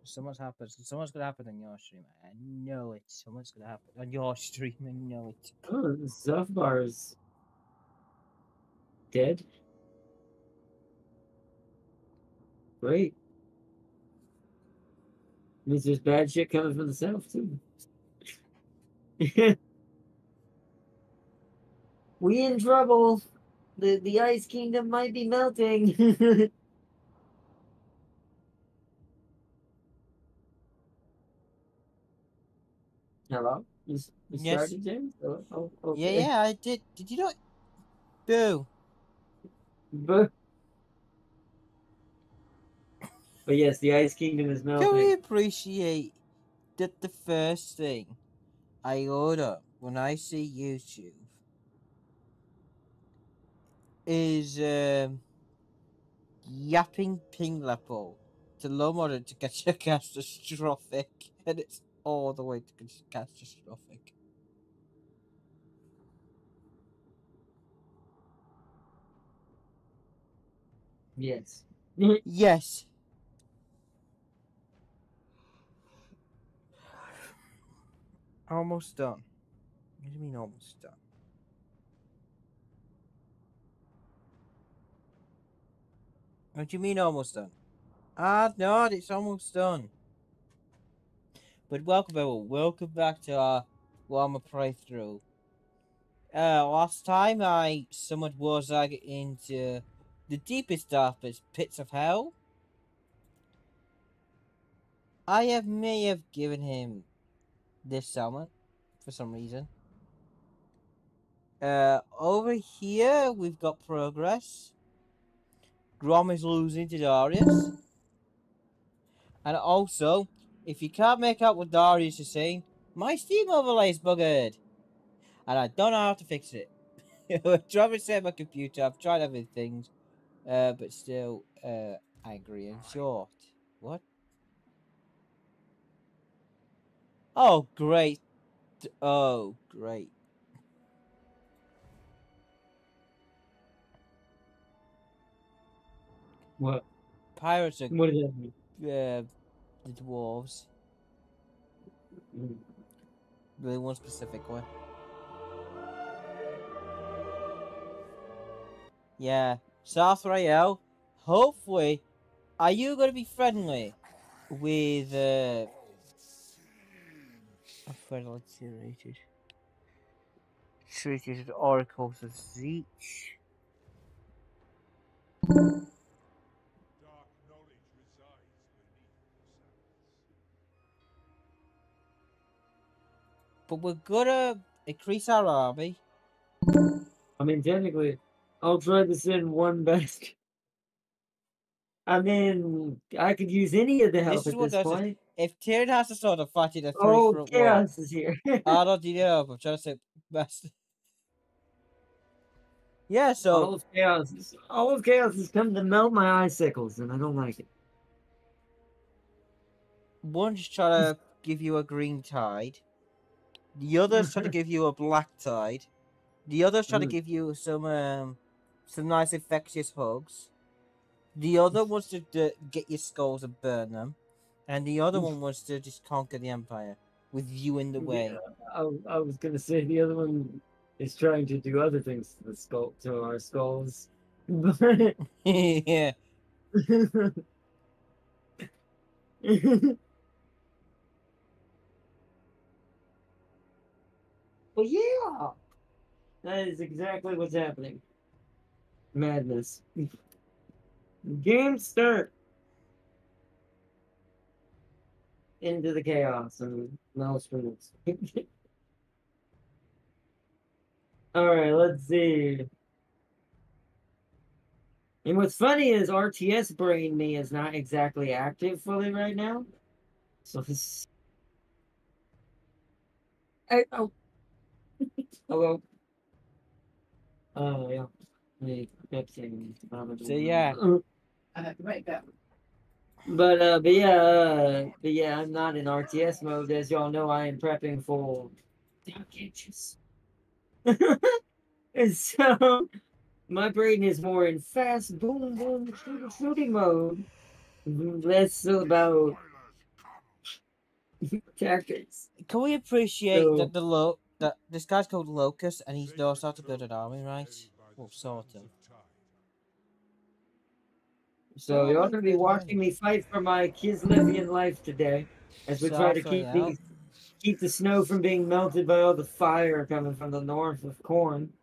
Something's happened. Something's gonna happen on your stream. I know it. Something's gonna happen on your stream. I know it. Oh, the Zuff bar's dead. Great. Means there's bad shit coming from the south too. We in trouble. The Ice Kingdom might be melting. Hello? You Yes. started, James? Oh, Yeah, okay. yeah, I did. Did you not? Boo. But yes, the Ice Kingdom is Can we melting. appreciate that the first thing I order when I see YouTube is yapping ping level to low mode to get your catastrophic, and it's all the way to catastrophic. Yes. Yes. Almost done. What do you mean almost done? What do you mean almost done? Ah, no, it's almost done. But welcome, everyone. Welcome back to our Warhammer playthrough. Last time I summoned Warzag into the deepest, darkest pits of hell. I may have given him this summon for some reason. Over here we've got progress. Grom is losing to Darius. And also, if you can't make out what Darius is saying, my Steam overlay is buggered. And I don't know how to fix it. I've tried to save my computer, I've tried everything, but still, angry and short. What? Oh, great. Oh, great. What? Pirates are, What does that mean? the dwarves. Mm. Really one specific one. Yeah. South Rael, hopefully, are you going to be friendly with, friendly treated oracles of Zeech? But we're gonna increase our army. I mean, technically, I'll try to send one basket. I mean, I could use any of the help This is at what this does it. point. If Tyrion has to sort of fight in a Oh, 3-front war, Chaos is here. I don't know. I'm trying to say best. Yeah, so all of Chaos has come to melt my icicles, and I don't like it. one's trying to give you a green tide, the other's trying to give you a black tide, the other's trying to give you some nice infectious hugs, the other wants to get your skulls and burn them, and the other one wants to just conquer the Empire with you in the way. Yeah, I was gonna say the other one is trying to do other things to the skull, to our skulls. But Yeah. Well, yeah, that is exactly what's happening. Madness. Game start. Into the chaos and maelstroms. All right, let's see. And what's funny is RTS brain me is not exactly active fully right now. So this. Oh. Hello. Oh yeah. So yeah. But yeah, I'm not in RTS mode. As y'all know, I am prepping for Dark Ages. And so my brain is more in fast boom boom shooting mode. Less so about tactics. Can we appreciate So, that this guy's called Locust and he knows how to build an army, right? Well, sort of. so you're Sort going to of, be but watching me fight for my Kislevian life today, as we try to Sorry, keep the snow from being melted by all the fire coming from the north of corn,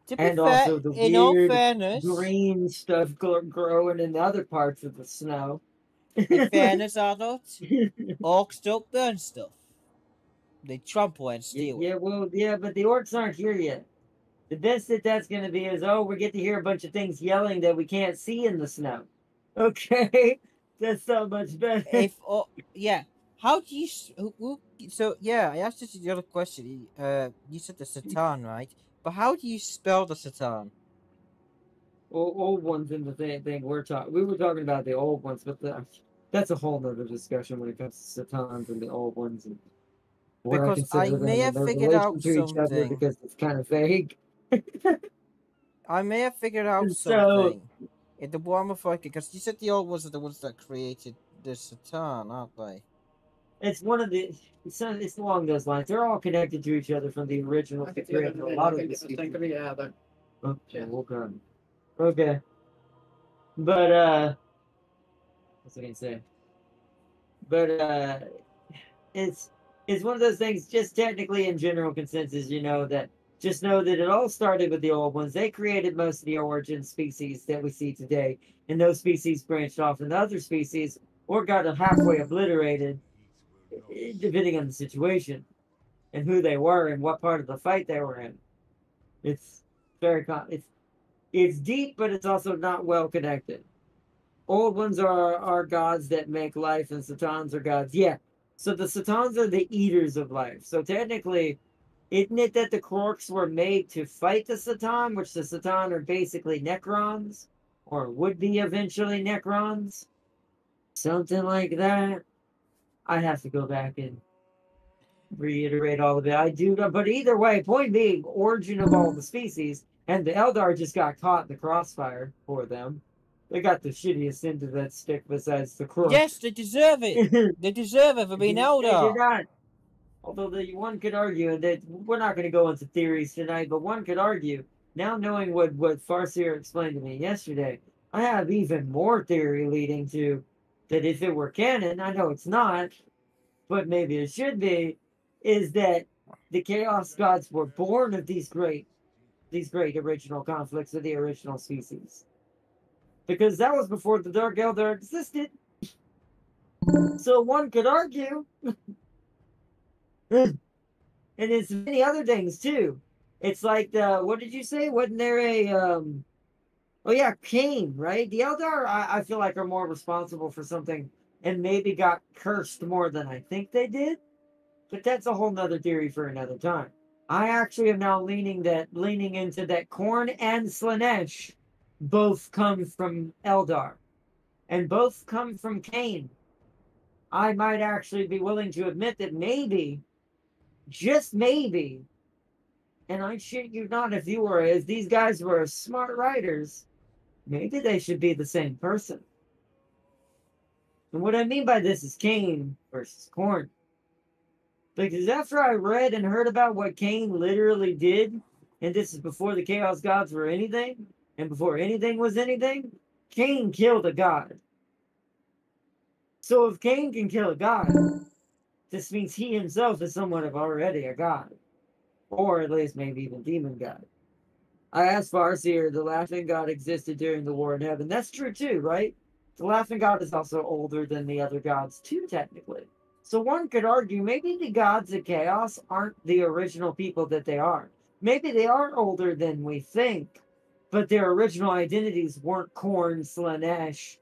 To be and fair, also the in all weird fairness, green stuff growing in other parts of the snow. Arnold, orcs don't burn stuff. They trample and steal it. Yeah, well, yeah, but the orcs aren't here yet. The best that's going to be is, oh, we get to hear a bunch of things yelling that we can't see in the snow. Okay, that's so much better. Yeah, how do you? So yeah, I asked you the other question. You said the Satan, right? But how do you spell the Satan? Old ones in the thing we were talking about the old ones, but that's a whole nother discussion when it comes to Satans and the old ones and what I Because I consider may them and have their figured relation out to each other something. because it's kind of vague. I may have figured out So something in the Warhammer 40, because you said the old ones are the ones that created the Satan, aren't they? it's one of the it's along those lines. They're all connected to each other from the original. A lot of these people. Okay, we'll go. Okay, but what's I gonna say? But it's it's one of those things. Just technically, in general consensus, that just know that it all started with the old ones. They created most of the origin species that we see today, and those species branched off into other species or got halfway obliterated, depending on the situation and who they were and what part of the fight they were in. It's very it's deep, but it's also not well connected. Old ones are gods that make life, and Satans are gods. Yeah. So the Satans are the eaters of life. So technically, isn't it that the Quarks were made to fight the Satan, which the Satan are basically Necrons, or would be eventually Necrons? Something like that. I have to go back and reiterate all of it. I do, but either way, point being, origin of all the species, and the Eldar just got caught in the crossfire for them. They got the shittiest end of that stick besides the crook. Yes, they deserve it. They deserve it for being They did Eldar. not. Although one could argue that we're not going to go into theories tonight, but one could argue, now knowing what Farseer explained to me yesterday, I have even more theory leading to that if it were canon, I know it's not, but maybe it should be, is that the Chaos Gods were born of these great original conflicts of the original species. Because that was before the Dark Eldar existed. So one could argue, and it's many other things too. It's like what did you say? Wasn't there a oh yeah, Cain, right? The Eldar I feel like are more responsible for something and maybe got cursed more than I think they did. But that's a whole nother theory for another time. I actually am now leaning into that Korn and Slanesh both come from Eldar. And both come from Cain. I might actually be willing to admit that maybe, just maybe, and I shit you not, if these guys were smart writers, maybe they should be the same person. And what I mean by this is Cain versus Korn. Because after I read and heard about what Cain literally did, and this is before the Chaos Gods were anything, and before anything was anything, Cain killed a god. So if Cain can kill a god, this means he himself is somewhat of already a god. Or at least maybe even demon god. I asked Farseer, the laughing god existed during the war in heaven. That's true too, right? The laughing god is also older than the other gods too, technically. So one could argue maybe the gods of chaos aren't the original people that they are. Maybe they are older than we think, but their original identities weren't Korn, Slanesh,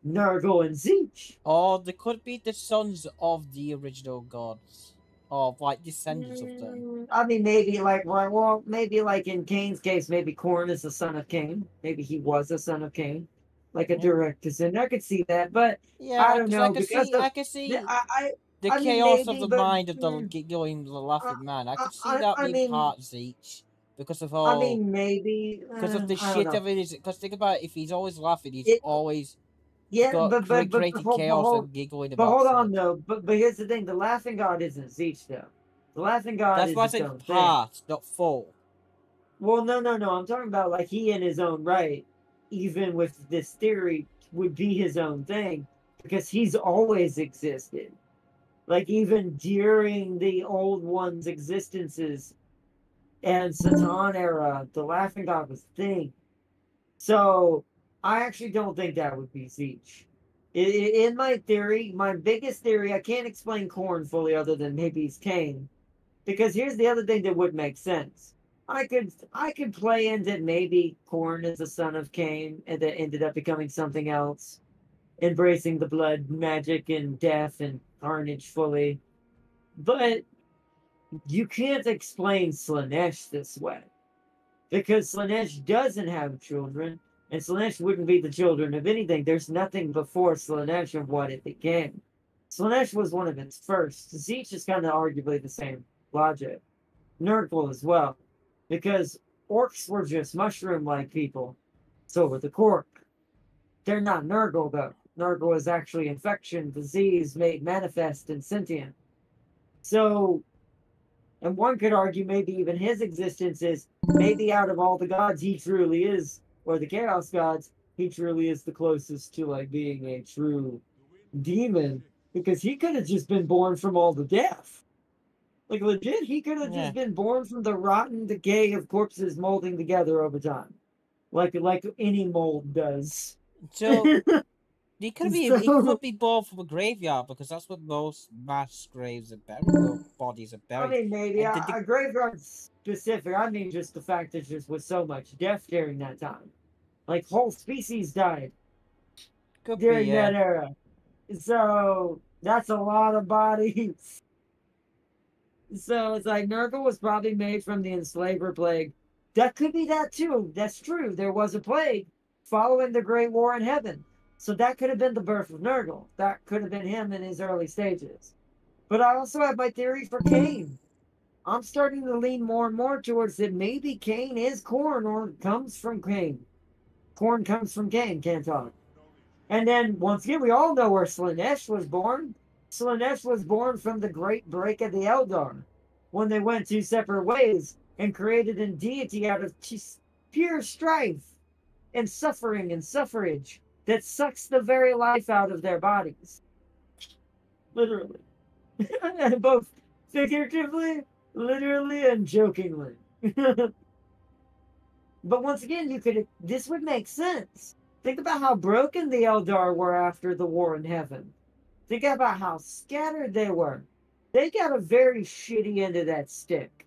Nurgle, and Zeech. Or they could be the sons of the original gods. Or like descendants of them. I mean, maybe like right. Well, maybe like in Cain's case, maybe Korn is the son of Cain. Maybe he was a son of Cain, like a direct descendant. I could see that, but I Yeah, don't because know because of I can see the I mean chaos of maybe, the but mind of the I, laughing man. I could see that I being mean part Zeech because of I all mean maybe because of the I don't shit know. of it is. Because think about it, if he's always laughing, he's It always Yeah, got created chaos and giggling about hold something. on though. But here's the thing: the laughing god isn't Zeech though. The laughing god That's is why I its said own thing. part, not full. Well, no. I'm talking about like he in his own right, even with this theory, would be his own thing because he's always existed. Like even during the old one's existences and Satan era, the laughing god was a thing. So I actually don't think that would be Zeech. In my theory, my biggest theory, I can't explain Korn fully other than maybe he's Cain. Because here's the other thing that would make sense. I could play into maybe Korn is the son of Cain and that ended up becoming something else, embracing the blood magic and death and carnage fully. But you can't explain Slanesh this way. Because Slanesh doesn't have children, and Slanesh wouldn't be the children of anything. There's nothing before Slanesh of what it became. Slanesh was one of its first. Zeech is kind of arguably the same logic. Nurgle as well, because orcs were just mushroom-like people. So were the Kork. They're not Nurgle, though. Nurgle is actually infection, disease made manifest and sentient. So, and one could argue maybe even his existence is maybe out of all the gods, he truly is, or the Chaos gods, he truly is the closest to like being a true demon, because he could have just been born from all the death. Like legit, he could have Yeah. just been born from the rotten decay of corpses molding together over time, like any mold does. So he could be he So could be born from a graveyard because that's what most mass graves are buried. Well, bodies are I buried. mean, maybe And a graveyard specific. I mean, just the fact that just was so much death during that time, like whole species died could be during that era. So that's a lot of bodies. So it's like Nurgle was probably made from the enslaver plague. That could be that too. That's true. There was a plague following the Great War in Heaven. So that could have been the birth of Nurgle. That could have been him in his early stages. But I also have my theory for Cain. I'm starting to lean more and more towards that maybe Cain is Corn or comes from Cain. Corn comes from Cain, can't talk. And then once again, we all know where Slanesh was born. Slanesh was born from the great break of the Eldar, when they went two separate ways and created a deity out of pure strife and suffering and suffrage that sucks the very life out of their bodies. Literally. Both figuratively, literally, and jokingly. But once again, this would make sense. Think about how broken the Eldar were after the war in heaven. Think about how scattered they were. They got a very shitty end of that stick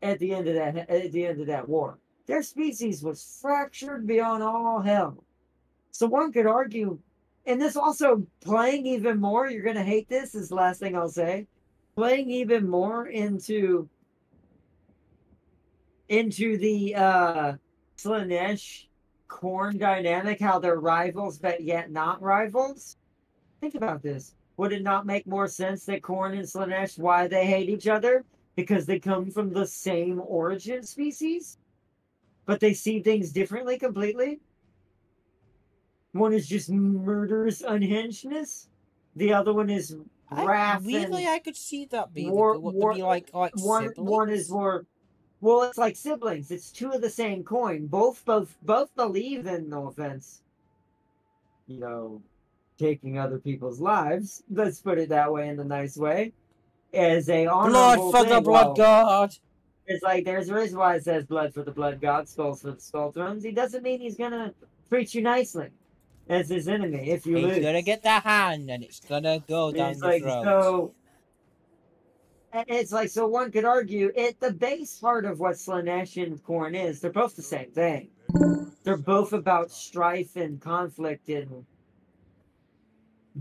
at the end of that war. Their species was fractured beyond all hell. So one could argue, and this also playing even more, you're gonna hate this, is the last thing I'll say. Playing even more into the Slanesh Korn dynamic, how they're rivals but yet not rivals. Think about this. Would it not make more sense that Korn and Slanesh, why they hate each other? Because they come from the same origin species, but they see things differently completely. One is just murderous unhingedness. The other one is wrath and I could see that being war. what to be like One is siblings. more. Well, it's like siblings. It's two of the same coin. Both believe in, no offense, you know, taking other people's lives. Let's put it that way in a nice way, as a Blood honorable for the thing. blood Well, god. it's like there's a reason why it says blood for the blood god, skulls for the skull thrones. He doesn't mean he's gonna treat you nicely as his enemy if you He's lose. gonna get the hand and it's gonna go down It's your like throat. so. It's like so. One could argue at the base part of what Slanesh and Korn is. They're both the same thing. They're both about strife and conflict and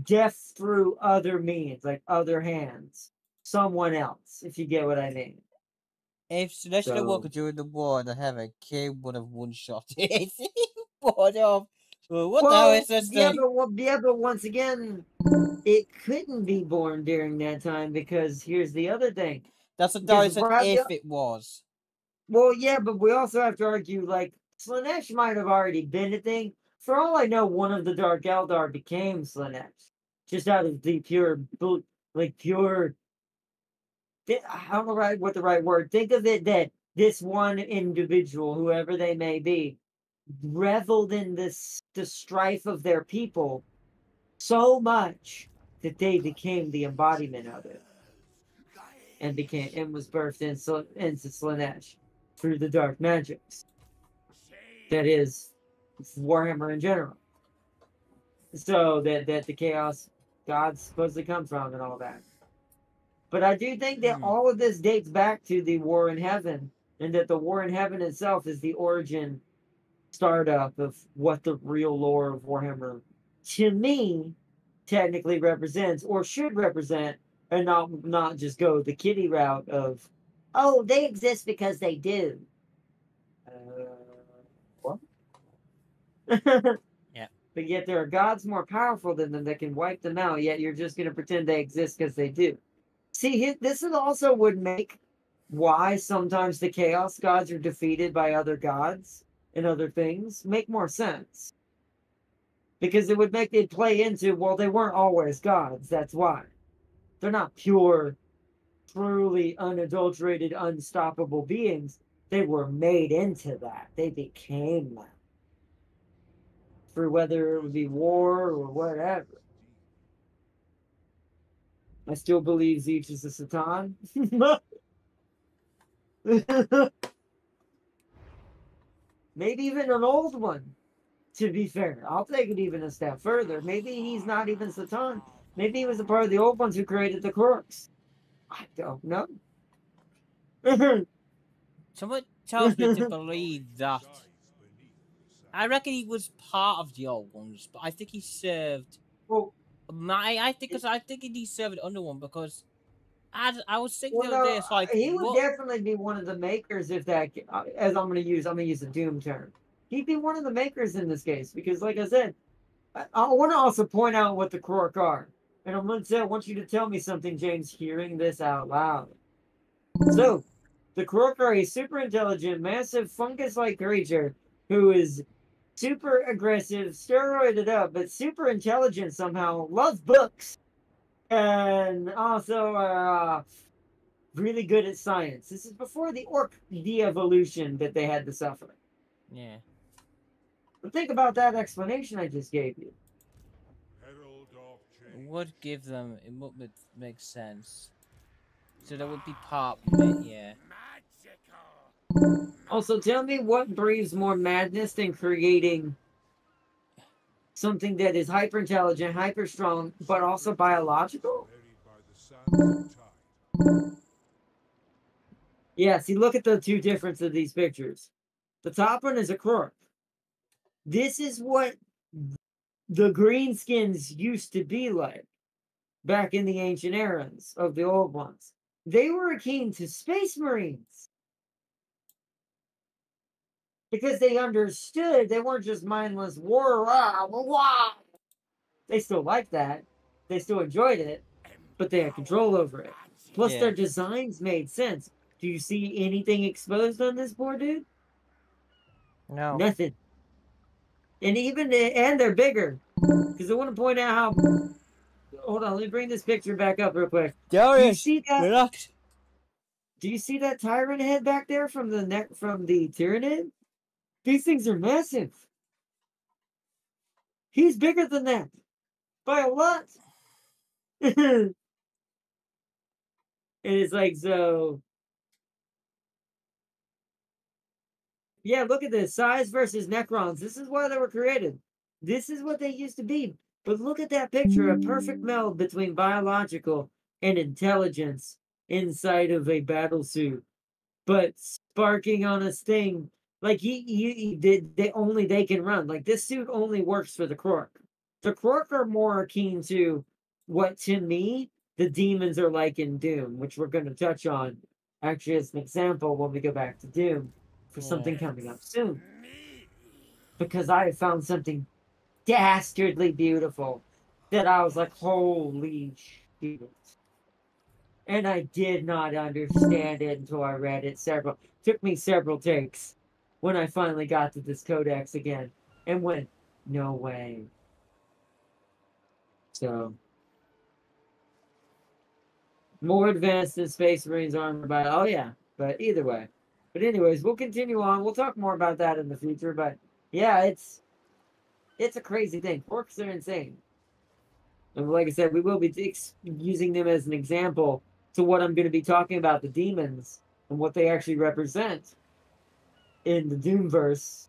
death through other means, like other hands, someone else, if you get what I mean. If Celestial So, Walker during the war in the heaven King would have one shot it. Bored of. Well, what the hell is this thing? but once again, it couldn't be born during that time because here's the other thing. That's what Because Darius said if it was. well, yeah, but we also have to argue like Slanesh might have already been a thing, For all I know, one of the Dark Eldar became Slanesh, just out of the pure, like pure. I don't know what the right word. Think of it that this one individual, whoever they may be, reveled in the strife of their people so much that they became the embodiment of it, and was birthed into Slanesh through the dark magics. That is Warhammer in general. So that the chaos gods supposedly come from and all that. But I do think that all of this dates back to the War in Heaven, and that the War in Heaven itself is the origin startup of what the real lore of Warhammer, to me, technically represents or should represent, and not just go the kiddie route of, oh, they exist because they do. What? Yeah. But yet there are gods more powerful than them that can wipe them out, yet you're just going to pretend they exist because they do. See, this is also would make why sometimes the chaos gods are defeated by other gods and other things make more sense. Because it would make it play into, well, they weren't always gods, that's why. They're not pure, truly unadulterated, unstoppable beings. They were made into that. They became that. For whether it would be war or whatever. I still believe Zeech is a Satan. Maybe even an old one, to be fair. I'll take it even a step further. Maybe he's not even Satan. Maybe he was a part of the old ones who created the crooks. I don't know. Someone tells me to believe that. I reckon he was part of the old ones, but I think he served. Well, I think he served under one because I was thinking well, the other day. no, It's like he would what? definitely be one of the makers if that, as I'm gonna use a Doom term. He'd be one of the makers in this case because, like I said, I want to also point out what the Krork are. And I'm going to say, I want you to tell me something, James, hearing this out loud. So, the Krork are a super intelligent, massive fungus-like creature who is super aggressive, steroided up, but super intelligent somehow, loves books, and also really good at science. This is before the Orc de-evolution that they had to suffer. Yeah. But think about that explanation I just gave you. It would give them. It would make sense. So that would be part. Yeah. Also, tell me what breeds more madness than creating something that is hyper intelligent, hyper strong, but also biological? Yeah, see, look at the two differences of these pictures. The top one is a Krork. This is what the greenskins used to be like back in the ancient eras of the old ones. They were akin to space marines because they understood they weren't just mindless war. They still liked that. They still enjoyed it, but they had control over it. Plus, Yeah. their designs made sense. Do you see anything exposed on this board, dude? No. Nothing. And they're bigger. Because I want to point out how. Hold on, let me bring this picture back up real quick. Darius, do you see that? relax. Do you see that tyrant head back there from the Tyranid? These things are massive. He's bigger than that by a lot. It is like so. Yeah, look at this. Size versus Necrons. This is why they were created. This is what they used to be. But look at that picture. A perfect meld between biological and intelligence inside of a battle suit. But sparking on a sting. Like he did they can run. Like this suit only works for the Krork. The Krork are more akin to what to me the demons are like in Doom, which we're gonna touch on actually as an example when we go back to Doom for something coming up soon. Because I have found something dastardly beautiful that I was like, holy shit. And I did not understand it until I read it took me several takes when I finally got to this codex again and went, No way. So, more advanced than Space Marines armor by, oh yeah, but either way. But anyways, we'll continue on. We'll talk more about that in the future, but yeah, it's a crazy thing. Orcs are insane. And like I said, we will be using them as an example to what I'm going to be talking about, the demons, and what they actually represent in the Doomverse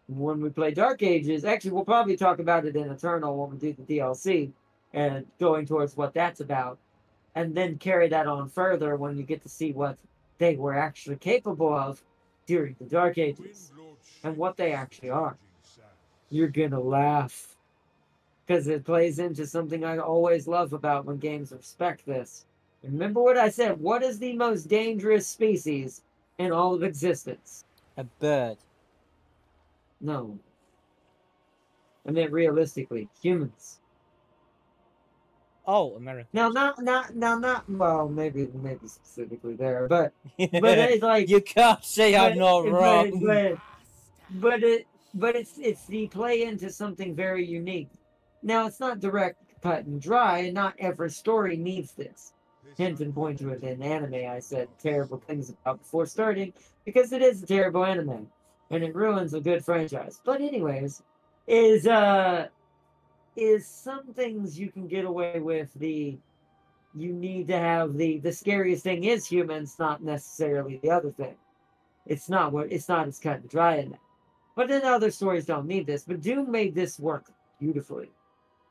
when we play Dark Ages. Actually, we'll probably talk about it in Eternal when we do the DLC and going towards what that's about. And then carry that on further when you get to see what they were actually capable of during the Dark Ages and what they actually are. You're going to laugh. Because it plays into something I always love about when games respect this. Remember what I said. What is the most dangerous species in all of existence? A bird. No. I meant realistically, humans. Oh, America. Now, not. Well, maybe specifically there, but it's like you can't say I'm not wrong. But it's the play into something very unique. Now it's not direct cut and dry, and not every story needs this. Hint and point to it in anime I said terrible things about before starting, because it is a terrible anime. And it ruins a good franchise. But anyways, is some things you can get away with the you need to have the scariest thing is humans, not necessarily the other thing. It's not as cut and dry in that. But then other stories don't need this. But Doom made this work beautifully.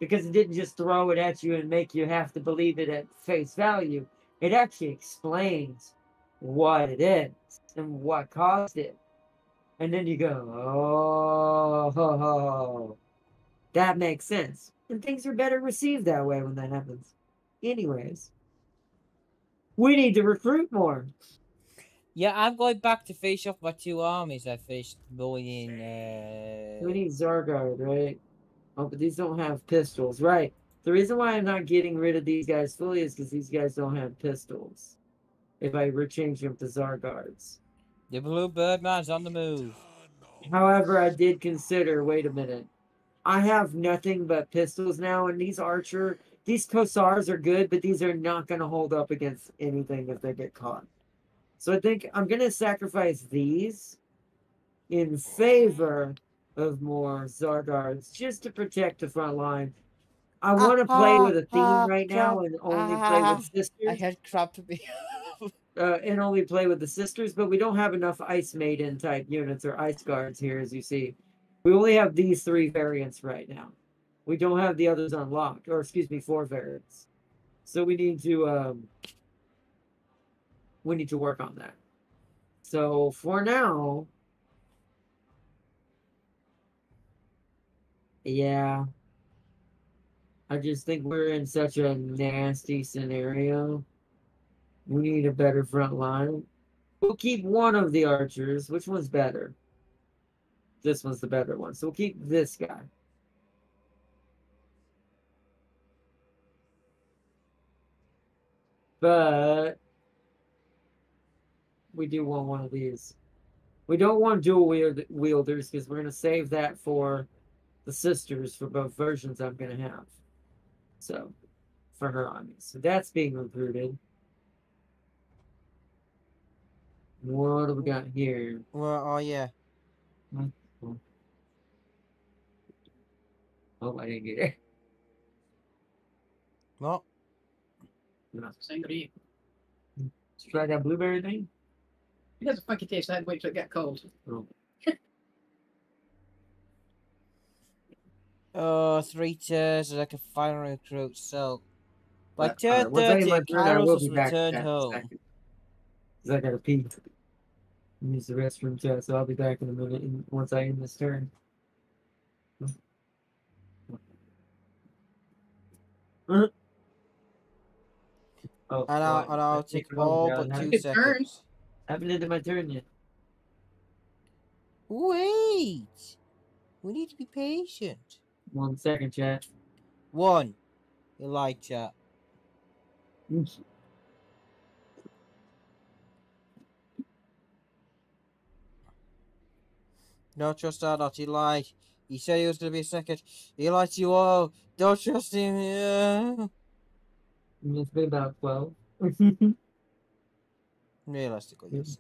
Because it didn't just throw it at you and make you have to believe it at face value. It actually explains what it is and what caused it. And then you go, oh, that makes sense. And things are better received that way when that happens. Anyways, we need to recruit more. Yeah, I'm going back to face off my two armies I faced going in. We need Zargard, right? Oh, but these don't have pistols, right? The reason why I'm not getting rid of these guys fully is because these guys don't have pistols. If I rechange them to Zargards. The blue birdman's on the move. However, I did consider, wait a minute. I have nothing but pistols now, and these Kossars are good, but these are not going to hold up against anything if they get caught. So I think I'm going to sacrifice these in favor of more Zargards, just to protect the front line. I want to play with a theme right now and only play with sisters. I had crap to be. And only play with the sisters, but we don't have enough Ice Maiden type units or Ice Guards here, as you see. We only have these 3 variants right now. We don't have the others unlocked, or excuse me, 4 variants. So we need to work on that. So for now, yeah, I just think we're in such a nasty scenario. We need a better front line. We'll keep one of the archers. Which one's better? This one's the better one. So we'll keep this guy. But we do want one of these. We don't want dual wielders because we're going to save that for the sisters for both versions I'm going to have. So, for her army. So that's being recruited. What do we got here? Well, oh yeah. Oh, I didn't get it. What? Same to you. Let's try that blueberry thing. It has a funky taste. I had to wait till it got cold. Oh. 3 tiers so I can finally recruit. So by turn Right, once I 30, get my turn, I Kairos will was be back returned in a home. second. Because I gotta pee. Use the restroom too, so I'll be back in a minute once I end this turn. Oh, And I'll take all but 2 seconds. I haven't ended my turn yet. Wait! We need to be patient. 1 second, chat. 1. You like chat. No trust or not, you like. He said he was going to be a second. He likes you all. Don't trust him. Yeah. It's been about 12. Realistically, yes.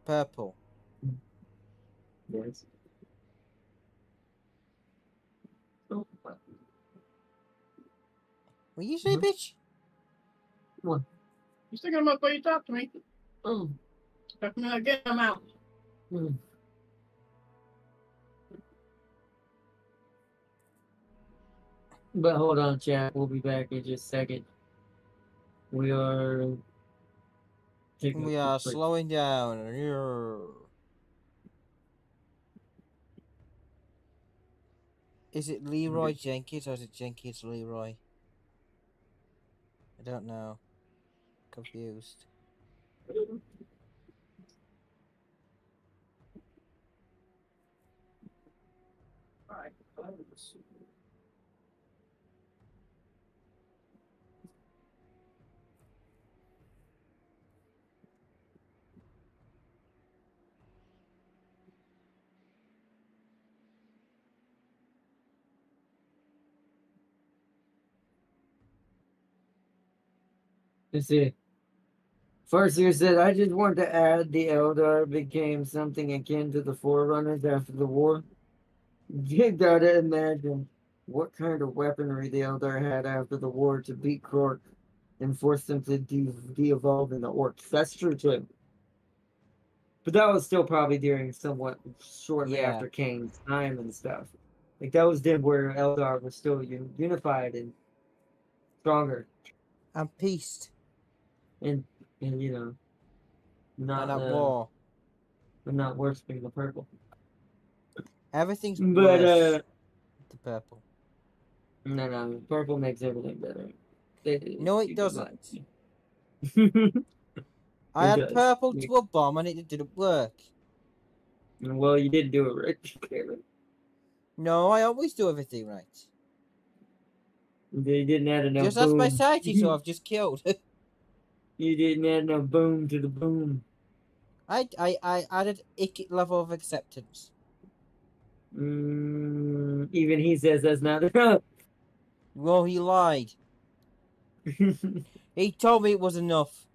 Purple. Yes. Oh, Will you say, bitch? what? You still gonna why you talk to me? Oh. Talk to me again, I'm out. Mm. But hold on, chat. We'll be back in just a second. We are taking a We quick are break. slowing down. Yeah. Is it Leroy Jenkins or is it Jenkins Leroy? I don't know. Confused. Alright. Let's see. First, you said, I just want to add the Eldar became something akin to the Forerunners after the war. You gotta imagine what kind of weaponry the Eldar had after the war to beat Krork and force them to de-evolve into orcs. That's true too. But that was still probably during somewhat shortly Yeah. after Kane's time and stuff. Like that was then where Eldar was still unified and stronger, I'm peaced. and you know And not at war. not worshiping the purple. Everything's But worse. The purple. no, purple makes everything better. No, it You can lie. doesn't. It I had does. purple to a bomb and it didn't work. Well, you didn't do it right. No, I always do everything right. You didn't add enough Just ask my boom. society, so I've just killed. You didn't add enough boom to the boom. I added ick level of acceptance. Even he says that's not enough. Well, he lied. He told me it was enough.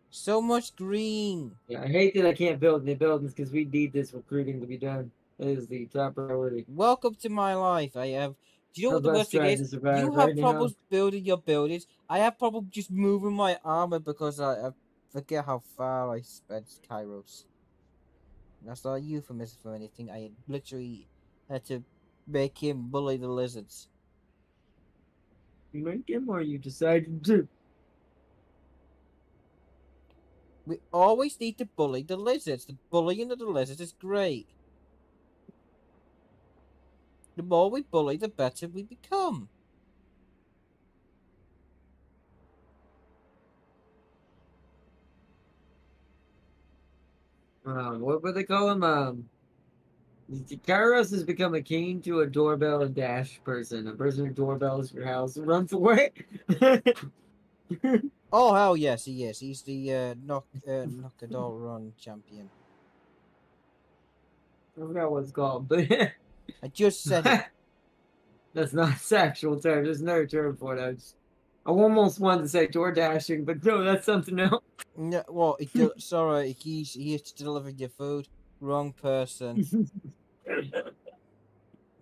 So much green. Yeah, I hate that I can't build any buildings because we need this recruiting to be done. It is the top priority. Welcome to my life. I have. Do you know what Of the us worst thing trying is? to survive You right have now. problems building your buildings. I have problems just moving my armor because I forget how far I spent Kairos. That's not a euphemism for anything. I literally had to make him bully the lizards. You make him or you decided to. We always need to bully the lizards. The bullying of the lizards is great. The more we bully, the better we become. What would they call him? Kairos has become akin to a doorbell and dash person. A person who doorbells your house and runs away. Oh hell yes, he is. He's the knock a door run champion. I forgot what it's called, but I just said it. that's not its actual term. There's another term for it. I almost wanted to say door dashing, but no, that's something else. No, well, sorry, he has to deliver your food. Wrong person.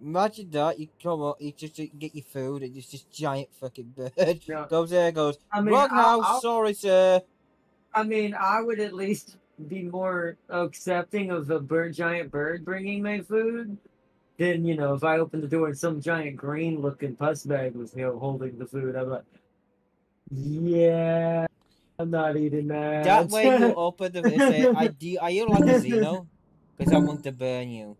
Imagine that you come up, you just get your food, and it's this giant fucking bird No, goes there, goes I mean, wrong house. Sorry, sir. I mean, I would at least be more accepting of a giant bird bringing my food than, if I opened the door and some giant green-looking pus bag was, holding the food. I'm like, yeah, I'm not eating that. That way you open the and say, Are you like a Xeno? Because I want to burn you.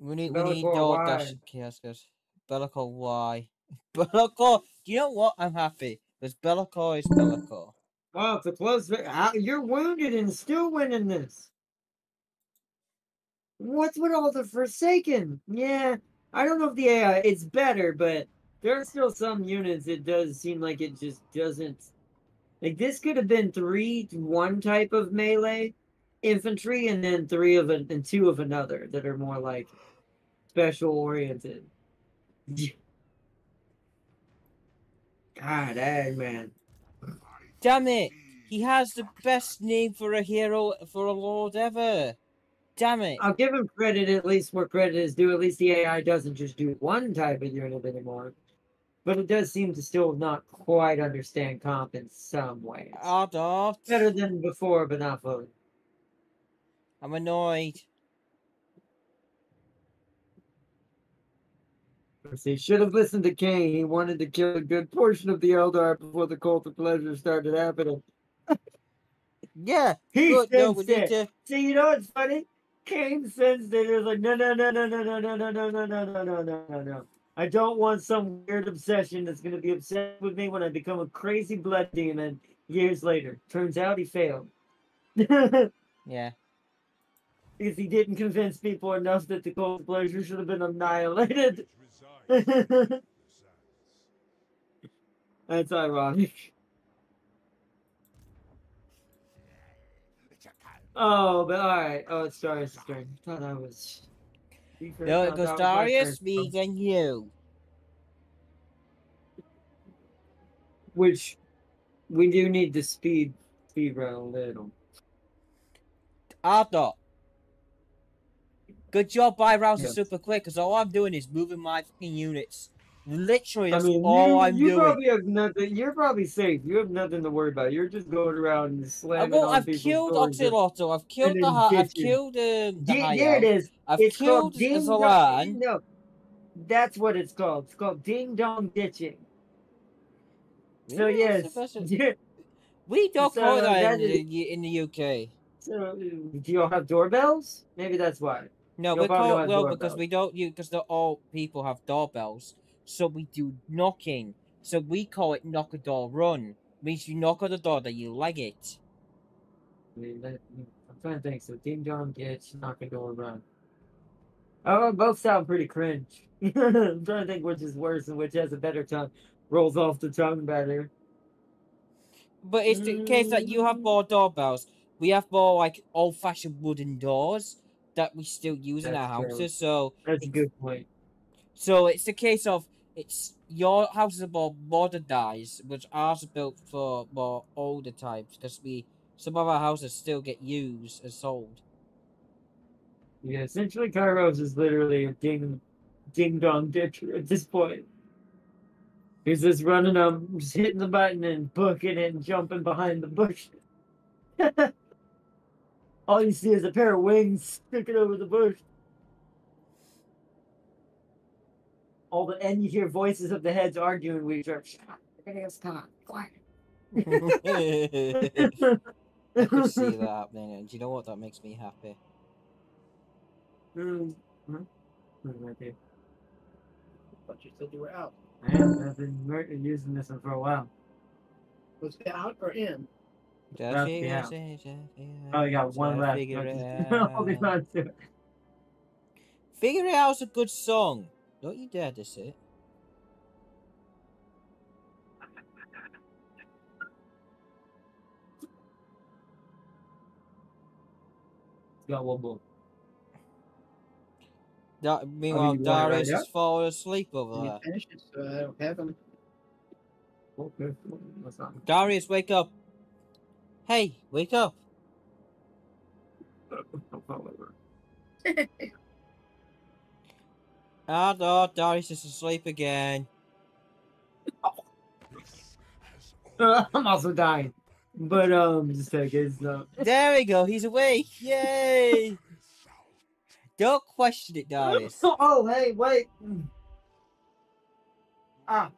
We need Bellacore, all why? dash kiosks. Bellacore, why? Bellacore, do you know what? I'm happy. Because Bellacore is Bellacore. Oh, it's a close. You're wounded and still winning this. What's with all the Forsaken? Yeah, I don't know if the AI it's better, but there are still some units it does seem like it just doesn't. Like this could have been one type of melee infantry, and then two of another that are more like special oriented. God dang, man. Damn it! He has the best name for a hero, for a lord ever. Damn it! I'll give him credit, at least where credit is due. At least the AI doesn't just do one type of unit anymore. But it does seem to still not quite understand comp in some ways. Ardot. Better than before, but not fully. I'm annoyed. He should have listened to Cain. He wanted to kill a good portion of the Eldar before the cult of pleasure started happening. Yeah, He good. No, we sensed need it. to. See, you know what's funny? Cain sensed it. He was like, no, no, no, no, no, no, no, no, no, no, no, no, no, no, no, no. I don't want some weird obsession that's going to be obsessed with me when I become a crazy blood demon years later. Turns out he failed. Yeah. Because he didn't convince people enough that the cult of pleasure should have been annihilated. That's ironic. Oh, but alright. Oh, it's Darius' turn. I thought I was. No, it goes Darius, me, then you. Which we do need to speed run a little. Ardot. Good job by rounds Yeah. super quick, because all I'm doing is moving my fucking units. Literally, I that's mean, all I'm you doing. probably have nothing. You're probably safe. You have nothing to worry about. You're just going around and slamming Well, on I've people's killed doors Oxylotto, I've and killed the then I've ditching. killed the There it High is. I've It's killed called ding dong. Zalan. No, that's what it's called. It's called ding dong ditching. So Yeah, yes, we don't so call it that that is. in the UK. So do y'all have doorbells? Maybe that's why. No, Y'all we probably call don't it have well because doorbells. we don't because not all people have doorbells, so we do knocking. So we call it knock a door run. Means you knock on the door, then you leg it. I mean, I'm trying to think. So ding dong ditch, knock a door, run. Oh, both sound pretty cringe. I'm trying to think which is worse and which has a better tongue. Rolls off the tongue better. But it's the case that you have more doorbells. We have more like old-fashioned wooden doors that we still use in our That's true. houses. So That's a good point. it's a case of it's your houses are more modernized, but ours are built for more older types because some of our houses still get used and sold. Yeah, essentially Kairos is literally a ding dong ditcher at this point. He's just running just hitting the button and booking it and jumping behind the bush. All you see is a pair of wings sticking over the bush. And you hear voices of the heads arguing with each other. Shut up, you're gonna get stuck. Quiet. I could see that happening, and do you know what? That makes me happy. Right there. But you said you were out. I am. I've been using this one for a while. Was it out or in? About to be out. Oh, you got one left. Figure it Holding out. on to it. Figure It Out's a good song. Don't you dare diss it. Got one more. Meanwhile, you want it Darius right is falling asleep over You there. finish it, so I don't have them. Okay. That's not. Darius, wake up. Hey, wake up. Ah, no, Darius is asleep again. I'm also dying. But, just take it. There we go, he's awake. Yay! Don't question it, Darius. Oh, hey, wait. I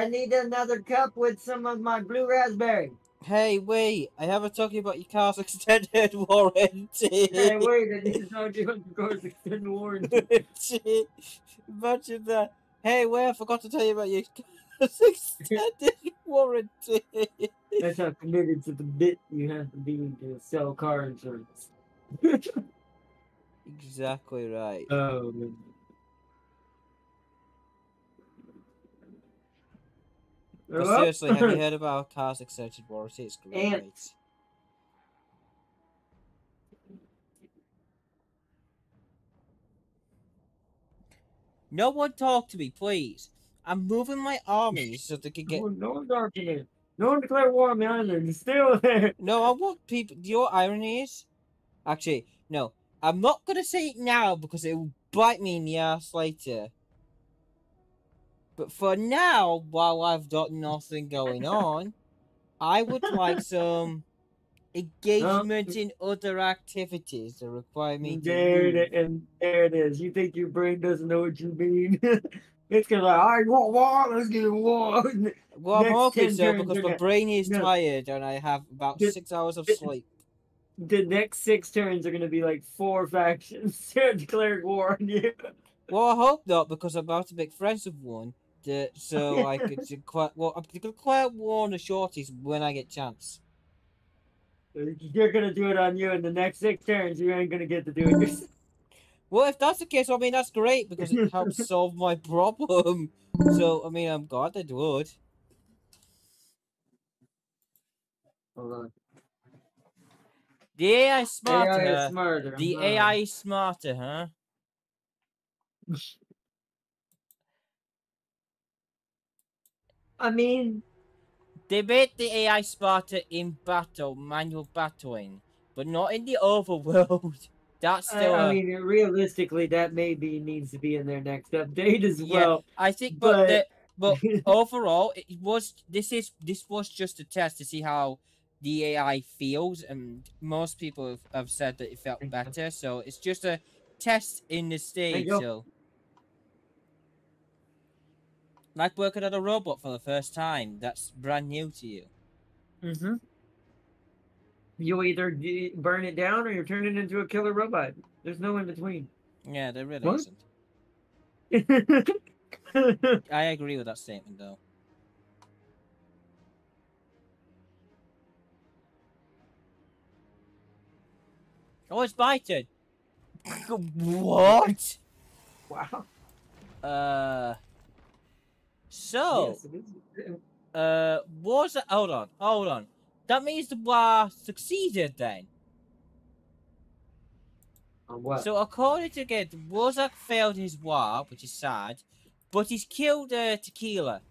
need another cup with some of my blue raspberry. Hey, wait, I haven't talked about your car's extended warranty. Hey, wait, I need to talk to you about the car's extended warranty. Imagine that. Hey, wait, I forgot to tell you about your car's extended warranty. That's how committed to the bit you have to be to sell car insurance. Exactly right. Oh. But seriously, have you heard about Kairos Exerted Warranty? It's great, And mate. No one talk to me, please. I'm moving my armies so they can get. no one talked to me. No one declared war on the island. It's still there. No, I want people. Your irony is. Actually, no. I'm not gonna say it now because it will bite me in the ass later. But for now, while I've got nothing going on, I would like some engagement in other activities that require me to move. And there it is. You think your brain doesn't know what you mean? It's gonna like, I want war. Let's get war. Well, I'm Next hoping 10 so turns because are my gonna. brain is No, tired and I have about the, 6 hours of the, sleep. the next 6 turns are gonna be like 4 factions declaring war on you. Well, I hope not because I'm about to make friends with one. So I could declare. Well, I'm gonna declare war on the shorties when I get chance. You're gonna do it on you in the next 6 turns. You ain't gonna get to do it yourself. Well, if that's the case, I mean that's great because it helps solve my problem. So I mean, I'm glad it would. Hold on. The AI is smarter. AI is smarter. The AI is smarter, huh? I mean, They made the AI smarter in battle, manual battling, but not in the overworld. That's still I a mean, realistically, that maybe needs to be in their next update as yeah. well. I think, But but overall, it was this was just a test to see how the AI feels, and most people have said that it felt better. So it's just a test in the thank stage. you. So like working on a robot for the first time, that's brand new to you. Mm-hmm. You either burn it down or you turn it into a killer robot. There's no in between. Yeah, there really What? isn't. I agree with that statement, though. Oh, it's biting. What? Wow. So, Yes, it is. was it? Hold on. That means the war succeeded then. On what? So, according to Ged, Wozak failed his war, which is sad, but he's killed Tequila.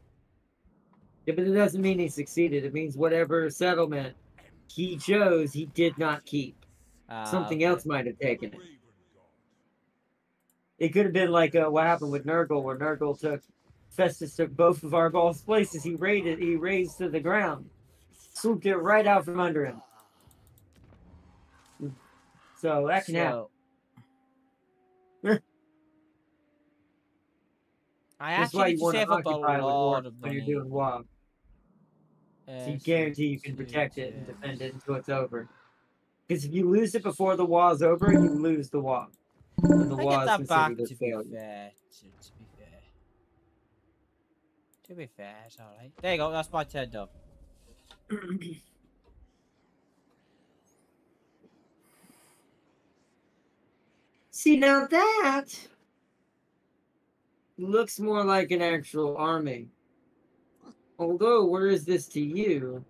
Yeah, but it doesn't mean he succeeded. It means whatever settlement he chose, he did not keep. Something Okay. else might have taken it. It could have been like what happened with Nurgle, where Nurgle took Festus took both of Arbal's places. He razed to the ground, swooped it right out from under him. So that can happen. I That's why actually need you to want to save up a occupy with lot orcs of when you're money. doing WoW. So you guarantee you can protect it and defend it until it's over. Because if you lose it before the wall's over, you lose the wall. And the I wall get is that back, considered a to be failure. fair. To be fair. To be fair, it's alright. There you go, that's my turn done. See, now that looks more like an actual army. Although, where is this to you?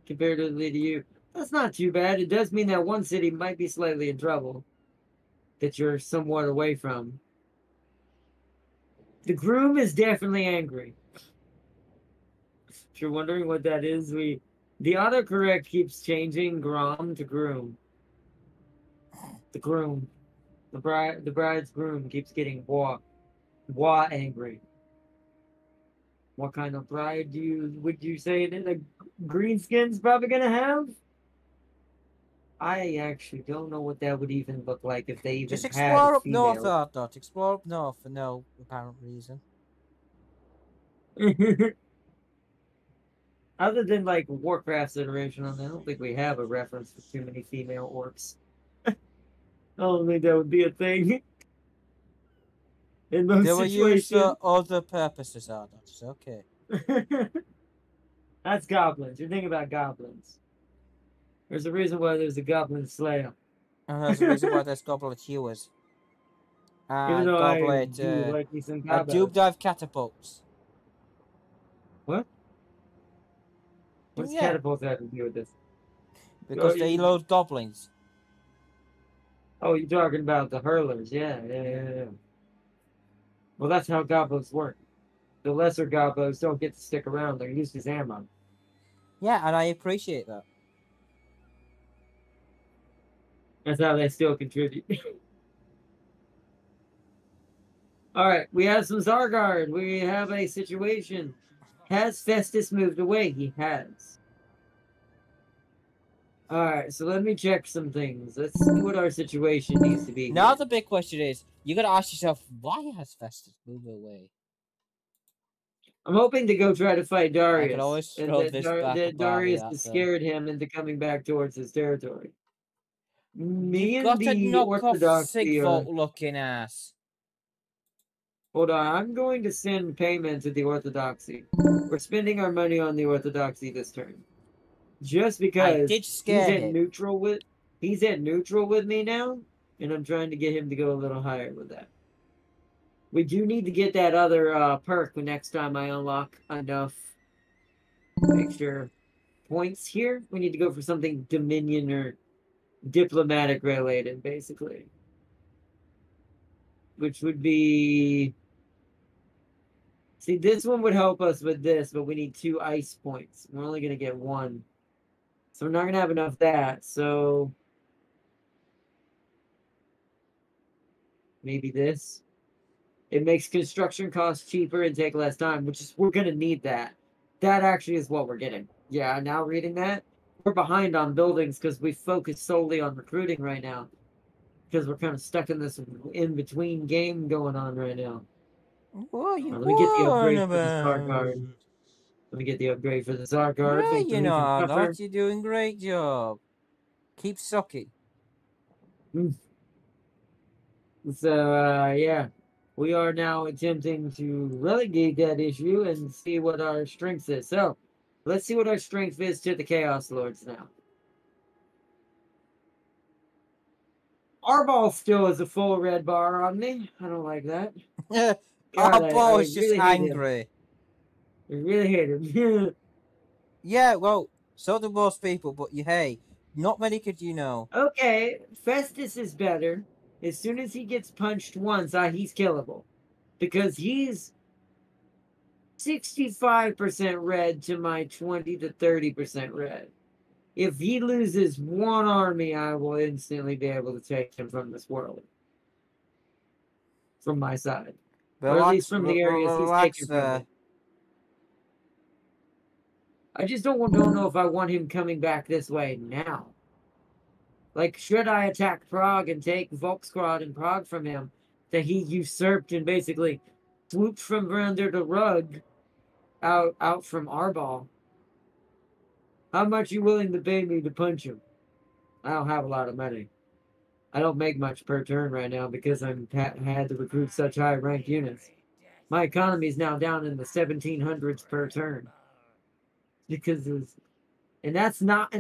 Comparatively to you. That's not too bad. It does mean that one city might be slightly in trouble. That you're somewhat away from. The groom is definitely angry. If you're wondering what that is, the autocorrect keeps changing Grom to groom. The groom. The bride's groom keeps getting wah angry. What kind of bride would you say that a greenskin's probably gonna have? I actually don't know what that would even look like if they even Just had a explore up north, female. Ardot. Explore up north for no apparent reason. Other than like Warcraft's iteration on that, I don't think we have a reference for too many female orcs. I don't think that would be a thing in most They were used situations. for other purposes, Ardot. It's okay. That's goblins. You're thinking about goblins. There's a reason why there's a goblin slayer. And there's a reason why there's goblet hewers. Even though I Goblet, do like me some tube gobos. dive catapults. What? What's Yeah, catapults have to do with this? because they load goblins. Oh, you're talking about the hurlers. Yeah. Well, that's how gobos work. The lesser gobos don't get to stick around. They're used as ammo. Yeah, and I appreciate that. That's how they still contribute. All right, we have some Zargard. We have a situation. Has Festus moved away? He has. All right, so let me check some things. Let's see what our situation needs to be. Now here. the big question is, you gotta ask yourself, why has Festus moved away? I'm hoping to go try to fight Darius. I could always and throw that, this back that up Darius Army has at them. scared him into coming back towards his territory. Me You've and got a the knock-off Orthodoxy are... Sigvolt-looking ass. Hold on, I'm going to send payment to the Orthodoxy. We're spending our money on the Orthodoxy this turn. Just because did scare he's at him. neutral with me now, and I'm trying to get him to go a little higher with that. We do need to get that other perk next time I unlock enough extra points here. We need to go for something Dominion or diplomatic related, basically. Which would be... See, this one would help us with this, but we need 2 ice points. We're only going to get 1. So we're not going to have enough of that, so... Maybe this. It makes construction costs cheaper and take less time, which is... We're going to need that. That actually is what we're getting. Yeah, now reading that, we're behind on buildings because we focus solely on recruiting right now. Because we're kind of stuck in this in-between game going on right now. What are you Let me get the upgrade for the about? Zargard. Let me get the upgrade for the Zargard. No, Make them you're even not. tougher. You're doing a great job. Keep sucking. So, yeah. We are now attempting to relegate that issue and see what our strength is. So, let's see what our strength is to the Chaos Lords now. Our ball still has a full red bar on me. I don't like that. Our God, ball I is just really hate him. angry. I really hate him. Yeah, well, so do most people, but hey, not many could you know. Okay, Festus is better. As soon as he gets punched once, he's killable. Because he's 65% red to my 20 to 30% red. If he loses one army, I will instantly be able to take him from this world. From my side. Or at least from the areas he's taken from me. I just don't know if I want him coming back this way now. Like, should I attack Prague and take Volksgrad and Prague from him that he usurped and basically swooped from under the rug out from Arbol? How much are you willing to pay me to punch him? I don't have a lot of money. I don't make much per turn right now because I'm had to recruit such high ranked units. My economy is now down in the 1700s per turn. Because that's not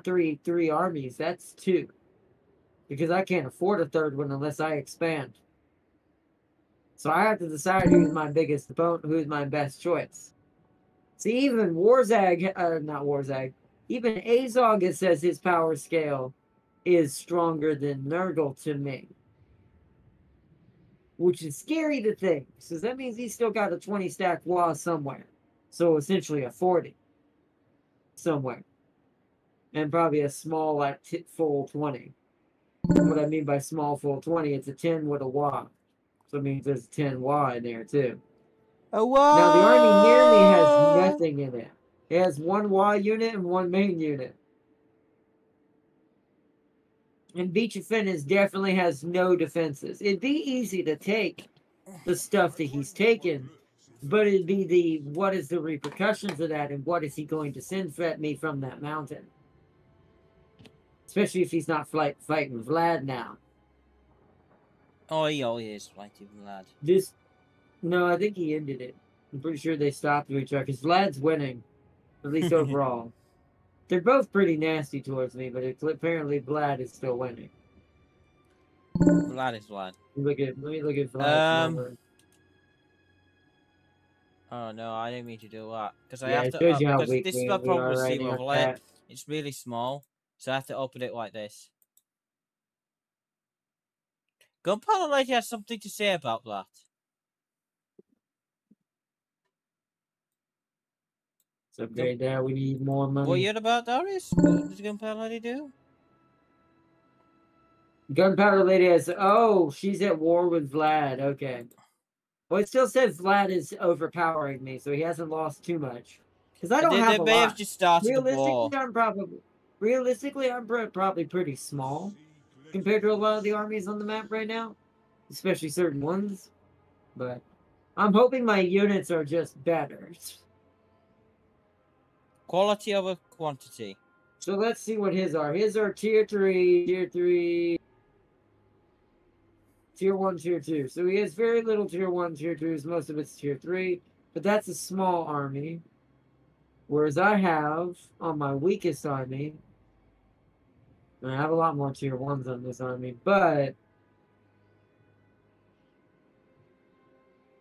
three armies, that's 2. Because I can't afford a third one unless I expand. So I have to decide who's my biggest opponent, who's my best choice. See, even not Warzag, even Azog, it says his power scale is stronger than Nurgle to me. Which is scary to think, because that means he's still got a 20 stack wall somewhere. So essentially a 40 somewhere. And probably a small, like, full 20. What I mean by small full 20, it's a 10 with a wah. So it means there's 10 wah in there too. A wah! Now the army near me has nothing in it. It has 1 wah unit and 1 main unit. And Beach of Fennis definitely has no defenses. It'd be easy to take the stuff that he's taken, but it'd be what is the repercussions of that and what is he going to send at me from that mountain? Especially if he's not fighting Vlad now. Oh, he always is fighting Vlad. No, I think he ended it. I'm pretty sure they stopped with each other because Vlad's winning, at least overall. They're both pretty nasty towards me, but apparently Vlad is still winning. Vlad is Vlad. Let me look at Vlad's number. Oh no, I didn't mean to do that because I Yeah, have it to. shows you how Because weak this is we my problem are with right zero now, overlay. chat. It's really small, so I have to open it like this. Gunpowder Lady has something to say about that. So upgrade that. We need more What money. you heard about Darius? What does Gunpowder Lady do? Gunpowder Lady has. Oh, she's at war with Vlad. Okay. Well, it still says Vlad is overpowering me, so he hasn't lost too much. Because I don't They have a may have lot. just started the war. Realistically, I'm probably pretty small compared to a lot of the armies on the map right now, especially certain ones. But I'm hoping my units are just better. Quality over quantity. So let's see what his are. His are tier 3, tier 1, tier 2. So he has very little tier 1, tier 2s. Most of it's tier 3. But that's a small army. Whereas I have, on my weakest army, and I have a lot more tier 1s on this army, but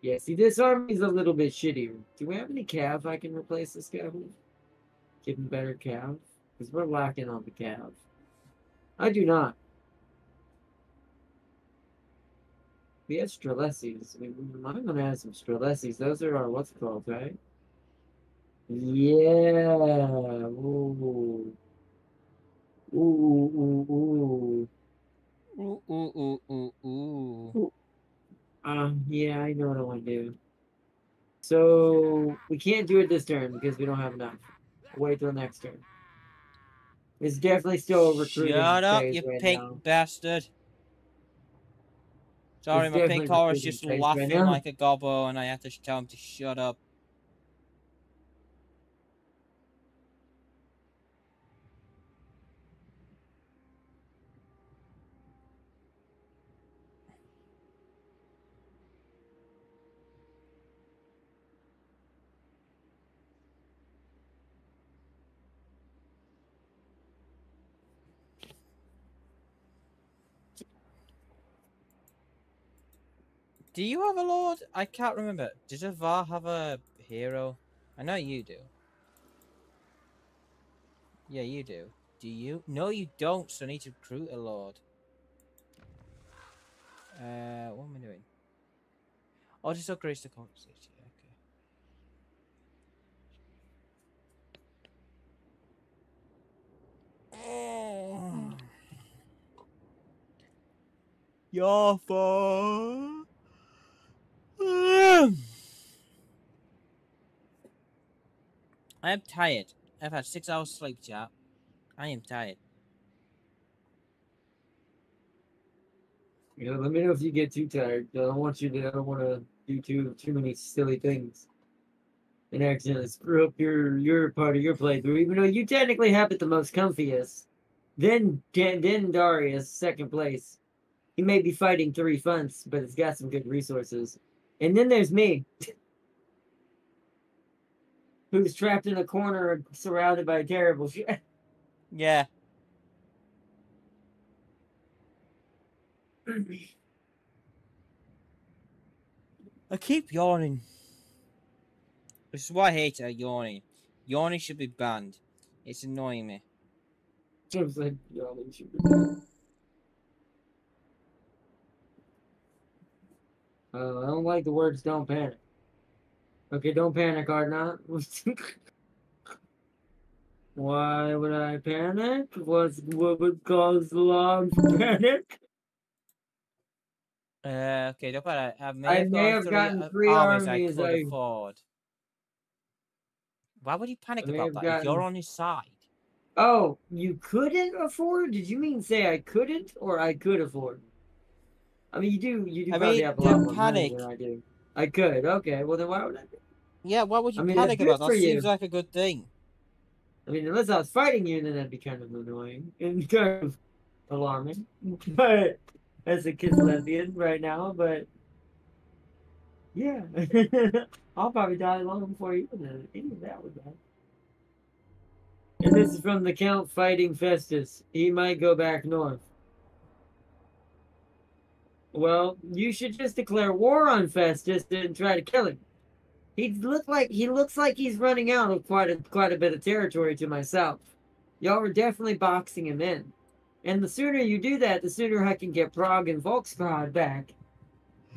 yeah, see, this army is a little bit shittier. Do we have any cav I can replace this guy with? Give him better cav? Because we're lacking on the cav. I do not. We have Strelessis. I'm going to add some Strelessis. Those are our what's it called, right? Yeah. Ooh. Ooh, ooh, ooh. Ooh, ooh, ooh, ooh, ooh. Ooh. Yeah, I know what I want to do. So we can't do it this turn because we don't have enough. Wait till next turn. It's definitely still a recruiting Shut up, phase you right pink now. bastard. Sorry, It's my pink definitely collar is recruiting just phase right laughing now. like a gobbo and I have to tell him to shut up. Do you have a lord? I can't remember. Does a VAR have a hero? I know you do. Yeah, you do. Do you? No, you don't, so I need to recruit a lord. What am I doing? Oh, just upgrades the conversation. Okay. Oh. Your fault. I am tired. I've had 6 hours sleep, chat. I am tired. You know, let me know if you get too tired. I don't want you to. I don't want to do too many silly things and accidentally screw up your part of your playthrough. Even though you technically have it the most comfiest. Then Darius, second place. He may be fighting 3 fronts, but it's got some good resources. And then there's me, who's trapped in a corner surrounded by terrible shit. Yeah. I keep yawning. This is why I hate yawning. Yawning should be banned. It's annoying me. I was like, y'all should be done. I don't like the words "don't panic." Okay, don't panic, Arnott. Why would I panic? What would cause alarm for panic? Okay, don't panic. I may I have may gone have 3 gotten 3 armies I armies. could afford. Why would you I panic may about have that if you're gotten. on his side? Oh, you couldn't afford? Did you mean say I couldn't or I could afford? I mean, you do I probably mean, have a to lot more money panic. than I do. I could. Okay, well then why would I? Yeah, why would I you mean, that's panic good about for that? Seems you. like a good thing. I mean, unless I was fighting you, then that'd be kind of annoying and kind of alarming. But as a kid's lesbian right now, but yeah, I'll probably die long before even any of that would happen. And this is from the Count fighting Festus. He might go back north. Well, you should just declare war on Festus and try to kill him. He looks like he's running out of quite a bit of territory to myself. Y'all are definitely boxing him in. And the sooner you do that, the sooner I can get Prague and Volksgrad back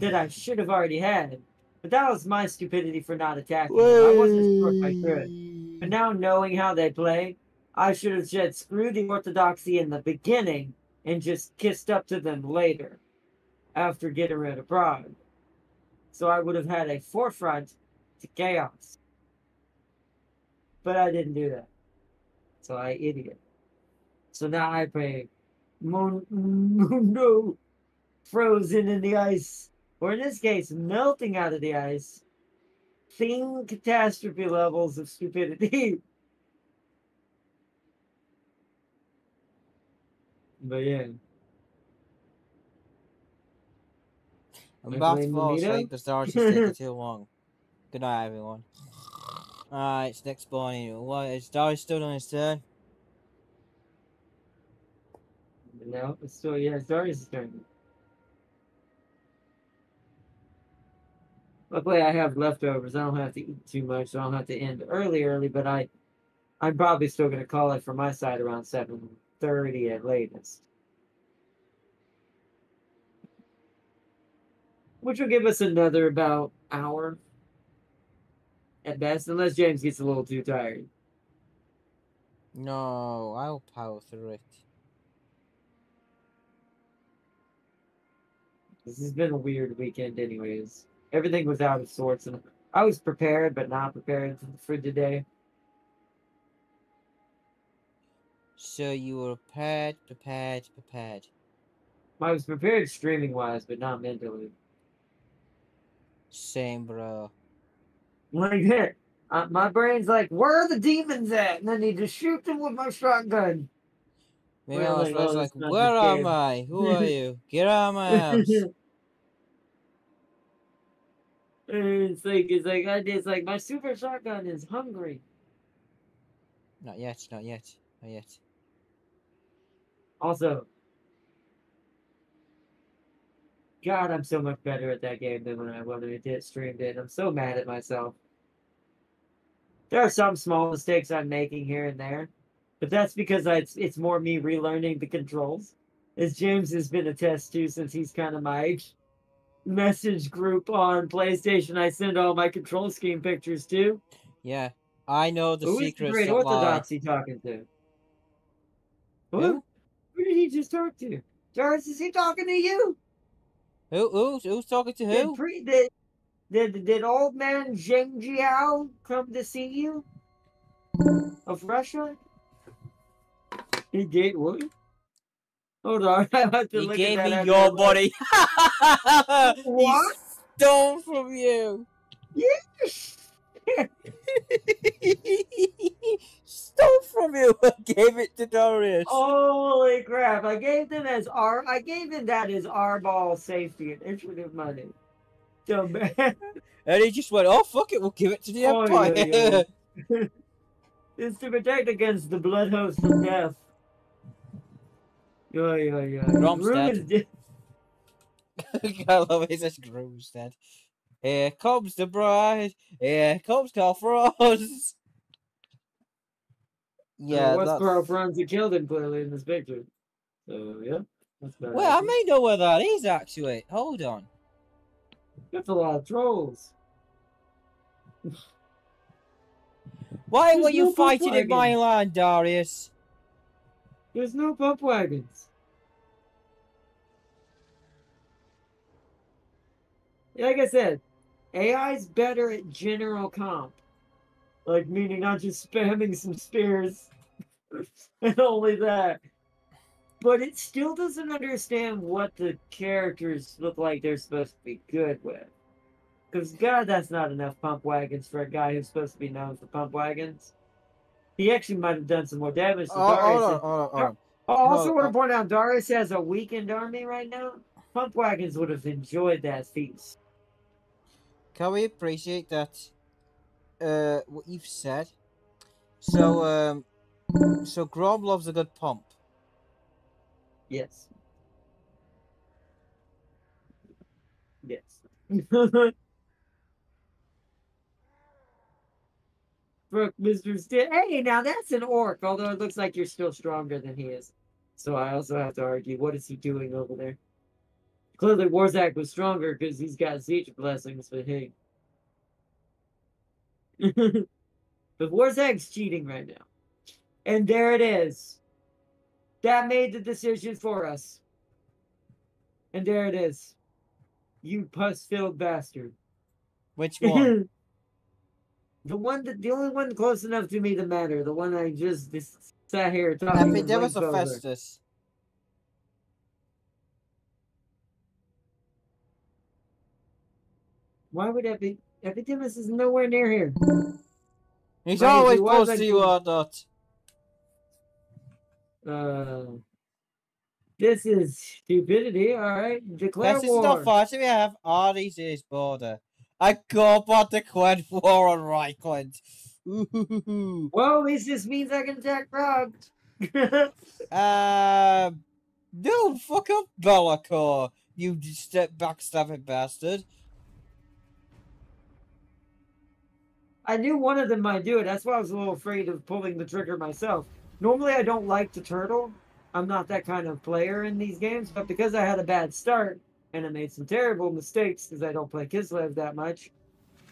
that I should have already had. But that was my stupidity for not attacking them. I wasn't sure if I could. But now knowing how they play, I should have said screw the Orthodoxy in the beginning and just kissed up to them later after getting rid of Prague. So I would have had a forefront to chaos. But I didn't do that. So I idiot. So now I play Mundo frozen in the ice. Or in this case, melting out of the ice. Thing catastrophe levels of stupidity. But yeah. I'm about to fall asleep because Darcy's taking too long. Good night, everyone. Alright, it's next morning. What is Darcy still on his turn? No, it's still, yeah, it's Darcy's turn. Luckily, I have leftovers. I don't have to eat too much, so I don't have to end early. But I'm probably still going to call it from my side around 7:30 at latest, which will give us another about hour at best, unless James gets a little too tired. No, I'll power through it. This has been a weird weekend, anyways. Everything was out of sorts, and I was prepared, but not prepared for today. So you were prepared. I was prepared streaming-wise, but not mentally. Same, bro. Like that. My brain's like, where are the demons at? And I need to shoot them with my shotgun. Meanwhile, I was like, where am I? Who are you? Get out of my house. It's like my super shotgun is hungry. Not yet. Also, God, I'm so much better at that game than when I did streamed it. I'm so mad at myself. There are some small mistakes I'm making here and there, but that's because it's more me relearning the controls. As James has been attest to since he's kind of my message group on PlayStation, I send all my control scheme pictures to. Yeah, I know the secrets. Who is the great Orthodoxy talking to? Who did he just talk to? Jarvis, is he talking to you? Who's talking to who? Did old man Zheng Jiao come to see you? Of Russia? He did what? Hold on, I have to look at that. He gave me your body. What? He stole from you. Yes. Stole from you and gave it to Darius. Holy crap! I gave him that as our ball safety initiative money. So bad. And he just went, oh fuck it, we'll give it to the Empire. Yeah. It's to protect against the blood host of death. Yeah. Grom's dead. I love it, he says Grom's dead. Here comes the bride. Here comes Carl Franz. Yeah, what's Carl Franz that killed him clearly in this picture. So yeah, that's bad. Well, I may know where that is actually. Hold on. That's a lot of trolls. Why were you fighting in my land, Darius? There's no pump wagons. Like I said, AI's better at general comp. Like, meaning not just spamming some spears. And only that. But it still doesn't understand what the characters look like they're supposed to be good with. Because, God, that's not enough pump wagons for a guy who's supposed to be known for pump wagons. He actually might have done some more damage to Darius. Hold on. I also want to point out, Darius has a weakened army right now. Pump wagons would have enjoyed that feast. Can we appreciate that? What you've said. So Grom loves a good pump. Yes. Brooke, Mr. Hey, now that's an orc, although it looks like you're still stronger than he is. So I also have to argue, what is he doing over there? Clearly, Warzak was stronger because he's got siege blessings, but hey. But Warzak's cheating right now. And there it is. That made the decision for us. And there it is. You pus-filled bastard. Which one? The only one close enough to me to matter. The one I just sat here talking with Epidemus or over. Festus? Why would Epidemus is nowhere near here. He's Right, always he was, close I to you, think. or not. This is stupidity. All right, declare Festus is not war. fighting. We have Artie's his border. I go about the Qued war on Reichland. Ooh. Well, at least this means I can attack Prague. No, fuck up, Bellacore, you backstabbing bastard. I knew one of them might do it. That's why I was a little afraid of pulling the trigger myself. Normally, I don't like to turtle. I'm not that kind of player in these games, but because I had a bad start and I made some terrible mistakes because I don't play Kislev that much,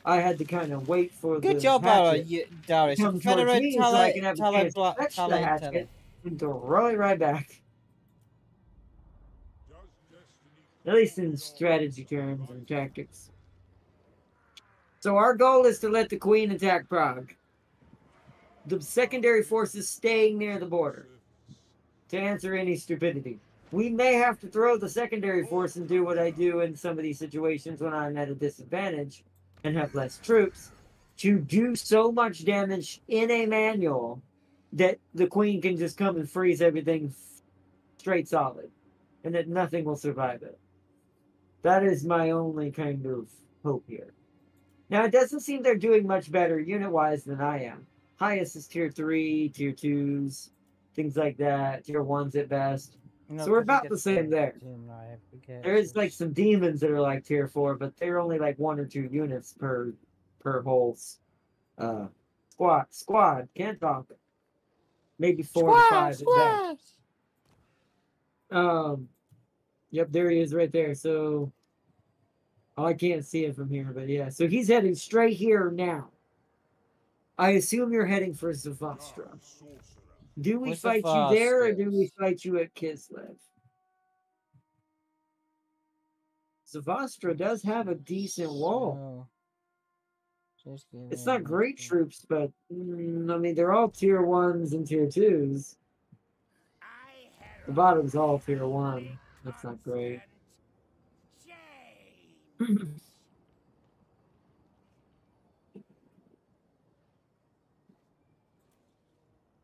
I had to kind of wait for Good the job, hatchet Darius. to come towards Confederate me so I can have a chance talent, to fetch the hatchet and throw it right back. At least in strategy terms and tactics. So our goal is to let the Queen attack Prague. The secondary forces staying near the border to answer any stupidity. We may have to throw the secondary force and do what I do in some of these situations when I'm at a disadvantage and have less troops to do so much damage in a manual that the Queen can just come and freeze everything straight solid and that nothing will survive it. That is my only kind of hope here. Now, it doesn't seem they're doing much better unit-wise than I am. Highest is tier 3, tier 2s, things like that, tier 1s at best. So we're about the same there. There is like some demons that are like tier 4, but they're only like 1 or 2 units per whole squad. Can't talk. Maybe 4 to 5 at best. Yep, there he is right there. So oh, I can't see it from here, but yeah. So he's heading straight here now. I assume you're heading for Zavastra. Do we fight you there, or do we fight you at Kislev? Zavastra does have a decent wall. It's not great troops, but I mean, they're all tier 1s and tier 2s. The bottom's all tier 1. That's not great.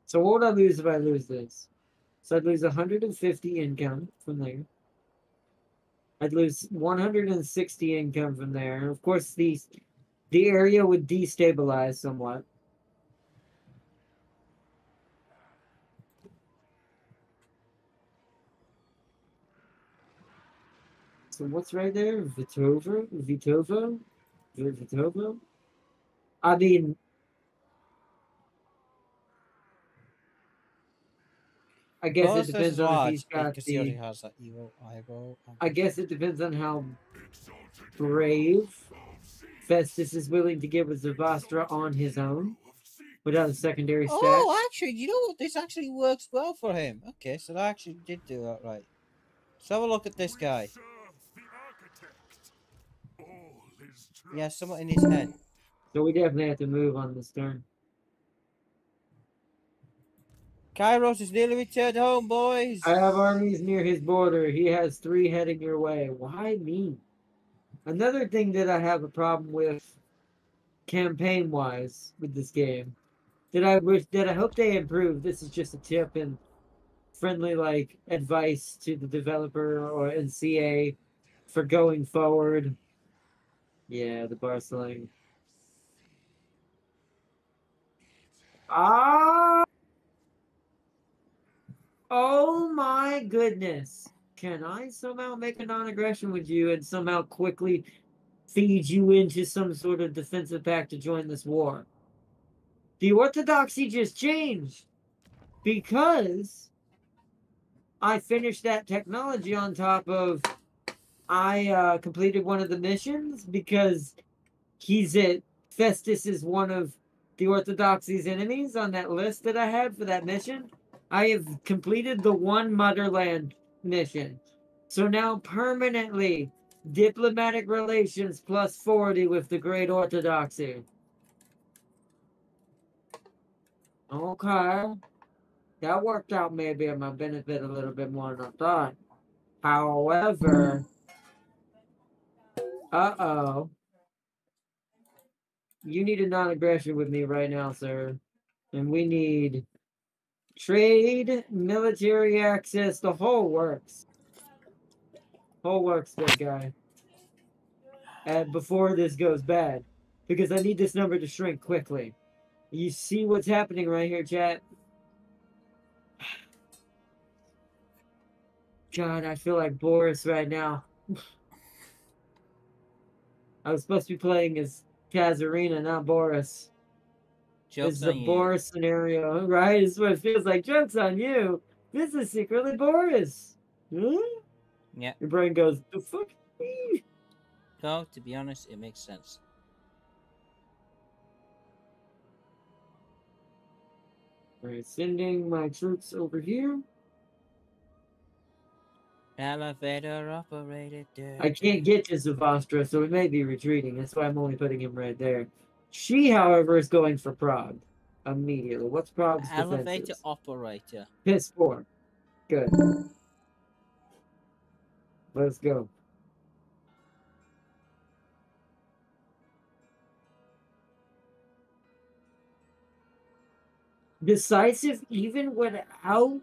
So what would I lose if I lose this? So I'd lose 150 income from there. I'd lose 160 income from there. Of course, the area would destabilize somewhat. So what's right there? Vitovo? I mean, I guess it depends on if he's got the... I guess it depends on how brave Festus is willing to give a Zavastra on his own without a secondary stack. Oh, actually, you know what? This actually works well for him. Okay, so I actually did do that right. So have a look at this guy. He has something in his head. So we definitely have to move on this turn. Kairos is nearly returned home, boys. I have armies near his border. He has 3 heading your way. Why me? Another thing that I have a problem with campaign-wise with this game that I hope they improve. This is just a tip and friendly like advice to the developer or NCA for going forward. Yeah, the bar sling. Ah! Oh my goodness. Can I somehow make a non-aggression with you and somehow quickly feed you into some sort of defensive pact to join this war. The orthodoxy just changed because I finished that technology on top of I completed one of the missions because Festus is one of the Orthodoxy's enemies on that list that I had for that mission. I have completed the one Motherland mission. So now permanently diplomatic relations plus 40 with the Great Orthodoxy. Okay. That worked out maybe in my benefit a little bit more than I thought. However, uh-oh. You need a non-aggression with me right now, sir. And we need trade, military access, the whole works. Whole works, big guy. And before this goes bad. Because I need this number to shrink quickly. You see what's happening right here, chat? God, I feel like Boris right now. I was supposed to be playing as Kazarina, not Boris. This is a Boris scenario, right? It's what it feels like. Joke's on you. This is secretly Boris. Huh? Yeah. Your brain goes, the fuck? No, to be honest, it makes sense. Alright, sending my troops over here. Elevator operated. I can't get to Zavastra, so it may be retreating. That's why I'm only putting him right there. She, however, is going for Prague immediately. What's Prague's Elevator defenses? operator. pt4. Good. Let's go. Decisive even without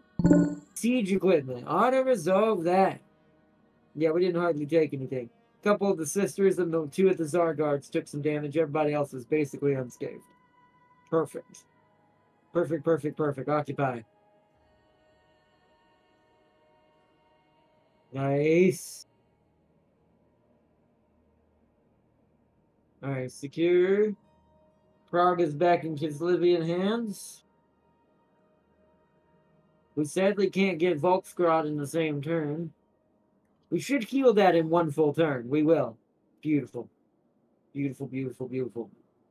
siege equipment. Ought to resolve that. Yeah, we didn't hardly take anything. A couple of the sisters and the two of the Tsar guards took some damage. Everybody else was basically unscathed. Perfect. Perfect, perfect, perfect. Occupy. Nice. Alright, secure. Prague is back in Kislevian hands. We sadly can't get Volksgrad in the same turn. We should heal that in one full turn. We will. Beautiful. Beautiful, beautiful, beautiful.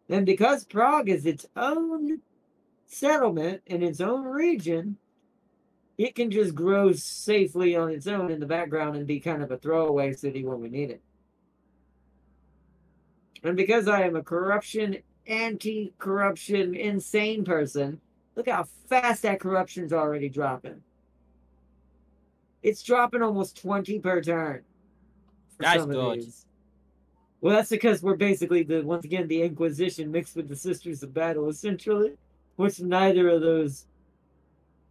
And because Prague is its own settlement in its own region, it can just grow safely on its own in the background and be kind of a throwaway city when we need it. And because I am a corruption, anti-corruption, insane person, look how fast that corruption's already dropping. It's dropping almost 20 per turn. That's good. Well, that's because we're basically once again the Inquisition mixed with the Sisters of Battle, essentially, which neither of those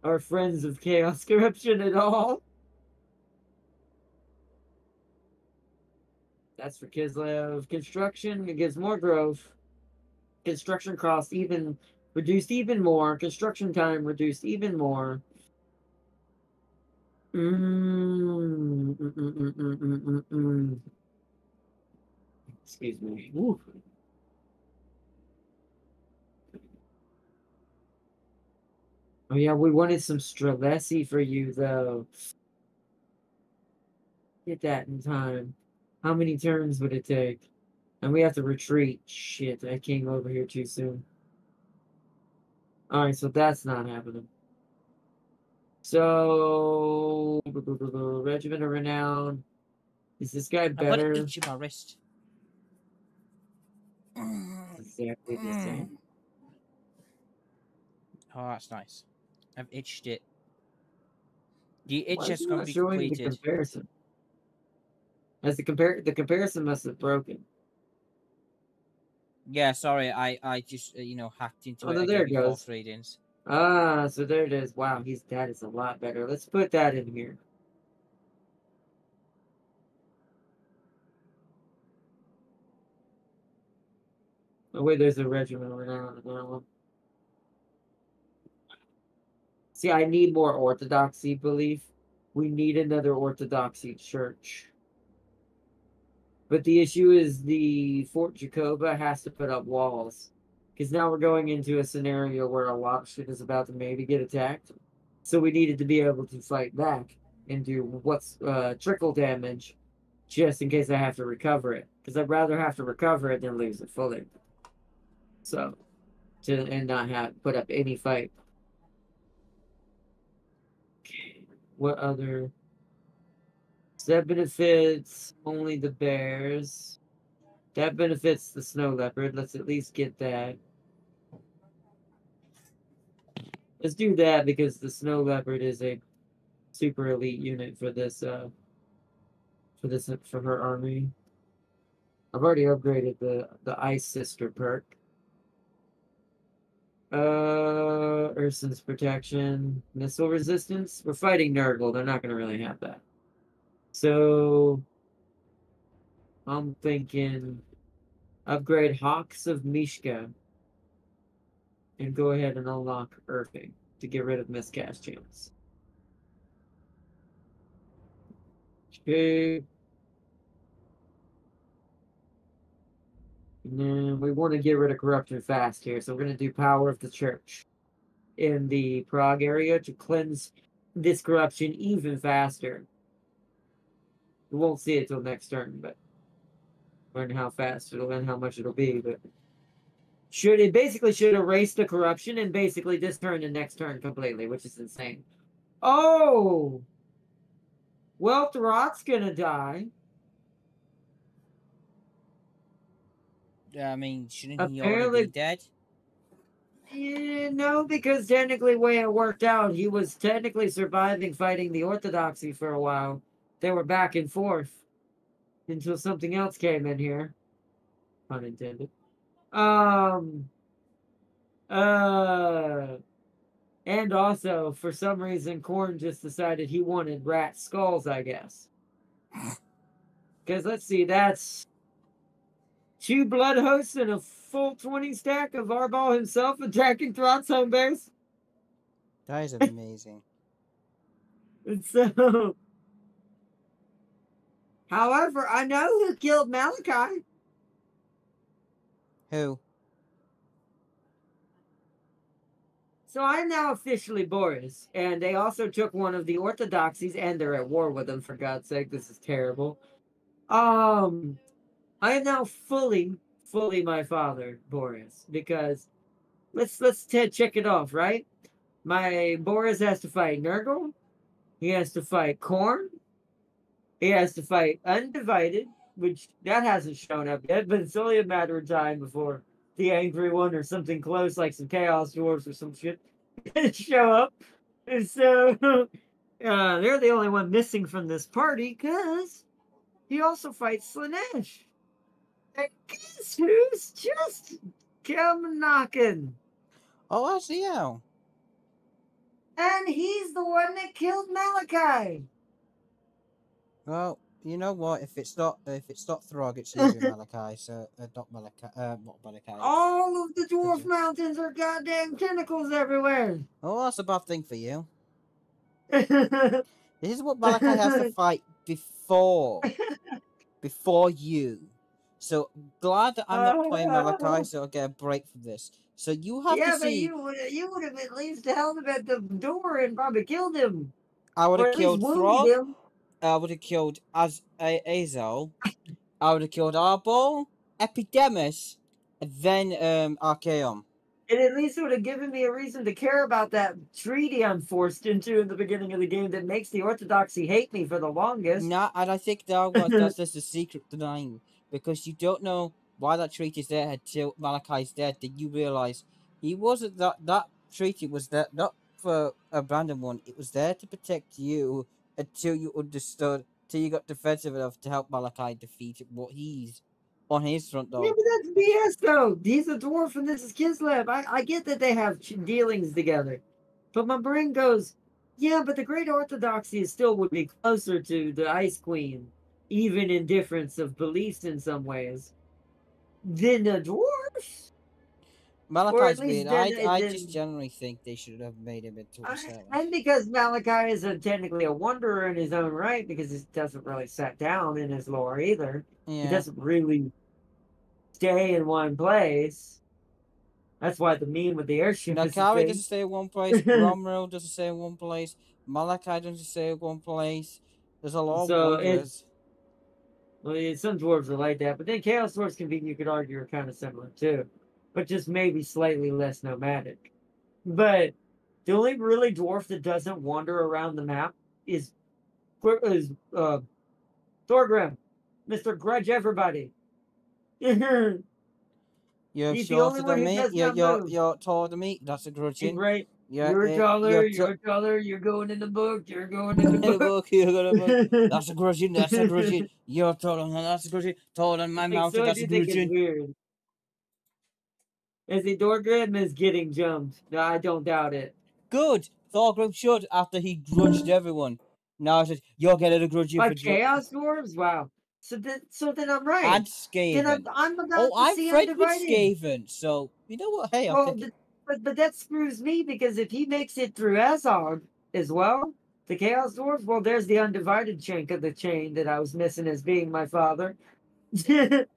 are friends of chaos corruption at all. That's for Kislev. Construction, it gives more growth. Construction cost reduced even more. Construction time reduced even more. Excuse me. Woo. Oh yeah, we wanted some Streletsy for you though. Get that in time. How many turns would it take? And we have to retreat. Shit, I came over here too soon. Alright, so that's not happening. So, Regiment of Renown. Is this guy better? I've got an itch in my wrist. Exactly the same. Oh, that's nice. I've itched it. The itch Why has is it got to not be showing the completed. comparison? As the comparison must have broken. Yeah, sorry, I just hacked into it Oh, again there it before goes. readings. Ah, so there it is. Wow, that is a lot better. Let's put that in here. Oh wait, there's a regiment right now on that one. See, I need more orthodoxy belief. We need another orthodoxy church. But the issue is the Fort Jacoba has to put up walls. Because now we're going into a scenario where a lot of shit is about to maybe get attacked. So we needed to be able to fight back and do what's trickle damage just in case I have to recover it. Because I'd rather have to recover it than lose it fully. So, and not have put up any fight. Okay. What other? So that benefits only the bears. That benefits the snow leopard. Let's at least get that. Let's do that because the snow leopard is a super elite unit for this for her army. I've already upgraded the ice sister perk. Urson's protection, missile resistance. We're fighting Nurgle. They're not gonna really have that. So I'm thinking upgrade Hawks of Mishka and go ahead and unlock Earthing to get rid of miscast chance. Okay. And then we want to get rid of corruption fast here, so we're going to do Power of the Church in the Prague area to cleanse this corruption even faster. We won't see it till next turn, but learn how fast it'll and how much it'll be. But it basically should erase the corruption and basically this turn and next turn completely, which is insane. Oh, well, Throt's gonna die. I mean, shouldn't he already be dead? Yeah, no, because technically, the way it worked out, he was technically surviving fighting the Orthodoxy for a while. They were back and forth until something else came in here. Pun intended. And also, for some reason, Korn just decided he wanted rat skulls, I guess. Because let's see, that's 2 blood hosts and a full 20 stack of Arball himself attacking Throt's home base. That is amazing. And so, however, I know who killed Malachi. Who? So I'm now officially Boris, and they also took one of the Orthodoxies, and they're at war with them, for God's sake. This is terrible. I am now fully my father, Boris, because let's check it off, right? My Boris has to fight Nurgle, he has to fight Korn, he has to fight Undivided, which that hasn't shown up yet, but it's only a matter of time before the Angry One or something close like some Chaos Dwarves or some shit show up. And so they're the only one missing from this party because he also fights Slanesh. And guess who's just come knocking? Oh, I see how. And he's the one that killed Malachi. Well, you know what? If it's not Throg, it's usually Malachi. So not Malachi. All of the dwarf mountains are goddamn tentacles everywhere. Oh, that's a bad thing for you. This is what Malachi has to fight before you. So glad that I'm not playing Malachi, so I'll get a break from this. So you have to see. But you would have at least held him at the door and probably killed him. I would have killed Throg. Him. I would have killed Azel. I would have killed Arbol, Epidemus, and then Archaeum. It at least would have given me a reason to care about that treaty I'm forced into in the beginning of the game that makes the Orthodoxy hate me for the longest. Nah, and I think that's just a secret denying, because you don't know why that treaty is there until Malachi's dead. Then you realize he wasn't that treaty was there not for a random one. It was there to protect you until you understood, till you got defensive enough to help Malachi defeat what he's on his front though. Yeah, but that's BS though. He's a dwarf and this is Kislev. I get that they have dealings together. But my brain goes, yeah, but the Great Orthodoxy still would be closer to the Ice Queen, even in difference of beliefs in some ways, than the dwarfs. Or at Malachi's least weird. then, I just generally think they should have made him into a servant. and because Malachi is technically a wanderer in his own right, because he doesn't really set down in his lore either. He Yeah. doesn't really stay in one place. That's why the meme with the airship Now, is a Kari thing. doesn't stay in one place. Gromril doesn't stay in one place. Malachi doesn't stay in one place. There's a lot of So wanderers. some dwarves are like that, but then Chaos Dwarves you could argue, are kind of similar too, but just maybe slightly less nomadic. But the only really dwarf that doesn't wander around the map is Thorgrim, Mr. Grudge Everybody. He's You're the only shorter one than who me. does not move. You're taller than me. That's a He's grudging. right. You're You're taller, you're going in the book, you're going in the book. You're gonna book. That's a grudging. That's a grudging. You're taller than that's a grudging. Taller than my mountain. So I That's a do think it's grudging. weird. Is the Dorgrim is getting jumped? No, I don't doubt it. Good. Thorgrim should after he grudged everyone. Now I said you're getting a grudging By for Chaos Dwarves? Wow. So then I'm right. and Then Skaven. I'm about Oh, to I'm see friends with Undivided. Skaven, so you know what? Hey, I'll Well, take it. but that screws me because if he makes it through Azog as well, the Chaos Dwarves, well, there's the Undivided chink of the chain that I was missing as being my father.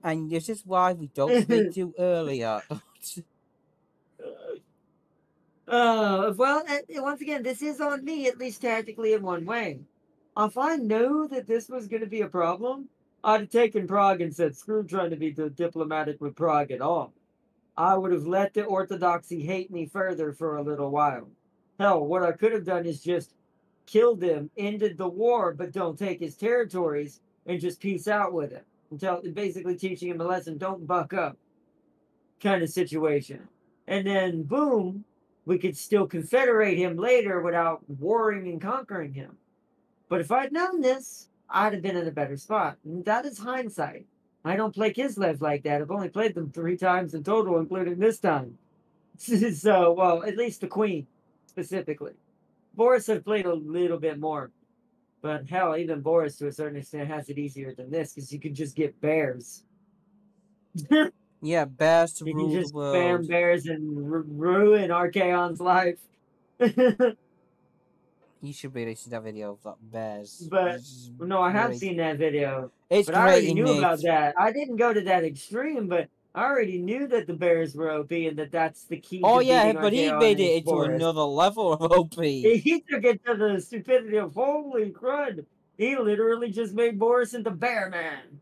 And this is why we don't speak too earlier. Well, once again, this is on me, at least tactically in one way. If I knew that this was going to be a problem, I'd have taken Prague and said, screw trying to be diplomatic with Prague at all. I would have let the Orthodoxy hate me further for a little while. Hell, what I could have done is just killed him, ended the war, but don't take his territories, and just peace out with him. Basically teaching him a lesson, don't buck up kind of situation. And then, boom, we could still confederate him later without warring and conquering him. But if I'd known this, I'd have been in a better spot. And that is hindsight. I don't play Kislev like that. I've only played them 3 times in total, including this time. So, well, at least the Queen, specifically. Boris I've played a little bit more. But hell, even Boris, to a certain extent, has it easier than this, because you can just get bears. Yeah, bears to You can rule the just world. spam bears and ruin Archaon's life. You should be releasing that video of that bears. But no, I have seen that video. It's But I great already in knew it. about that. I didn't go to that extreme, but I already knew that the bears were OP and that's the key. Oh to yeah, beating but he Archaon made is it into Boris. another level of OP. He took it to the stupidity of holy crud. He literally just made Boris into Bear Man.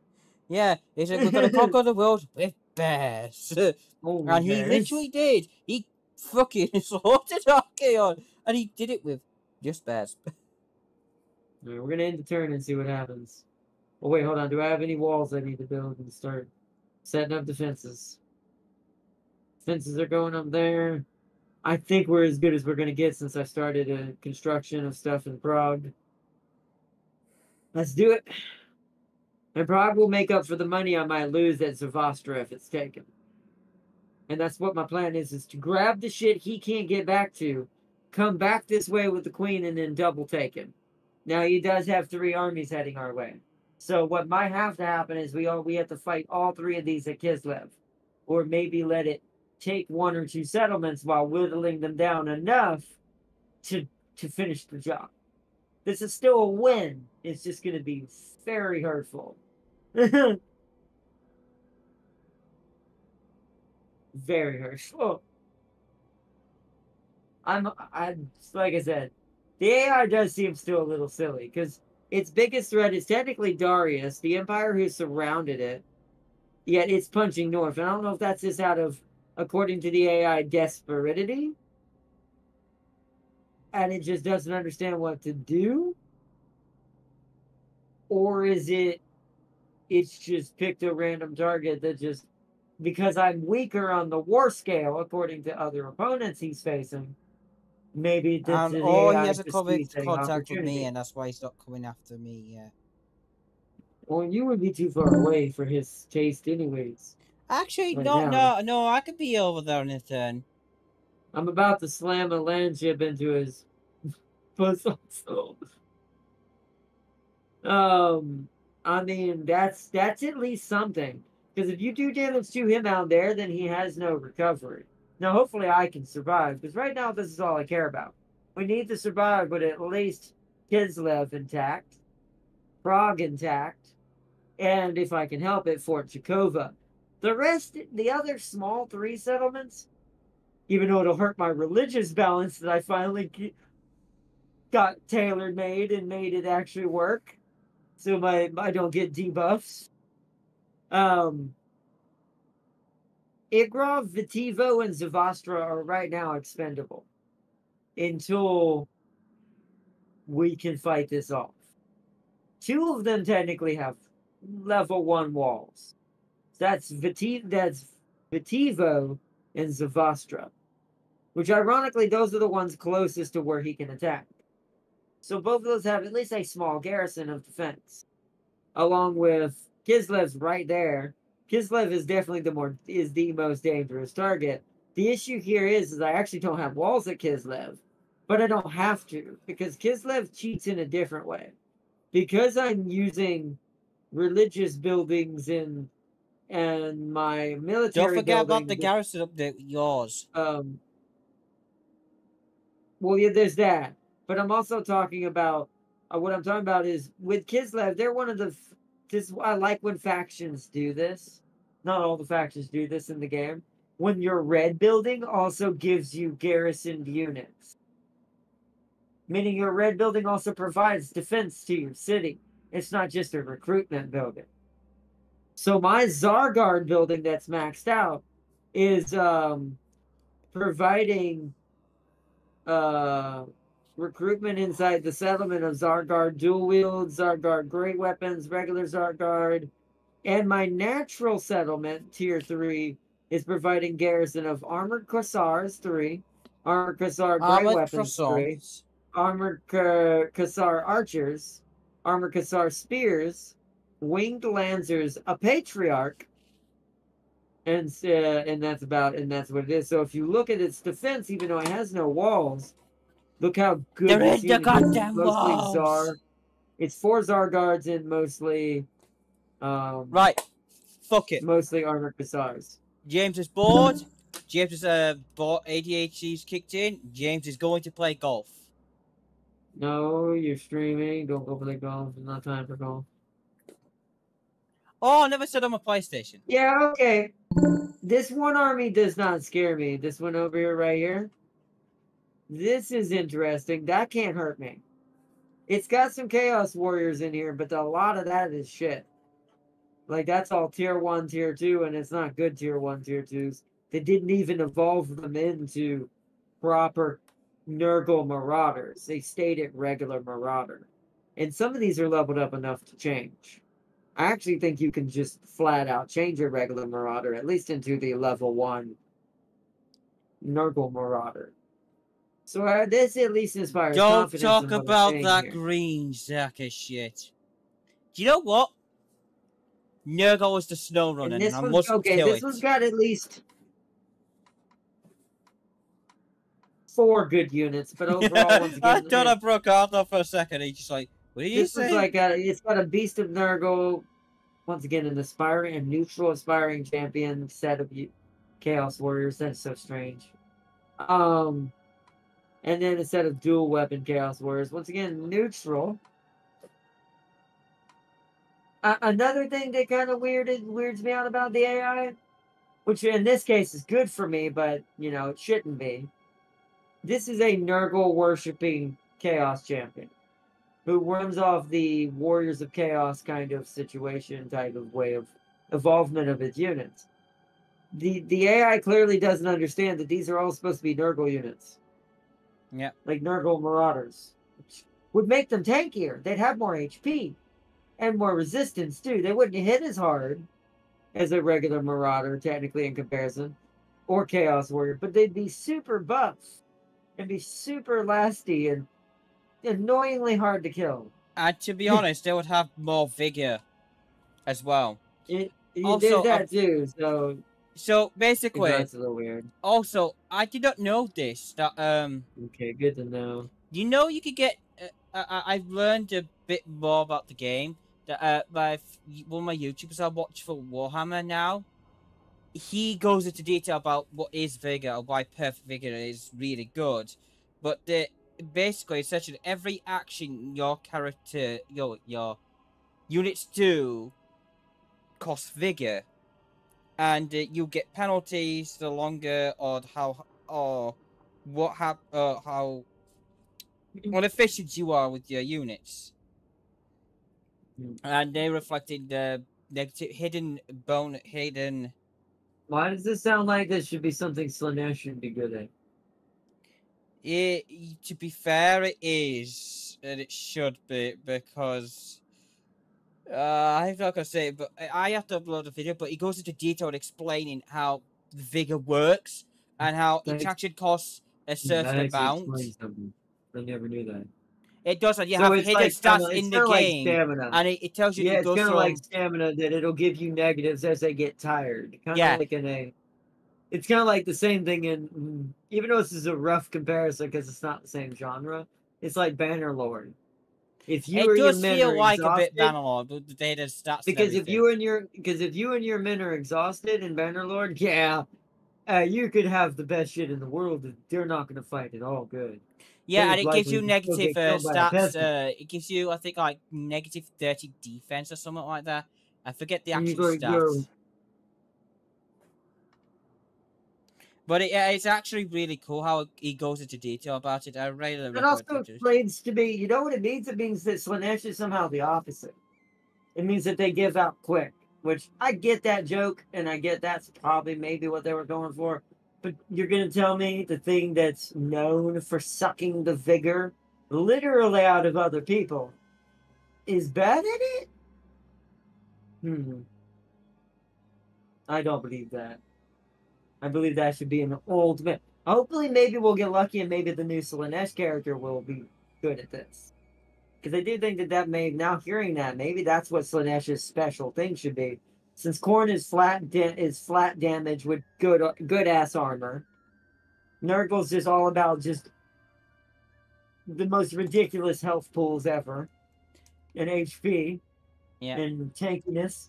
Yeah, he said we're gonna conquer the world with bears. And he literally did. He fucking slaughtered Archaon. And he did it with just bears. Right, we're gonna end the turn and see what happens. Oh wait, hold on. Do I have any walls I need to build and start setting up defenses? Fences are going up there. I think we're as good as we're gonna get since I started a construction of stuff in Prague. Let's do it. And Prague will make up for the money I might lose at Zavastra if it's taken. And that's what my plan is to grab the shit he can't get back to, come back this way with the queen, and then double take him. Now, he does have 3 armies heading our way. So what might have to happen is we have to fight all 3 of these at Kislev. Or maybe let it take 1 or 2 settlements while whittling them down enough to finish the job. This is still a win. It's just going to be very hurtful. Very hurtful. I'm like I said, the AI does seem still a little silly because its biggest threat is technically Darius, the empire who surrounded it. Yet it's punching north. And I don't know if that's just out of, according to the AI, desperation. And it just doesn't understand what to do. Or is it's just picked a random target that just, because I'm weaker on the war scale, according to other opponents he's facing, maybe that's the Or he AI has a just seizing contact with me, opportunity. and that's why he's not coming after me yet. Well, you would be too far away for his taste anyways. Actually, Right now. no, I could be over there in a turn. I'm about to slam a land ship into his puzzle. I mean, that's at least something. Because if you do damage to him out there, then he has no recovery. Now, hopefully I can survive, because right now this is all I care about. We need to survive with at least Kislev intact, Prague intact, and if I can help it, Fort Chakova. The rest, the other small 3 settlements, even though it'll hurt my religious balance that I finally got tailored made and made it actually work, so I don't get debuffs. Igrov, Vitivo, and Zavastra are right now expendable until we can fight this off. 2 of them technically have level 1 walls. That's Vitivo and Zavastra, which ironically, those are the ones closest to where he can attack. So both of those have at least a small garrison of defense, along with Kislev's right there. Kislev is definitely the most dangerous target. The issue here is I actually don't have walls at Kislev, but I don't have to, because Kislev cheats in a different way. Because I'm using religious buildings and my military Don't forget about the buildings, garrison update, yours. well, yeah, there's that. But I'm also talking about what I'm talking about is with Kislev, they're one of the. I like when factions do this. Not all the factions do this in the game. When your red building also gives you garrisoned units, meaning your red building also provides defense to your city. It's not just a recruitment building. So my Zargard building that's maxed out is providing recruitment inside the settlement of Zargard dual wield, Zargard great weapons, regular Zargard, and my natural settlement tier 3 is providing garrison of armored Kossars 3, armored Kossar great Armored weapons 3, croissants. armored Kossar archers, armored Kossar spears, winged lancers, a patriarch, and that's what it is. So if you look at its defense, even though it has no walls, look how good There this is the unit is. goddamn Mostly walls. Zar. It's 4 Zar guards and mostly Right. Fuck it. mostly armored Kossars. James is bored. James is ADHD's kicked in. James is going to play golf. No, you're streaming. Don't go play golf. It's not time for golf. Oh, I never said on my PlayStation. Yeah, okay. This one army does not scare me. This one over here, right here. This is interesting. That can't hurt me. It's got some Chaos Warriors in here, but a lot of that is shit. Like, that's all tier 1, tier 2, and it's not good tier 1, tier 2s. They didn't even evolve them into proper Nurgle Marauders. They stayed at regular Marauder. And some of these are leveled up enough to change. I actually think you can just flat out change your regular Marauder, at least into the level 1 Nurgle Marauder. So this at least inspires Don't confidence talk in what I'm about saying that here. green sack of shit. Do you know what? Nurgle is the snow runner, And and this I one's must okay. kill This it. one's got at least 4 good units, but overall, once I again, thought I broke Arthur for a second. He's just like, what are you this one's saying? like it's got a Beast of Nurgle. Once again, an aspiring and neutral aspiring champion set of Chaos Warriors. That's so strange. And then a set of dual weapon Chaos Warriors. Once again, neutral. Another thing that kind of weirds me out about the AI, which in this case is good for me, but you know it shouldn't be. This is a Nurgle worshipping Chaos champion who runs off the Warriors of Chaos kind of situation, type of way of evolvement of its units. The AI clearly doesn't understand that these are all supposed to be Nurgle units. Yeah. Like Nurgle Marauders. Which would make them tankier. They'd have more HP. And more resistance, too. They wouldn't hit as hard as a regular Marauder, technically, in comparison. Or Chaos Warrior. But they'd be super buff. And be super lasty and annoyingly hard to kill. And to be honest, they would have more vigor as well. There's that too, so basically, that's a little weird. Also, I did not know this. That Okay, good to know. you know you could get. I've learned a bit more about the game. That by one of my YouTubers I watch for Warhammer now. he goes into detail about what is vigor or why perfect vigor is really good. But basically, essentially, every action your character, your units do cost vigor, and you get penalties the longer or how inefficient you are with your units, and they reflected the negative hidden. Why does this sound like this should be something Slanesh should be good at? To be fair, it is, and it should be, because I'm not gonna say it, but I have to upload a video. But he goes into detail explaining how the vigor works and how each Thanks. action costs a That certain actually amount. explains something. I never knew that. It does, and you So have it's hidden like stats in the like game, stamina. and it tells you Yeah, it it's goes kind of from like stamina that it'll give you negatives as they get tired. Kind of Yeah. like in a. It's kind of like the same thing in. Even though this is a rough comparison because it's not the same genre, it's like Bannerlord. If you It or your does men feel are like a bit exhausted, Bannerlord with the data stats and because if everything. you and your men are exhausted in Bannerlord, yeah, you could have the best shit in the world. They're not going to fight at all good. Yeah, and They're it gives likely you to still negative get killed by a stats. peasant. It gives you, I think, like negative 30 defense or something like that. I forget the And actual you're- stats. But it's actually really cool how he goes into detail about it. I really It recommend also it. explains to me, you know what it means? It means that Slanesh is somehow the opposite. It means that they give out quick, which I get that joke, and I get that's probably maybe what they were going for. But you're going to tell me the thing that's known for sucking the vigor literally out of other people is bad at it? I don't believe that. I believe that should be an ultimate. Hopefully, maybe we'll get lucky and maybe the new Slanesh character will be good at this. Because I do think that now hearing that, maybe that's what Slanesh's special thing should be. Since Korn is flat damage with good ass armor, Nurgle's just all about just the most ridiculous health pools ever, and HP, and tankiness.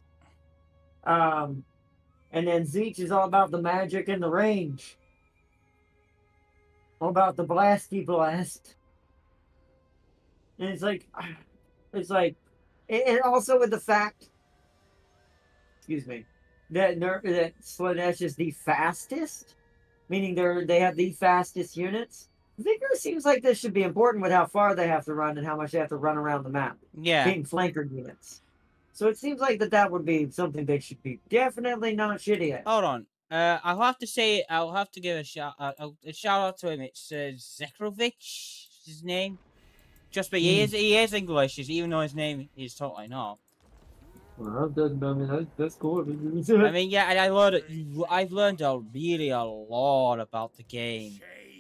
And then Zeech is all about the magic and the range. All about the blasty blast. And it's like, and also with the fact, excuse me, that Slanesh is the fastest, meaning they have the fastest units. Vigor seems like this should be important with how far they have to run and how much they have to run around the map. Yeah. Being flanker units. So it seems like that would be something they should be definitely not shitty at. Hold on. I'll have to say, I'll have to give a shout out to him. It's Zekrovich, his name. Just but he is English, even though his name is totally not. Well, that's cool. I mean, yeah, and I've learned a lot about the game,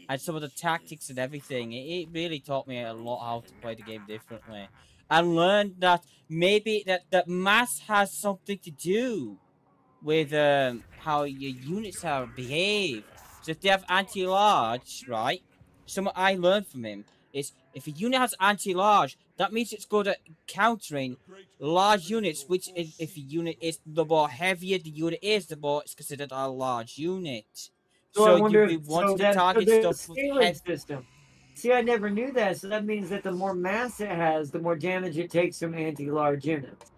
and some of the tactics and everything. It really taught me a lot how to play the game differently. I learned that maybe that mass has something to do with how your units are behave. So if they have anti-large, right? Something I learned from him is if a unit has anti-large, that means it's good at countering large units, which if a unit is, the more heavier the unit is, the more it's considered a large unit. So I wonder, you'd be wanting to there's target a stuff with scaling system. See, I never knew that. So that means that the more mass it has, the more damage it takes from anti-large units.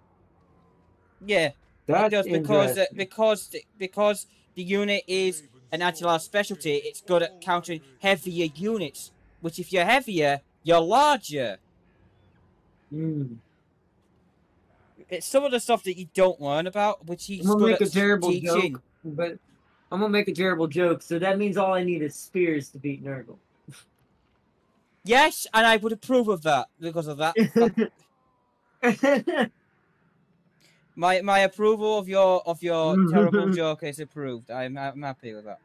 Yeah, that's it does because the unit is an anti-large specialty. It's good at countering heavier units, which if you're heavier, you're larger. It's some of the stuff that you don't learn about, which he's good at teaching. Joke, but I'm gonna make a terrible joke. So that means all I need is spears to beat Nurgle. Yes, and I would approve of that because of that. my approval of your terrible joke is approved. I'm happy with that.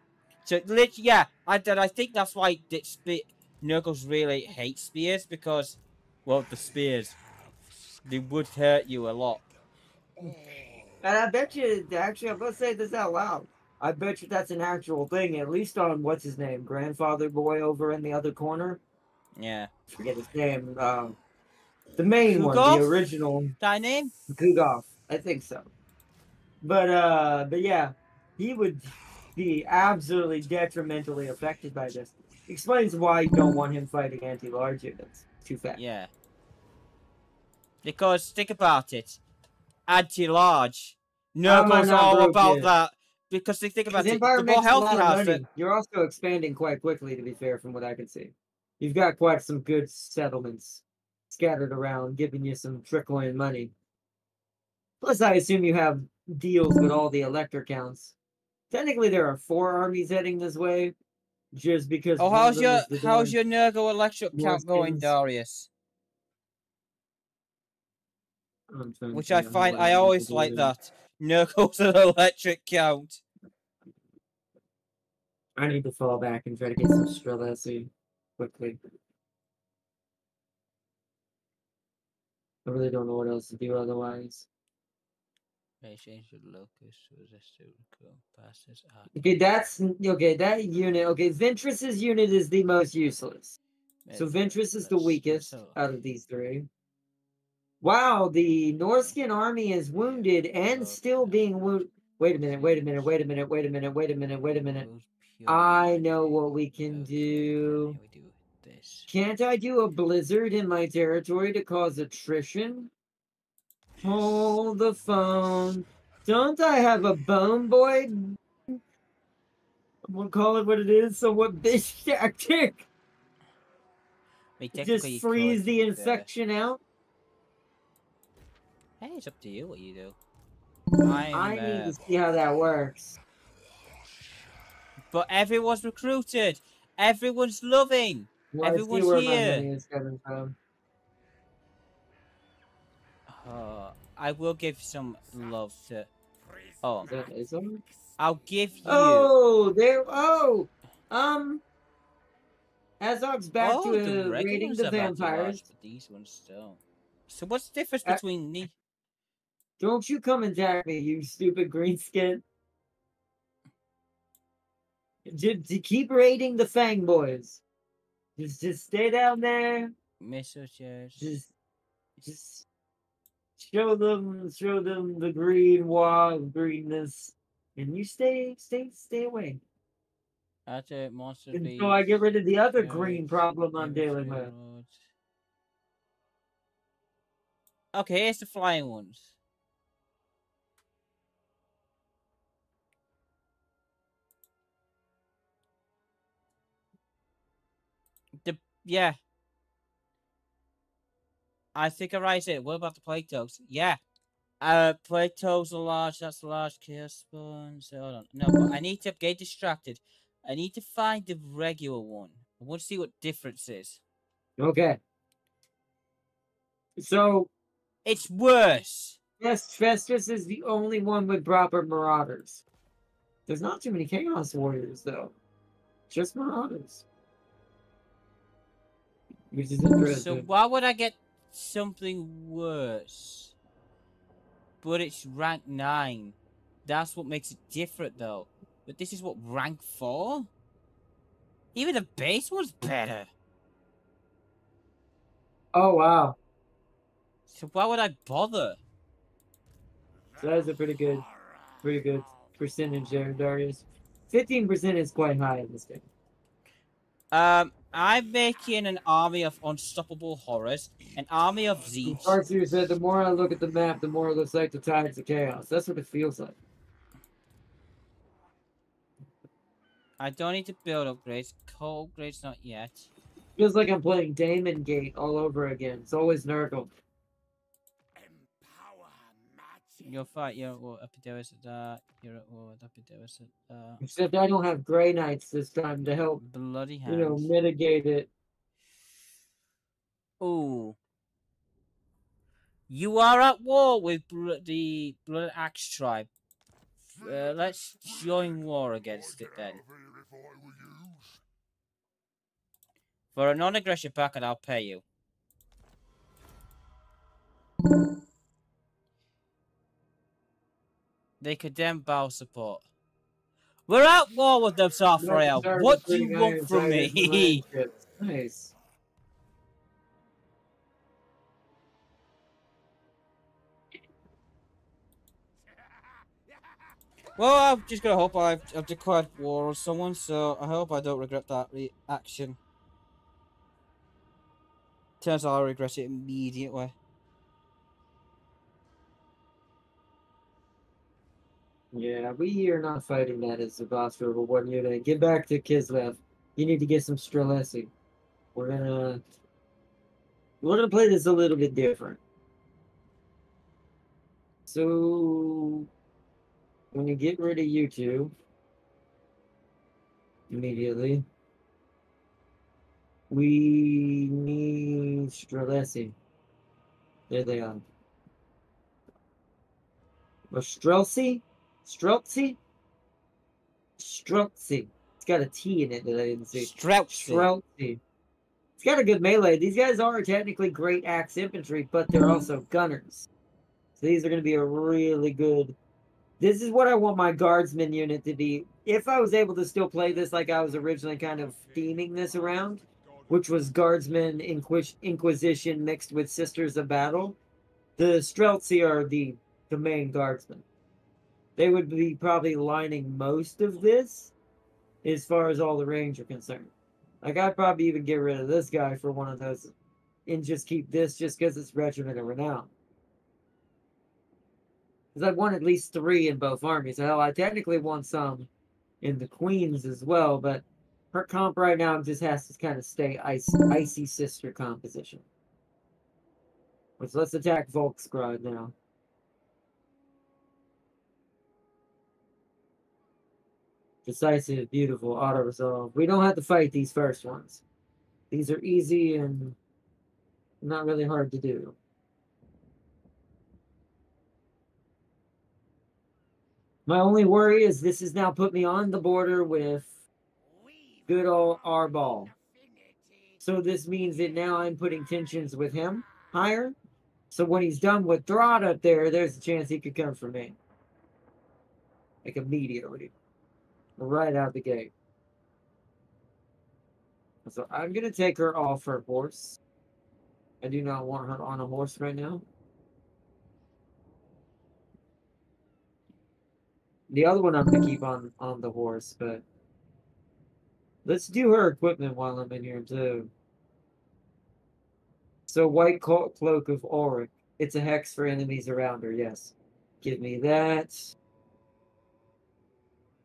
So yeah, I think that's why Nurgles really hate spears because, well, the spears they would hurt you a lot. And I bet you, actually, I'm gonna say this out loud. I bet you that's an actual thing, at least on what's his name, grandfather boy over in the other corner. Yeah. Forget his name. The main Kugov? one, the original. That name? Kugov. I think so. But yeah, he would be absolutely detrimentally affected by this. Explains why you don't want him fighting anti-large units. Too fast. Yeah. Because think about it. Anti-large. How am I Nurgle's not all broke about yet? that. Because think Because about it. Empire The more makes a health lot he of has, the... money. You're also expanding quite quickly, to be fair, from what I can see. You've got quite some good settlements scattered around, giving you some trickling money. Plus, I assume you have deals with all the elector counts. Technically, there are 4 armies heading this way, just because Oh, one of them is the how's damn your Nurgle electric count going, Norskins. Darius? I'm trying to Which I figure out find, what I need to always like do. that. Nurgle's an electric count. I need to fall back and try to get some Streletsy quickly. I really don't know what else to do otherwise. Change the locus to resist passes. Okay, that's okay. That unit. Okay, Ventress's unit is the most useless. So Ventress is the weakest out of these 3. Wow, the Norskin army is wounded and still being wounded. Wait a minute, wait a minute, wait a minute, wait a minute, wait a minute, wait a minute. I know what we can do. We do this. Can't I do a blizzard in my territory to cause attrition? Hold the phone. Don't I have a bone boy? I'm gonna call it what it is, somewhat bitch tactic. I mean, Just freeze the infection out. Hey, it's up to you what you do. I need to see how that works. But everyone's recruited. Everyone's loving. Well, I see Everyone's where my here. money is coming from. I will give some love to... Oh. Is that I'll give you... Oh, there... Oh! Azog's back the to regular raiding ones the have anti-large, vampires. but these ones don't. So what's the difference between the... Don't you come and attack me, you stupid green skin. To keep raiding the Fang boys. Just stay down there. Messages. Just show them the green wall of greenness. And you stay away. After monster Until I get rid of the other green problem I'm dealing with. Okay, here's the flying ones. Yeah. I think I raised it. What about the Platos? Yeah. Platos are large. That's a large chaos spawn. So hold on. No, but I need to get distracted. I need to find the regular one. I want to see what difference is. Okay. So it's worse. Yes, Festus is the only one with proper marauders. There's not too many Chaos Warriors, though. Just marauders. Which is interesting. So why would I get something worse? But it's rank 9. That's what makes it different, though. But this is what, rank 4? Even the base one's better. Oh, wow. So why would I bother? So that is a pretty good percentage there, Darius. 15% is quite high in this game. I'm making an army of unstoppable horrors, an army of Zeeps. Arthur said, the more I look at the map, the more it looks like the tides of chaos. That's what it feels like. I don't need to build upgrades. Coal upgrades not yet. Feels like I'm playing Damon Gate all over again. It's always Nurgle. You'll fight your Epidermis at that. You're at war with Epidermis at that. Except I don't have Grey Knights this time to help, Bloody hand. you know, mitigate it. Ooh. You are at war with the Blood Axe tribe. Let's join war against it then. For a non-aggression packet, I'll pay you. They condemn bow support. We're at war with them, Safrael. What do you want from me? Nice. Well, I've just gotta hope I've declared war on someone, so I hope I don't regret that reaction. Turns out I'll regret it immediately. Yeah, we are not fighting that as the boss for over 1 unit. Get back to Kislev. You need to get some Streletsy. We're gonna play this a little bit different. So when you get rid of you two immediately, we need Streletsy. There they are. Or Streltsy? Streltsy? Streltsy. It's got a T in it that I didn't see. Streltsy. It's got a good melee. These guys are technically great axe infantry, but they're also gunners. So these are going to be a really good... This is what I want my guardsman unit to be. If I was able to still play this like I was originally kind of theming this around, which was guardsman inquisition mixed with sisters of battle, the Streltsy are the main guardsmen. They would be probably lining most of this as far as all the range are concerned. Like, I'd probably even get rid of this guy for one of those and just keep this just because it's Regiment of Renown. Because I want at least 3 in both armies. Hell, I technically want some in the Queens as well, but her comp right now just has to kind of stay icy sister composition. Which, let's attack Volksgrad now. Decisive, beautiful, auto-resolve. We don't have to fight these first ones. These are easy and not really hard to do. My only worry is this has now put me on the border with good old Arbol. So this means that now I'm putting tensions with him higher. So when he's done with Throt up there, there's a chance he could come for me. Like immediately. Right out the gate. So I'm going to take her off her horse. I do not want her on a horse right now. The other one I'm going to keep on the horse, but let's do her equipment while I'm in here too. So White Cloak of Auric. It's a hex for enemies around her, yes. Give me that.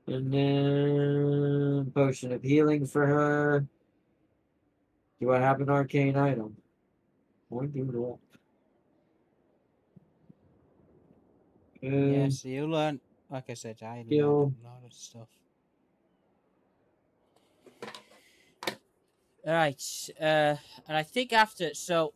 And then Potion of Healing for her. Do I have an arcane item? I do that. Yes, you learn. Like I said, I learned a lot of stuff. Alright, and I think after, so...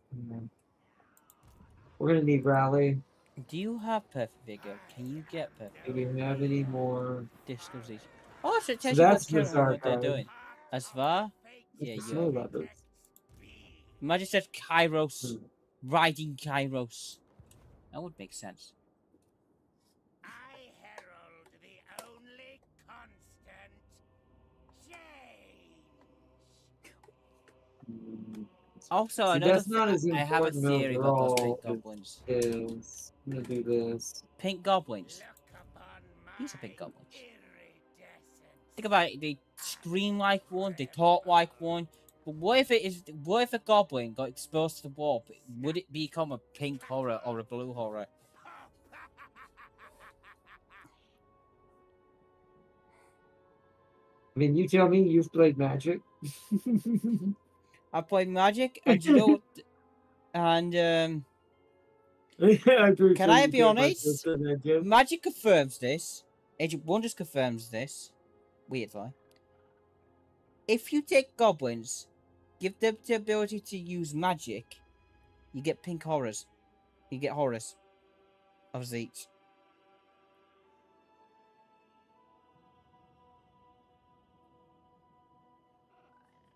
We're gonna need Rally. Do you have Perfect Vigor? Can you get Perfect Do we have any more? Disclosure. Oh, so it So tells you that's the what they're doing. Asvar? Yeah, snow leopard. Imagine said Kairos. Riding Kairos. That would make sense. I herald the only constant change. Also, see, another that's not as I have a important theory about those overall. pink goblins. I'm gonna do this. Pink goblins. These are pink goblins. Think about it. They scream like one. They talk like one. But what if it is? What if a goblin got exposed to the warp? Would it become a pink horror or a blue horror? I mean, you tell me. You've played Magic. I played Magic, and you know, and can I be honest? Magic confirms this. Age of Wonders confirms this. Weirdly, if you take goblins, give them the ability to use magic, you get pink horrors. You get horrors of each.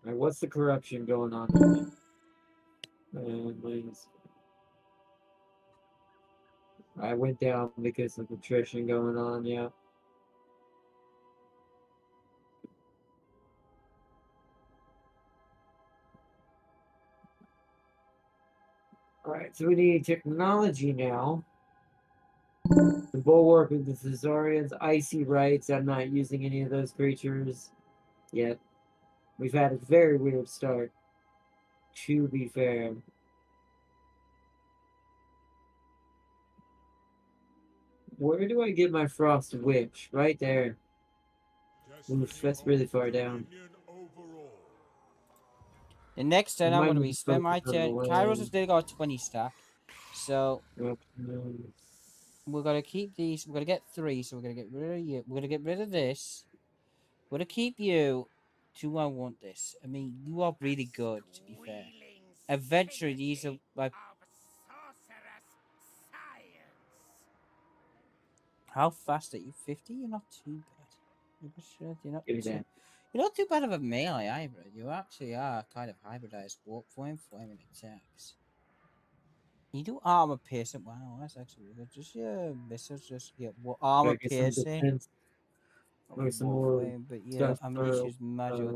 Right, what's the corruption going on? I went down because of attrition going on. Yeah. Alright, so we need technology now. The Bulwark of the Thesarians, Icy Rights. I'm not using any of those creatures yet. We've had a very weird start, to be fair. Where do I get my Frost Witch? Right there. Oof, that's really far down. The next turn, I'm going to be spend my turn. Kairos has is still got 20 stack. So, we're going to keep these. We're going to get 3, so we're going to get rid of you. We're going to get rid of this. We're going to keep you. Do I want this? I mean, you are really good, to be fair. Eventually, these are like... How fast are you? 50? You're not too bad. You're not too bad of a melee hybrid. You actually are kind of hybridized flaming attacks. You do armor piercing. Wow, that's actually really good. Just missiles, just armor piercing. Or some more but stuff ammunition, magic,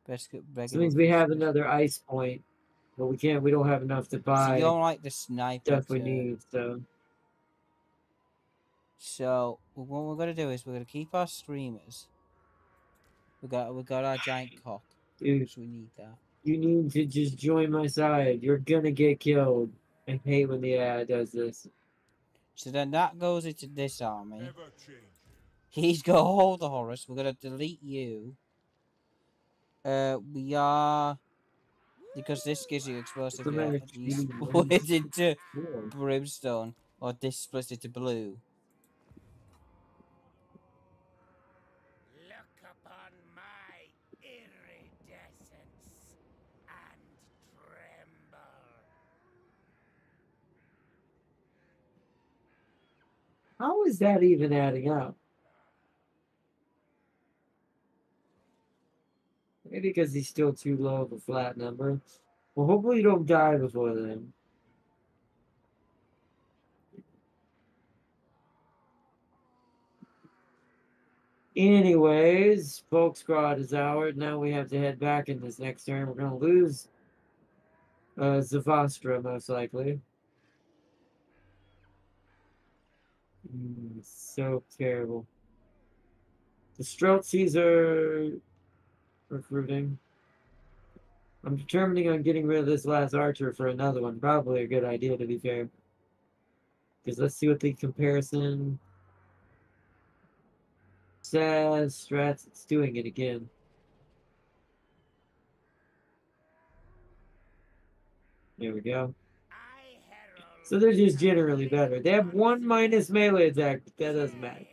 basic. This means we have another ice point, but we don't have enough to buy. So you don't like the sniper stuff we need, so. So what we're gonna do is we're gonna keep our streamers. We got our giant cock. Dude, so we need that. You need to just join my side. You're gonna get killed. I hate when the AI does this. So then that goes into this army. He's got all the Horus. We're gonna delete you. We are because this gives you explosive. These split into brimstone, or this splits into blue. Look upon my iridescence and tremble. How is that even adding up? Maybe because he's still too low of a flat number. Well, hopefully you don't die before then. Anyways, Folk Squad is ours. Now we have to head back in this next turn. We're going to lose Zavastra, most likely. So terrible. The Streltsies are recruiting. I'm determining on getting rid of this last archer for another one. Probably a good idea, to be fair. Because let's see what the comparison says. Strats, it's doing it again. There we go. So they're just generally better. They have 1 minus melee attack, but that doesn't matter.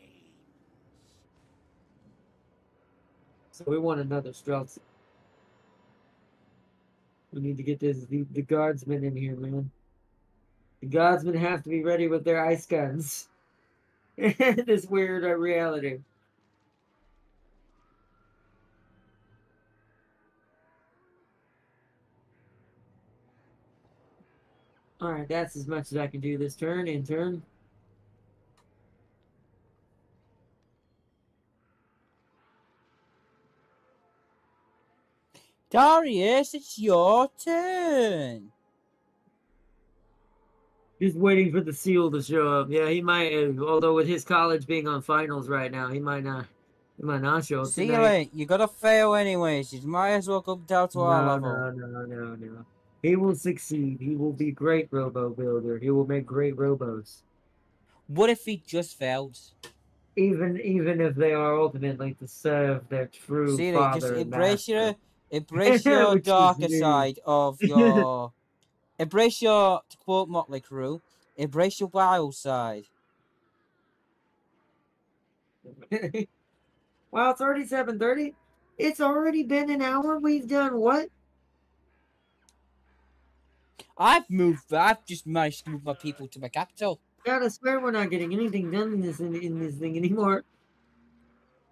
So we want another Streltsy. We need to get the guardsmen in here, man. The guardsmen have to be ready with their ice guns. This weird reality. Alright, that's as much as I can do this turn. In turn. Darius, it's your turn. Just waiting for the seal to show up. Yeah, he might. Although with his college being on finals right now, he might not. He might not show up tonight. Seal, you gotta fail anyways. You might as well come down to our level. No. He will succeed. He will be great robo builder. He will make great robos. What if he just fails? Even if they are ultimately to serve their true father just and master. Embrace your darker side of your... Embrace your, to quote Motley Crue, embrace your wild side. Wow, it's already 7:30. It's already been an hour. We've done what? I've just managed to move my people to my capital. Gotta swear we're not getting anything done in this thing anymore.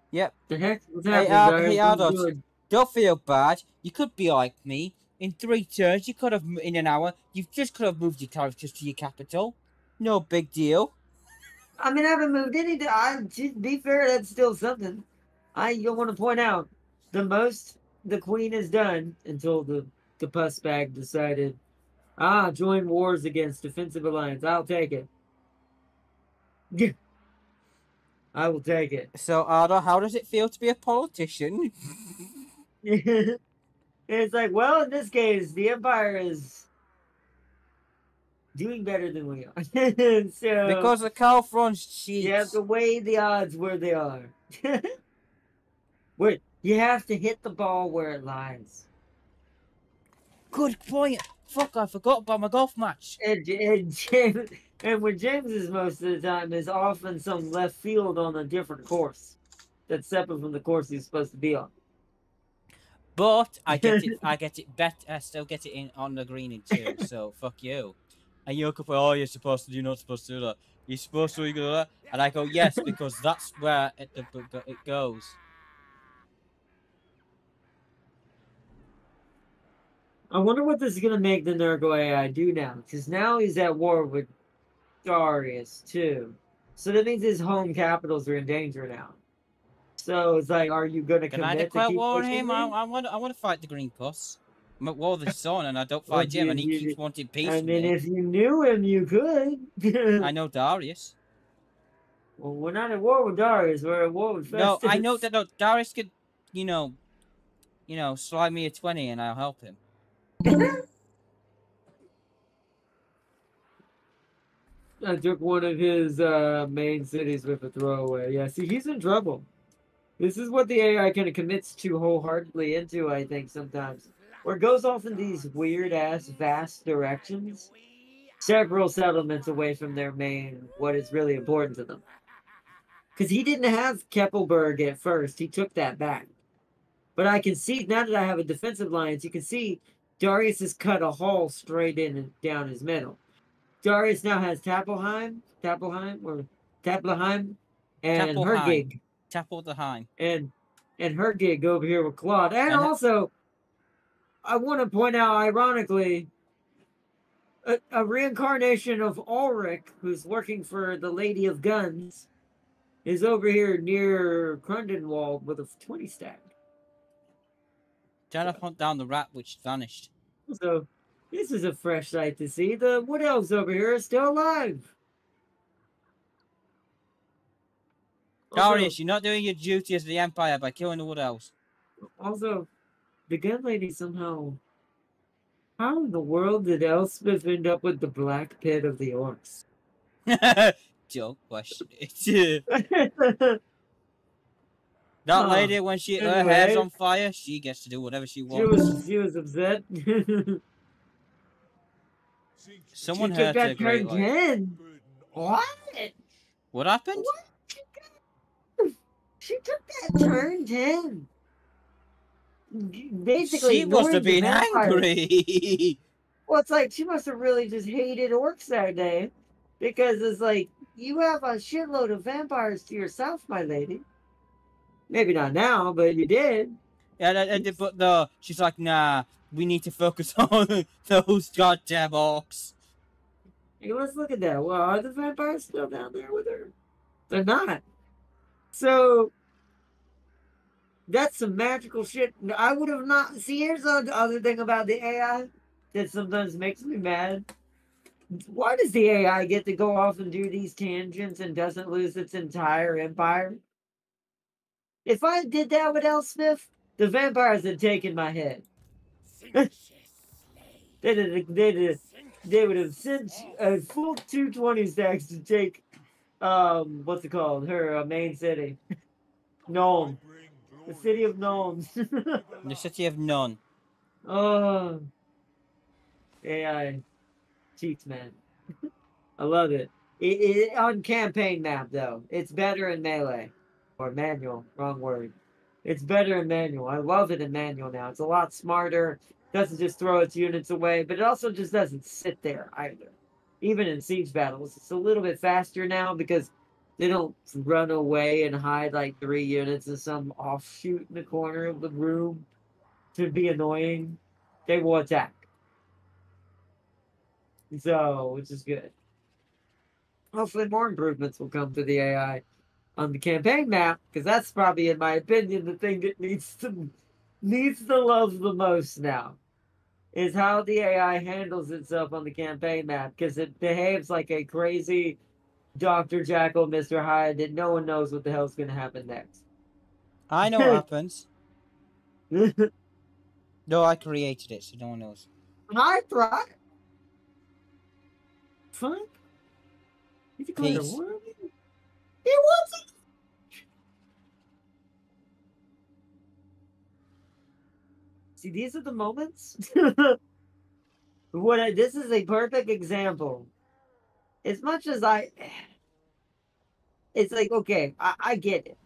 Yep. The heck? What's happening, hey Ardot, don't feel bad. You could be like me. In 3 turns, you could have, in an hour, you just could have moved your characters to your capital. No big deal. I mean, I haven't moved any. To be fair, that's still something. I want to point out the most the queen has done until the puss bag decided, join wars against defensive alliance. I'll take it. I will take it. So, Ardo, how does it feel to be a politician? It's like, well, in this case, the Empire is doing better than we are. So Because the cow fronts you have cheats. to weigh the odds where they are. Wait, you have to hit the ball where it lies. Good point. Fuck, I forgot about my golf match. And when James is most of the time is often some left field on a different course that's separate from the course he's supposed to be on. But I get it. I get it bet. I still get it in on the green in two. So fuck you. And you could put, oh, you're supposed to. You're not supposed to do that. You're supposed to do that. And I go, yes, because that's where it goes. I wonder what this is gonna make the Nurgle AI do now, because now he's at war with Darius too. So that means his home capitals are in danger now. So it's like, are you gonna Can I commit to declare keep war on pushing him? me? I want to fight the green puss. I'm at war with his son, and I don't fight him, and he keeps wanting peace I with mean, me. if you knew him, you could. I know Darius. Well, we're not at war with Darius. We're at war with No, Festus. I know that no, Darius could, slide me a 20, and I'll help him. I took one of his main cities with a throwaway. Yeah, see, he's in trouble. This is what the AI kind of commits too wholeheartedly into, I think, sometimes. Where it goes off in these weird-ass, vast directions. Several settlements away from their main, what is really important to them. Because he didn't have Keppelberg at first. He took that back. But I can see, now that I have a defensive alliance, you can see Darius has cut a hole straight in and down his middle. Darius now has Tappelheim, and Tappelheim. Hergig. Tappelheim. And Hergig over here with Claude. And And also, I want to point out, ironically, a reincarnation of Ulrich, who's working for the Lady of Guns, is over here near Crundenwald with a 20 stack. trying to hunt down the rat which vanished. So, this is a fresh sight to see. The Wood Elves over here are still alive. Darius, you're not doing your duty as the Empire by killing the Wood Elves. Also, the gun lady somehow... How in the world did Elspeth end up with the black pit of the orcs? Don't question it. That lady, when her hair's on fire, she gets to do whatever she wants. She was upset. Someone she took hurt her that great turn 10. What? What happened? What? She took that turn 10. Basically, she must have been angry. Well, it's like she must have really just hated orcs that day. Because it's like, you have a shitload of vampires to yourself, my lady. Maybe not now, but you did. Yeah, but no, she's like, nah, we need to focus on those goddamn orcs. Hey, let's look at that. Well, are the vampires still down there with her? They're not. So, that's some magical shit. I would have not... See, here's the other thing about the AI that sometimes makes me mad. Why does the AI get to go off and do these tangents and doesn't lose its entire empire? If I did that with Elspeth, the vampires had taken my head. They would have sent a full 220 stacks to take, what's it called? Her main city. Nuln. The city of Nuln. The city of none. Oh. AI cheats, man. I love it. On campaign map, though. It's better in melee. Or manual. Wrong word. It's better in manual. I love it in manual now. It's a lot smarter. Doesn't just throw its units away, but it also just doesn't sit there either. Even in siege battles, it's a little bit faster now because they don't run away and hide like 3 units in some offshoot in the corner of the room to be annoying. They will attack. So, which is good. Hopefully more improvements will come to the AI on the campaign map, because that's probably, in my opinion, the thing that needs to love the most now. Is how the AI handles itself on the campaign map, because it behaves like a crazy Dr. Jackal, Mr. Hyde, that no one knows what the hell's going to happen next. I know what happens. No, I created it, so no one knows. Hi, Throck. Fuck. You call it a Peace. worm? It wasn't. See, these are the moments. This is a perfect example. As much as it's like, okay, I get it.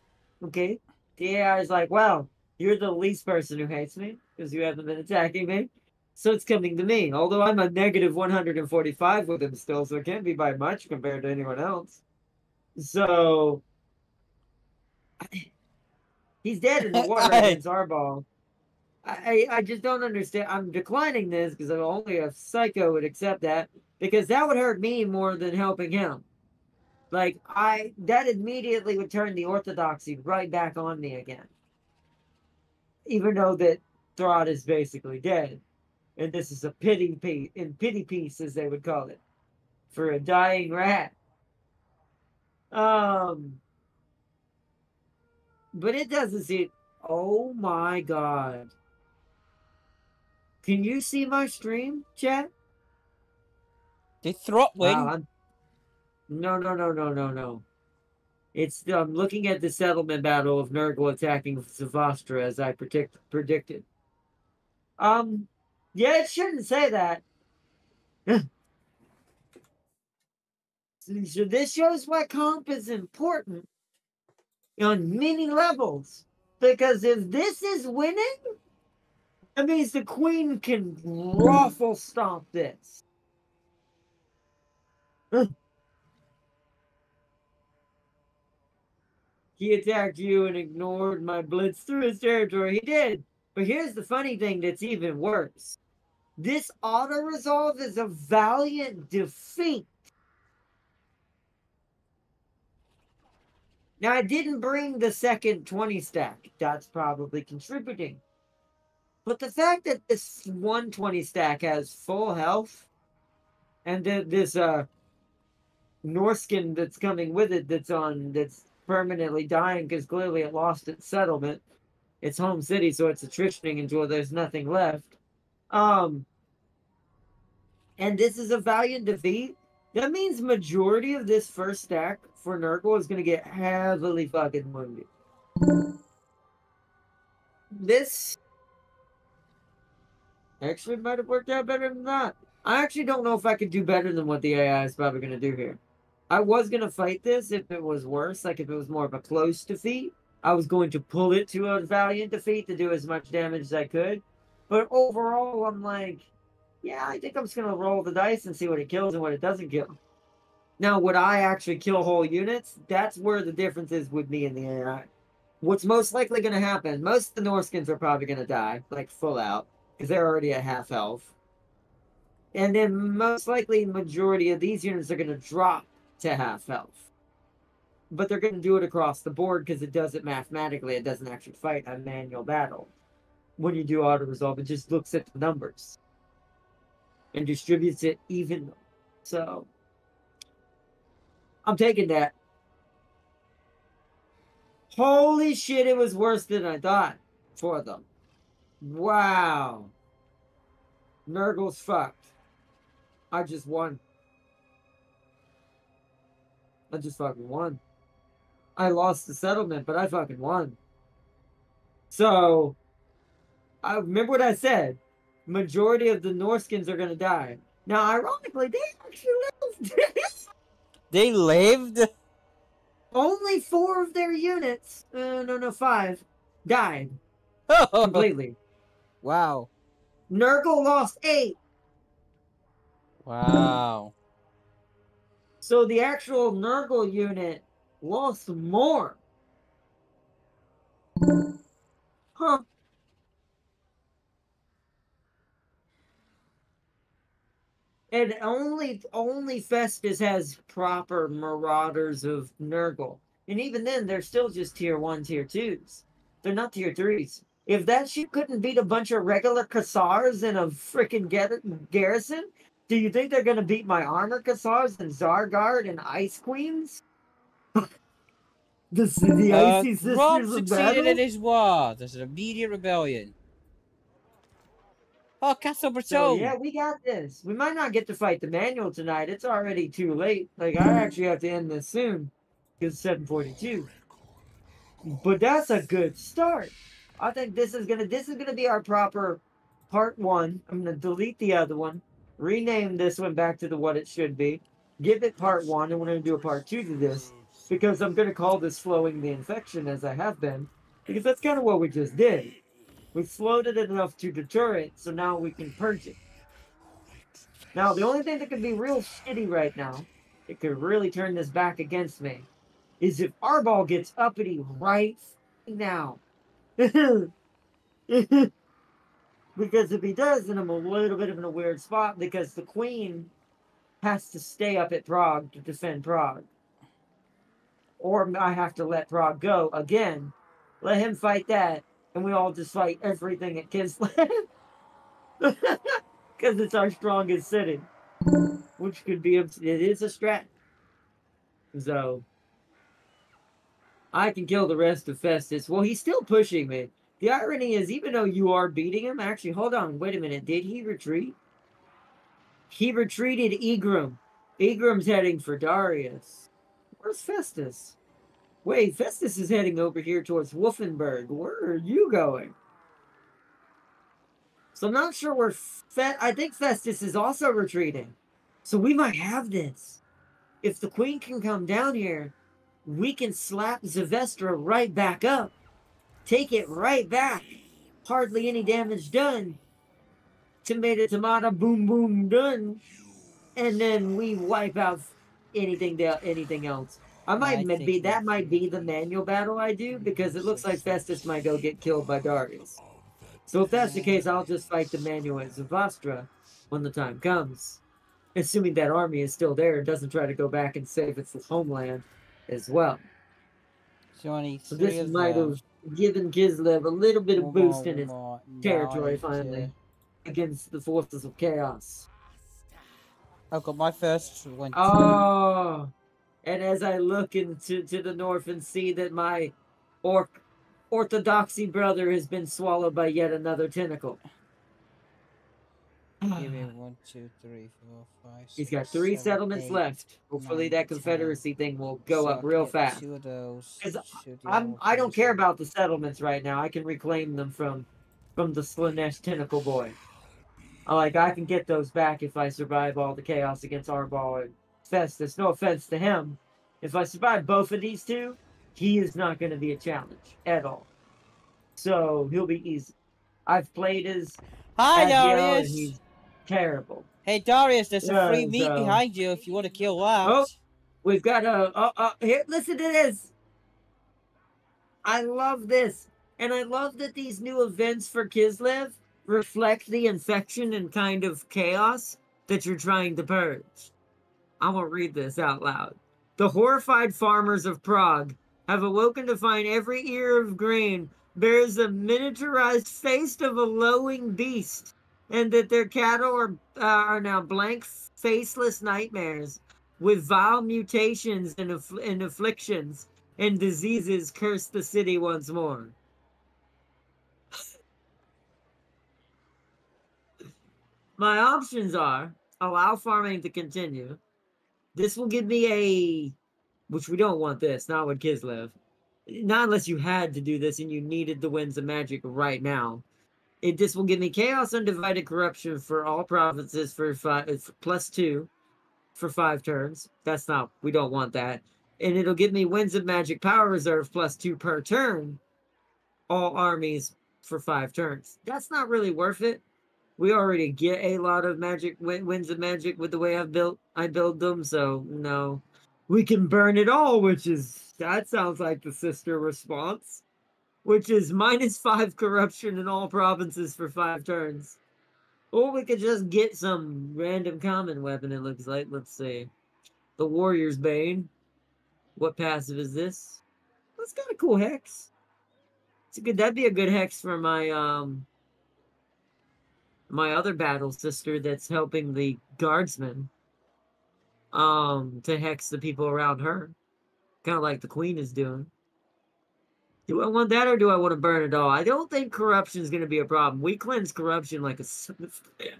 Okay? The AI is like, well, you're the least person who hates me because you haven't been attacking me. So it's coming to me. Although I'm a negative 145 with him still, so it can't be by much compared to anyone else. So he's dead in the water against our ball. I just don't understand. I'm declining this because only a psycho would accept that, because that would hurt me more than helping him. Like, that immediately would turn the orthodoxy right back on me again. Even though that Throt is basically dead. And this is a pity piece, as they would call it, for a dying rat. But it doesn't see. Oh my god. Can you see my stream, chat? Did Throt win? Wow, No. It's I'm looking at the settlement battle of Nurgle attacking Zavastra as I predicted. Yeah, it shouldn't say that. So this shows why comp is important on many levels. Because if this is winning, that means the queen can raffle stomp this. He attacked you and ignored my blitz through his territory. He did. But here's the funny thing that's even worse. This auto-resolve is a valiant defeat. Now, I didn't bring the second 20 stack. That's probably contributing. But the fact that this 120 stack has full health, and that this Norskin that's coming with it that's permanently dying because clearly it lost its settlement, its home city, so it's attritioning until there's nothing left. And this is a valiant defeat. That means majority of this first stack for Nurgle is going to get heavily fucking wounded. This actually might have worked out better than that. I actually don't know if I could do better than what the AI is probably going to do here. I was going to fight this if it was worse, like if it was more of a close defeat. I was going to pull it to a valiant defeat to do as much damage as I could. But overall, I'm like, yeah, I think I'm just going to roll the dice and see what it kills and what it doesn't kill. Now, would I actually kill whole units? That's where the difference is with me and the AI. What's most likely going to happen, most of the Norskins are probably going to die, like full out, because they're already at half health. And then most likely majority of these units are going to drop to half health. But they're going to do it across the board because it does it mathematically. It doesn't actually fight a manual battle. When you do auto-resolve, it just looks at the numbers and distributes it evenly. So I'm taking that. Holy shit, it was worse than I thought for them. Wow. Nurgle's fucked. I just won. I just fucking won. I lost the settlement, but I fucking won. So, I remember what I said. Majority of the Norskins are going to die. Now, ironically, they actually lived. They lived? Only 4 of their units, 5, died completely. Wow. Nurgle lost 8. Wow. So the actual Nurgle unit lost more. Huh. And only Festus has proper Marauders of Nurgle. And even then, they're still just tier 1, tier 2s. They're not tier 3s. If that shit couldn't beat a bunch of regular Cassars in a freaking garrison, Do you think they're gonna beat my armor Cassars and Zargard and Ice Queens? The Icy Rob Sisters of succeeded Battle? in his war. There's an immediate rebellion. Oh, Castle So Breton. yeah, we got this. We might not get to fight the manual tonight. It's already too late. Like I actually have to end this soon. It's 7:42. But that's a good start. I think this is gonna be our proper part one. I'm gonna delete the other one, rename this one back to the what it should be, give it part one, and we're gonna do a part two to this because I'm gonna call this slowing the infection as I have been, because that's kind of what we just did. We slowed it enough to deter it, so now we can purge it. Now the only thing that could be real shitty right now, it could really turn this back against me, is if Arball gets uppity right now. Because if he does, then I'm a little bit in a weird spot because the queen has to stay up at Prague to defend Prague. Or I have to let Prague go again, let him fight that, and we all just fight everything at Kislev. Because it's our strongest city. Which could be, it is a strat. So, I can kill the rest of Festus. Well, he's still pushing me. The irony is, even though you are beating him, actually, hold on, wait a minute. Did he retreat? He retreated Egram. Egram's heading for Darius. Where's Festus? Wait, Festus is heading over here towards Wolfenburg. Where are you going? So I'm not sure where I think Festus is also retreating. So we might have this. If the queen can come down here, we can slap Zevestra right back up. Take it right back. Hardly any damage done. Tomato, boom, boom, done. And then we wipe out anything else. I might be that might be the manual battle I do because it looks like Festus might go get killed by Darius. So if that's the case, I'll just fight the manual at Zavastra when the time comes. Assuming that army is still there and doesn't try to go back and save its homeland as well. So this might have given Kislev a little bit of boost in his territory finally against the forces of chaos. I've got my first one. Oh, and as I look into the north and see that my orthodoxy brother has been swallowed by yet another tentacle. Give me 1, 2, 3, 4, 5. He's got 3 settlements left. Hopefully that Confederacy thing will go up real fast. 2 of those. I don't care about the settlements right now. I can reclaim them from the Slanesh tentacle boy. I can get those back if I survive all the chaos against Arball and Festus. No offense to him. If I survive both of these two, he is not going to be a challenge at all. So he'll be easy. I've played as Darius. And he's terrible. Hey Darius, there's some free meat behind you if you want to kill that. Oh, we've got here. Listen to this. I love this, and I love that these new events for Kislev reflect the infection and kind of chaos that you're trying to purge. I'm gonna read this out loud. The horrified farmers of Prague have awoken to find every ear of grain bears a miniaturized face of a lowing beast, and that their cattle are now blank, faceless nightmares with vile mutations and afflictions and diseases curse the city once more. My options are allow farming to continue. This will give me which we don't want this, not with Kislev. Not unless you had to do this and you needed the winds of magic right now. This will give me chaos, undivided corruption for all provinces for +2 for 5 turns. We don't want that. And it'll give me winds of magic power reserve +2 per turn. All armies for 5 turns. That's not really worth it. We already get a lot of magic winds of magic with the way I build them, so no. We can burn it all, that sounds like the sister response. Which is -5 corruption in all provinces for 5 turns. Or we could just get some random common weapon, it looks like. Let's see. The Warrior's Bane. What passive is this? That's got a cool hex. That'd be a good hex for my my other battle sister that's helping the guardsmen to hex the people around her. Kind of like the queen is doing. Do I want that or do I want to burn it all? I don't think corruption is going to be a problem. We cleanse corruption like a son of a bitch.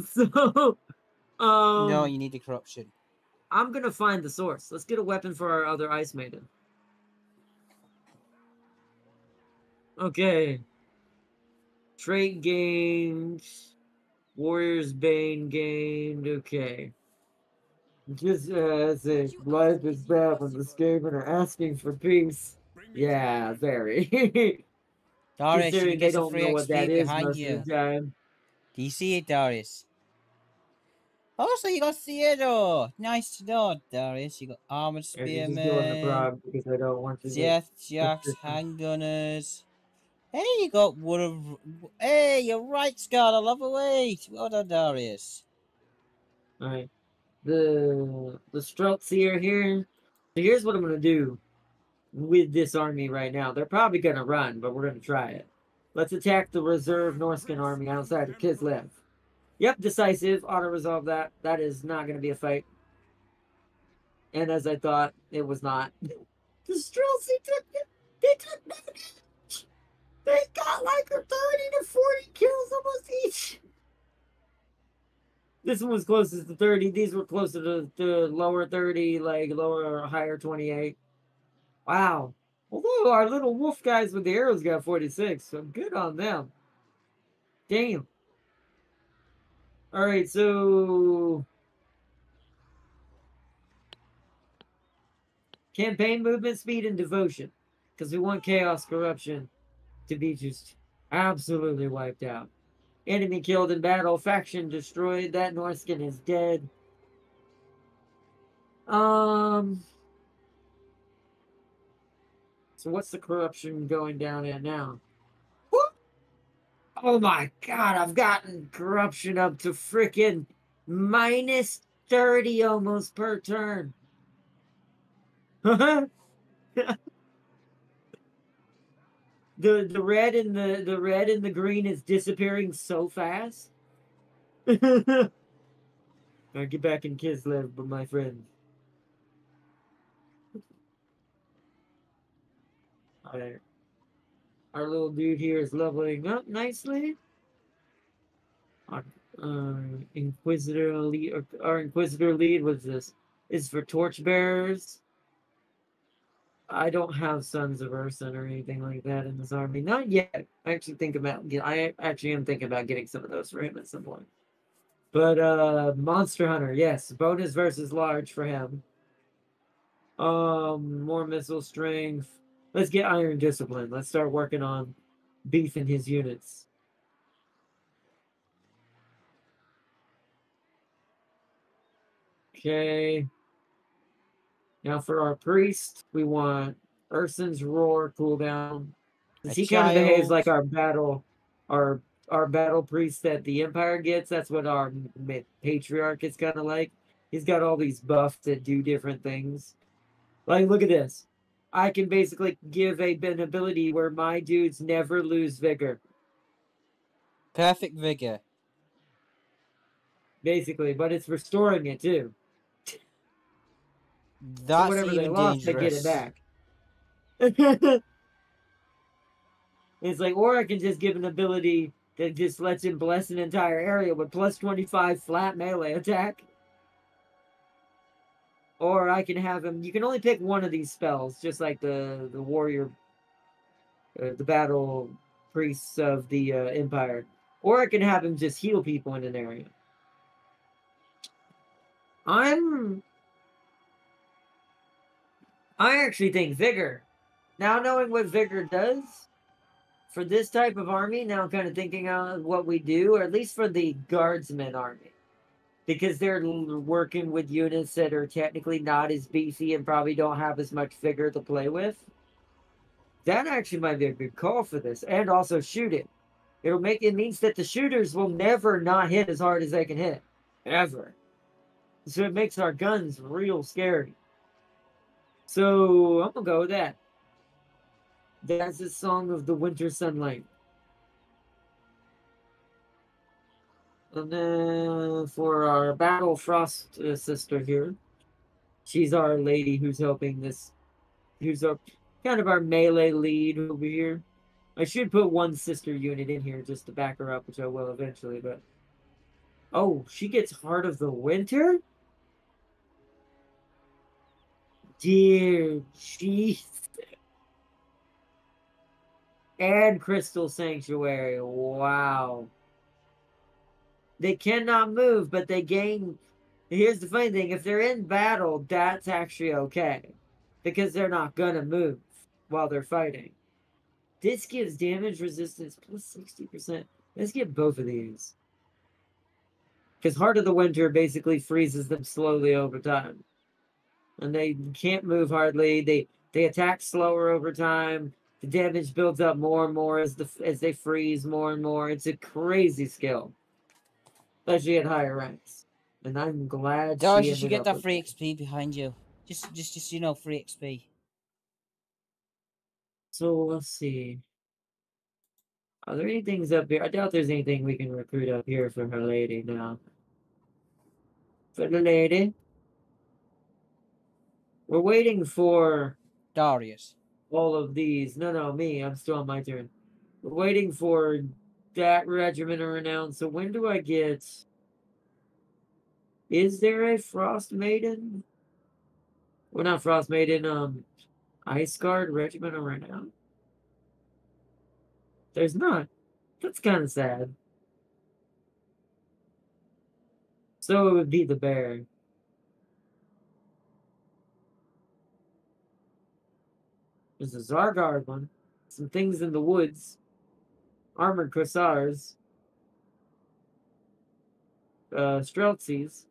So, No, you need the corruption. I'm going to find the source. Let's get a weapon for our other Ice Maiden. Okay. Trait gained. Warrior's Bane gained. Okay. Just say life is bad when the Skaven are asking for peace. Yeah, very. Darius, you Considering can they get some don't free know what that XP is behind most you. of the time. Do you see it, Darius? Oh, so you got Theodore. Nice to know, Darius. You got armored And you're just doing the spearmen, prog because I don't want you to. death jacks, handgunners. Hey, you got one of. Hey, you're right, Scott. I love a wait. Well done, Darius. Alright. The Struts here. So here's what I'm gonna do with this army right now. They're probably gonna run, but we're gonna try it. Let's attack the reserve Norscan army outside of Kislev. Yep, decisive. Auto resolve that. That is not gonna be a fight. And as I thought, it was not. The Streltsy they took no damage. They got like a 30 to 40 kills almost each. This one was closest to 30. These were closer to lower 30, like lower or higher 28. Wow. Although our little wolf guys with the arrows got 46, so good on them. Damn. Alright, so campaign movement speed and devotion. Because we want chaos corruption to be just absolutely wiped out. Enemy killed in battle, faction destroyed, that Norscan is dead. So what's the corruption going down at now? Whoop! Oh my god, I've gotten corruption up to freaking minus 30 almost per turn. the red and the red and the green is disappearing so fast. Alright, get back in Kislev, but my friend. Alright. Our little dude here is leveling up nicely. Our Inquisitor lead, our Inquisitor lead was this is for torchbearers. I don't have Sons of Urson or anything like that in this army. Not yet. I actually am thinking about getting some of those for him at some point. But Monster Hunter, yes. Bonus versus large for him. More missile strength. Let's get Iron Discipline. Let's start working on beefing his units. Okay. Now for our priest, we want Urson's Roar cooldown. Because he kind of behaves like our battle priest that the Empire gets. That's what our patriarch is kind of like. He's got all these buffs that do different things. Like, look at this. I can basically give an ability where my dudes never lose vigor. Perfect vigor. Basically, but it's restoring it too. That's so whatever even they lost, they get it dangerous. back. It's like, or I can just give an ability that just lets him bless an entire area with plus 25 flat melee attack. Or I can have him, you can only pick one of these spells, just like the warrior, the battle priests of the Empire. Or I can have him just heal people in an area. I actually think Vigor. Now knowing what Vigor does, for this type of army, now I'm kind of thinking of what we do, or at least for the Guardsmen army. Because they're working with units that are technically not as beefy and probably don't have as much vigor to play with. That actually might be a good call for this. And also shooting. It means that the shooters will never not hit as hard as they can hit. Ever. So it makes our guns real scary. So I'm gonna go with that. That's the Song of the Winter Sunlight. And then for our Battle Frost sister here, she's our lady who's helping this, who's our kind of our melee lead over here. I should put one sister unit in here just to back her up, which I will eventually, but... Oh, she gets Heart of the Winter? Dear jeez. And Crystal Sanctuary. Wow. They cannot move, but they gain... Here's the funny thing. If they're in battle, that's actually okay. Because they're not gonna move while they're fighting. This gives damage resistance plus 60%. Let's get both of these. Because Heart of the Winter basically freezes them slowly over time. And they can't move hardly. They attack slower over time. The damage builds up more and more as they freeze more and more. It's a crazy skill. Especially at higher ranks. And I'm glad Doris, she you should ended get up that with free me. XP behind you. Just you know, free XP. So let's see. Are there any things up here? I doubt there's anything we can recruit up here for her lady now. For the lady. We're waiting for Darius. all of these. No, me. I'm still on my turn. We're waiting for that regiment of renown. So when do I get... Is there a Frost Maiden? Well, not Frost Maiden, Ice Guard Regiment of Renown? There's not. That's kind of sad. So it would be the bear. There's a Zargard one. Some things in the woods. Armored Corsairs. Streltsies.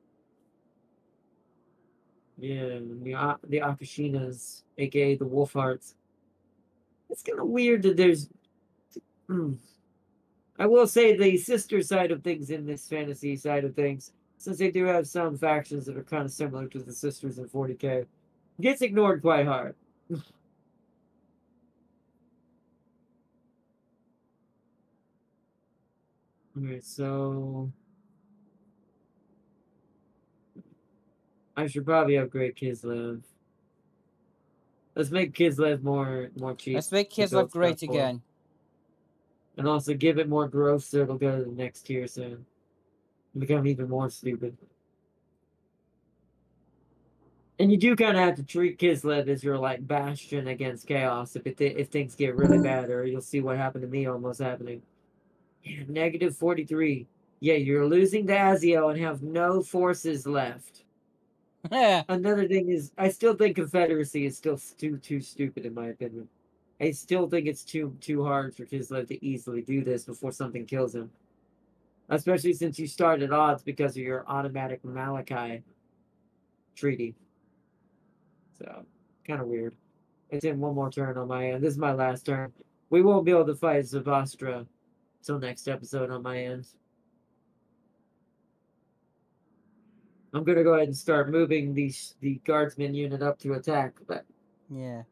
Yeah, the Akashinas, aka the Wolfhearts. It's kind of weird that there's... I will say the sister side of things in this fantasy side of things, since they do have some factions that are kind of similar to the sisters in 40k, gets ignored quite hard. Alright, so... I should probably upgrade Kislev. Let's make Kislev more cheap. Let's make to kids build look great stuff for. again. And also give it more growth so it'll go to the next tier soon. Become even more stupid. And you do kind of have to treat Kislev as your like bastion against chaos if things get really bad, or you'll see what happened to me almost happening. Yeah, negative 43. Yeah, you're losing to Azio and have no forces left. Another thing is, I still think Confederacy is still too stupid in my opinion. I still think it's too hard for Kislev to easily do this before something kills him. Especially since you start at odds because of your automatic Malachi treaty. So, kind of weird. It's in one more turn on my end. This is my last turn. We won't be able to fight Zavastra till next episode on my end. I'm gonna go ahead and start moving the guardsman unit up to attack, but Yeah.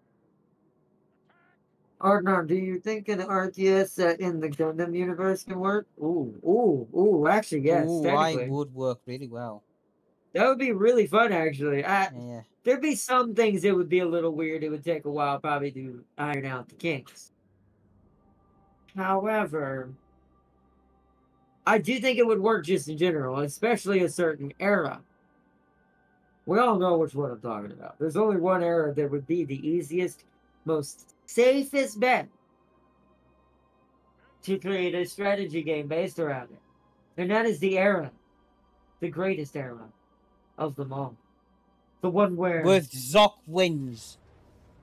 Arnar, do you think an RTS in the Gundam universe can work? Ooh, actually, yes, Ooh, I technically. would work really well. That would be really fun, actually. Yeah. There'd be some things that would be a little weird. It would take a while probably to iron out the kinks. However, I do think it would work just in general, especially a certain era. We all know which one I'm talking about. There's only one era that would be the easiest, most safest bet to create a strategy game based around it. And that is the era, the greatest era of them all. The one where... With Zoc wins.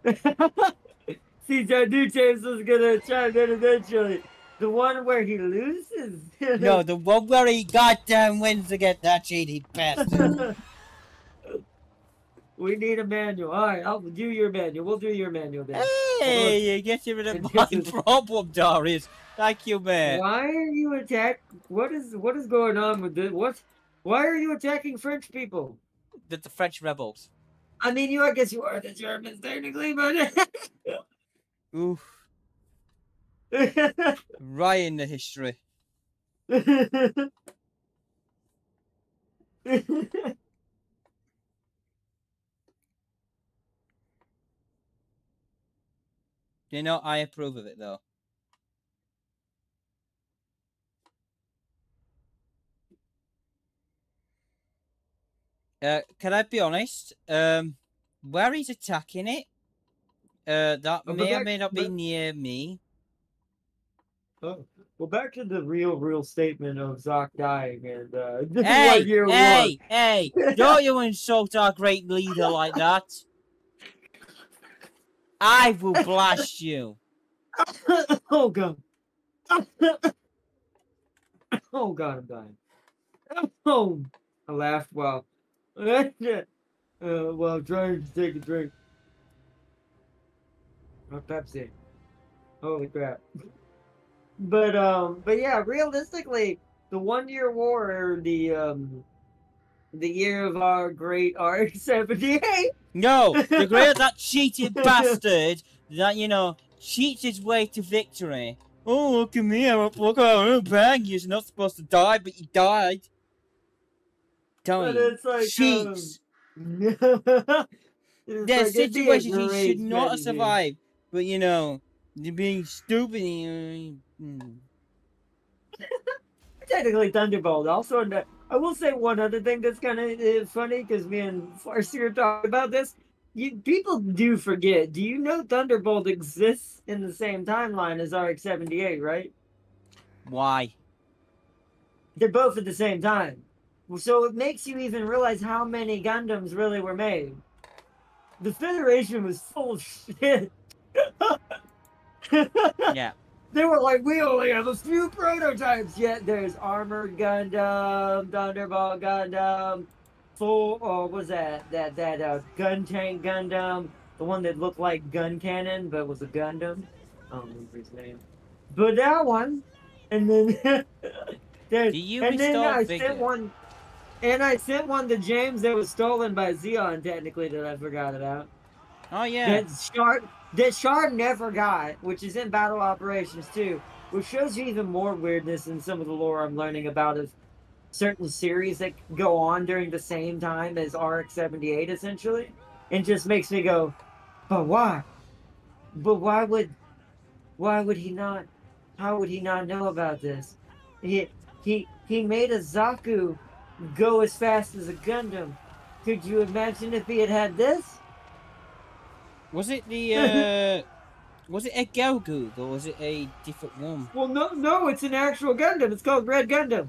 See, I knew James was gonna chime in eventually. The one where he loses? No, the one where he goddamn wins against that cheaty bastard. We need a manual. Alright, I'll do your manual. We'll do your manual then. Hey, you get rid of my problem, Darius. Thank you, man. Why are you what is going on with this? Why are you attacking French people? The French rebels. I mean, I guess you are the Germans technically, but Oof. Right in the history. You know, I approve of it though. Can I be honest? Where he's attacking it, that may or may not be near me. Oh. Well, back to the real statement of Zoc dying and Hey, Year hey, War. hey! Don't you insult our great leader like that. I will blast you. Oh god. Oh god, I'm dying. Oh, I laughed while while trying to take a drink. Oh, Pepsi. Holy crap. But yeah, realistically, the 1 year war, or the year of our great RX-78. No, the great that cheated bastard that, you know, cheats his way to victory. Oh, look at me, look at my bag. You're not supposed to die, but you died. Tell But you, it's like, cheats. it's There's like, it'd be a situations he great should not have strategy. survived, but you know, you're being stupid. Technically Thunderbolt. Also, I will say one other thing that's kind of funny, because me and Farsi are talking about this. People do forget. Do you know Thunderbolt exists in the same timeline as RX-78, right? Why? They're both at the same time. So it makes you even realize how many Gundams really were made. The Federation was full of shit. Yeah. They were like, we only have a few prototypes, yet there's Armored Gundam, Thunderbolt Gundam, full, what was that? That gun tank Gundam, the one that looked like gun cannon, but was a Gundam. I don't remember his name. But that one, and then, Do you and then restore I vigor? sent one, and I sent one to James that was stolen by Xeon, technically, that I forgot about. Oh yeah. That Shard never got, which is in Battle Operations too, which shows you even more weirdness in some of the lore I'm learning about of certain series that go on during the same time as RX-78, essentially, and just makes me go, but why? But why would he not? How would he not know about this? He made a Zaku go as fast as a Gundam. Could you imagine if he had had this? Was it the was it a Goku or was it a different one? Well, no, it's an actual Gundam. It's called Red Gundam.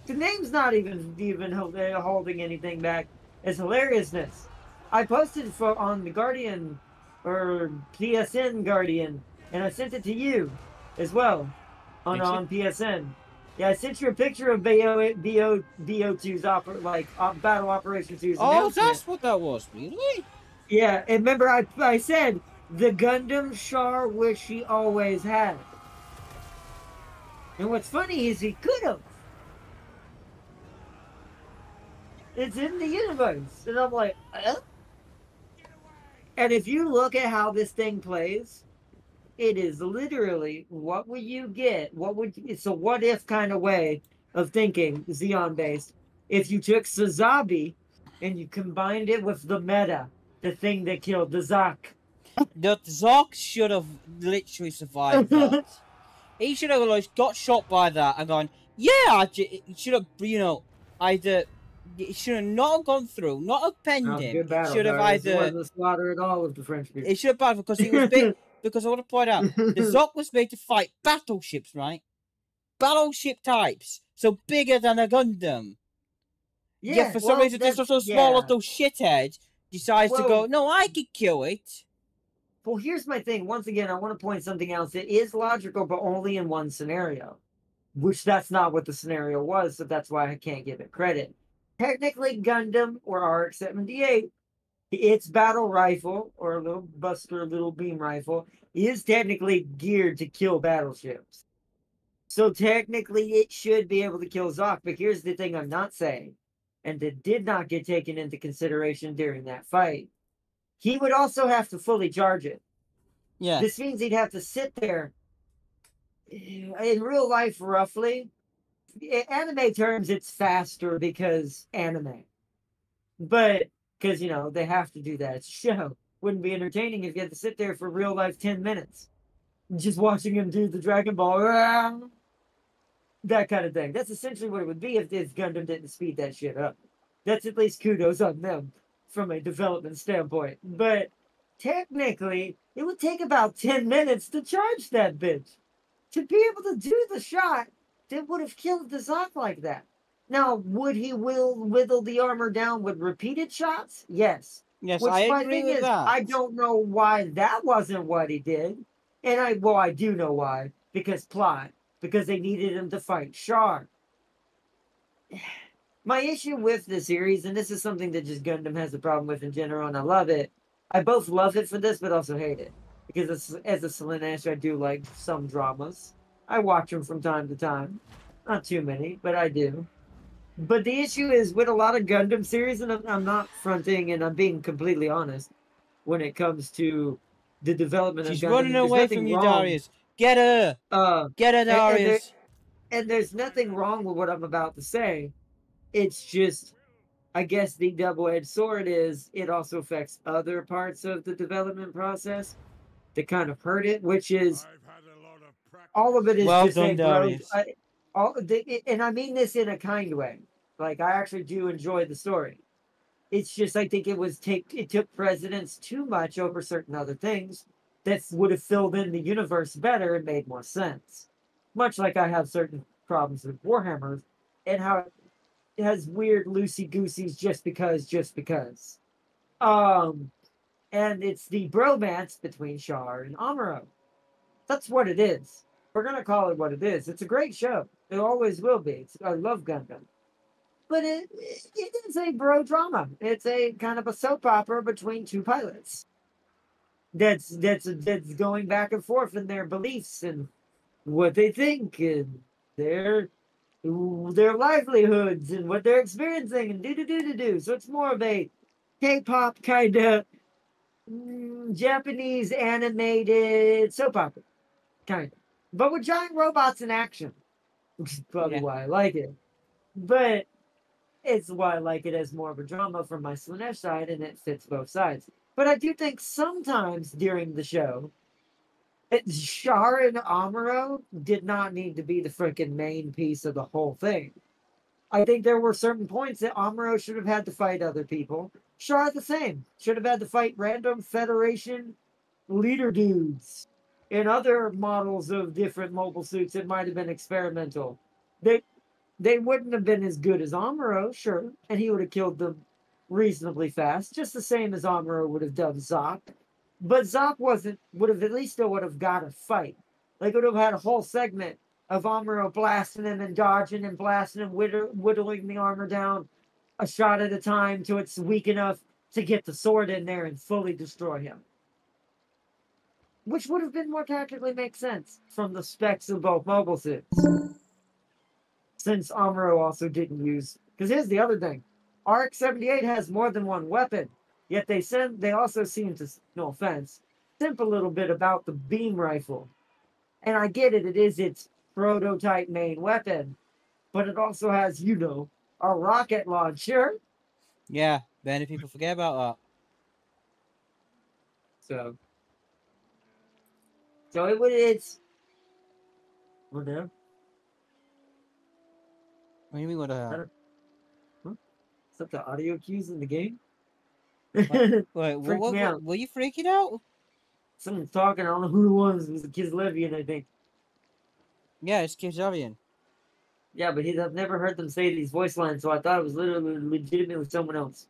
The name's not even holding anything back. It's hilariousness. I posted it on the Guardian, or PSN Guardian, and I sent it to you as well on PSN. Yeah, I sent you a picture of BO2's Battle Operation 2's Oh, announcement. that's what that was, really? Yeah, and remember I said the Gundam Char wish he always had. And what's funny is he could have. It's in the universe. And I'm like, And if you look at how this thing plays, it is literally, what would you get? It's a what if kind of way of thinking, Xeon based. If you took Sazabi and you combined it with the meta, the thing that killed the Zac. The Zoc should have literally survived that. He should have like got shot by that and gone, yeah, it should have, you know, either it should have not gone through, not have penned him. Good battle, It should have either. It wasn't a slaughter at all of the French people. It should have been because he was big. Because I want to point out, the Zoc was made to fight battleships, right? Battleship types, so bigger than a Gundam. Yeah, for some reason, this little small little shithead decides to go, no, I could kill it. Well, here's my thing. Once again, I want to point something else. It is logical, but only in one scenario. Which that's not what the scenario was, so that's why I can't give it credit. Technically, Gundam, or RX-78, its battle rifle, or a little buster, little beam rifle, is technically geared to kill battleships. So technically, it should be able to kill Zoc. But here's the thing I'm not saying, and that did not get taken into consideration during that fight. He would also have to fully charge it. Yeah. This means he'd have to sit there in real life, roughly, in anime terms, it's faster because anime. But because you know they have to do that. It's a show. Wouldn't be entertaining if you had to sit there for real life 10 minutes just watching him do the Dragon Ball, that kind of thing. That's essentially what it would be if this Gundam didn't speed that shit up. That's at least kudos on them from a development standpoint. But technically, it would take about 10 minutes to charge that bitch. To be able to do the shot that would have killed the Zok like that. Now, would he whittle the armor down with repeated shots? Yes. Yes, Which I my agree thing with is, that. I don't know why that wasn't what he did. And I do know why. Because plot. Because they needed him to fight Char. My issue with the series, and this is something that just Gundam has a problem with in general, and I love it. I both love it for this, but also hate it. Because as a Slaanesh, I do like some dramas. I watch them from time to time. Not too many, but I do. But the issue is with a lot of Gundam series, and I'm not fronting, and I'm being completely honest when it comes to the development She's of Gundam. running There's away nothing from you, wrong. Darius. Get her! Get her, And, and, there, Darius! and there's nothing wrong with what I'm about to say. It's just, I guess the double-edged sword is it also affects other parts of the development process that kind of hurt it, which is all of it is Well just done, a bro. Darius. And I mean this in a kind way. Like I actually do enjoy the story. It's just I think it took precedence too much over certain other things that would have filled in the universe better and made more sense. Much like I have certain problems with Warhammer and how it has weird loosey gooseys just because. Um, and it's the bromance between Char and Amuro. That's what it is. We're gonna call it what it is. It's a great show. It always will be. I love Gundam, but it is a bro drama. It's a kind of a soap opera between two pilots. That's going back and forth in their beliefs and what they think and their livelihoods and what they're experiencing and do. So it's more of a K-pop kind of Japanese animated soap opera kind of, but with giant robots in action, which is probably Yeah. why I like it. But it's why I like it as more of a drama from my Slaanesh side, and it fits both sides. But I do think sometimes during the show, Char and Amuro did not need to be the freaking main piece of the whole thing. I think there were certain points that Amuro should have had to fight other people. Char the same. Should have had to fight random Federation leader dudes in other models of different mobile suits that might have been experimental. They wouldn't have been as good as Amuro, sure, and he would have killed them reasonably fast, just the same as Amuro would have done Zok. But Zok would have at least still would have got a fight. Like, would have had a whole segment of Amuro blasting him and dodging and blasting him, whittling the armor down a shot at a time till it's weak enough to get the sword in there and fully destroy him. Which would have been more tactically make sense from the specs of both mobile suits. Since Amuro also didn't use... Because here's the other thing. RX-78 has more than one weapon. Yet they also seem to, no offense, simp a little bit about the beam rifle. And I get it, it is its prototype main weapon. But it also has, a rocket launcher. Yeah, many people forget about So it's... What now? that. What do you mean, what the hell? Is that the audio cues in the game? Wait, Freaked me out. were you freaking out? Someone's talking. I don't know who it was. It was a Kislevian, I think. Yeah, it's Kajarian. Yeah, but I've never heard them say these voice lines, so I thought it was literally legitimately someone else.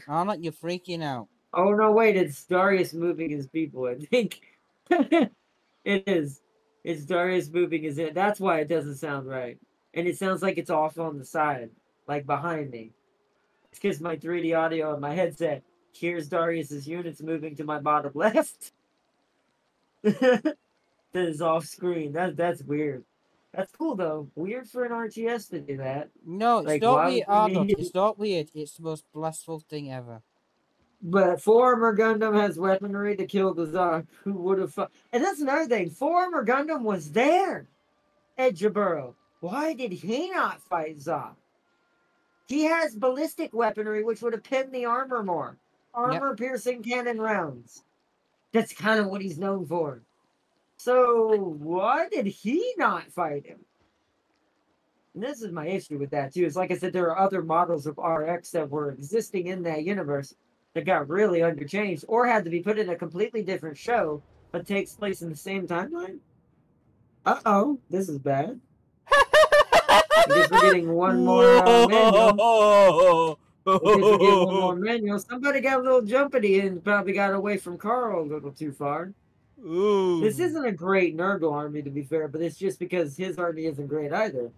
I'm like, you're freaking out. Oh, no, wait. It's Darius moving his people, I think. It is. It's Darius moving his... That's why it doesn't sound right. And it sounds like it's off on the side, like behind me. It's because my 3D audio on my headset hears Darius's units moving to my bottom left. That is off screen. That's weird. That's cool though. Weird for an RTS to do that. No, it's Like, not why weird, would we Arnold. need- It's not weird. It's the most blissful thing ever. But 4-Armor Gundam has weaponry to kill the Zok. Who would have? And that's another thing. 4-Armor Gundam was there at Jaburo. Why did he not fight Zop? He has ballistic weaponry, which would have pinned the armor more. Armor-piercing cannon rounds. That's kind of what he's known for. So, why did he not fight him? And this is my issue with that, too. It's like I said, there are other models of RX that were existing in that universe that got really underchanged or had to be put in a completely different show, but takes place in the same timeline. Uh-oh, this is bad. I guess we're getting one more manual. I guess we're getting one more manual. Somebody got a little jumpity and probably got away from Carl a little too far. Ooh. This isn't a great Nurgle army, to be fair, but it's just because his army isn't great either.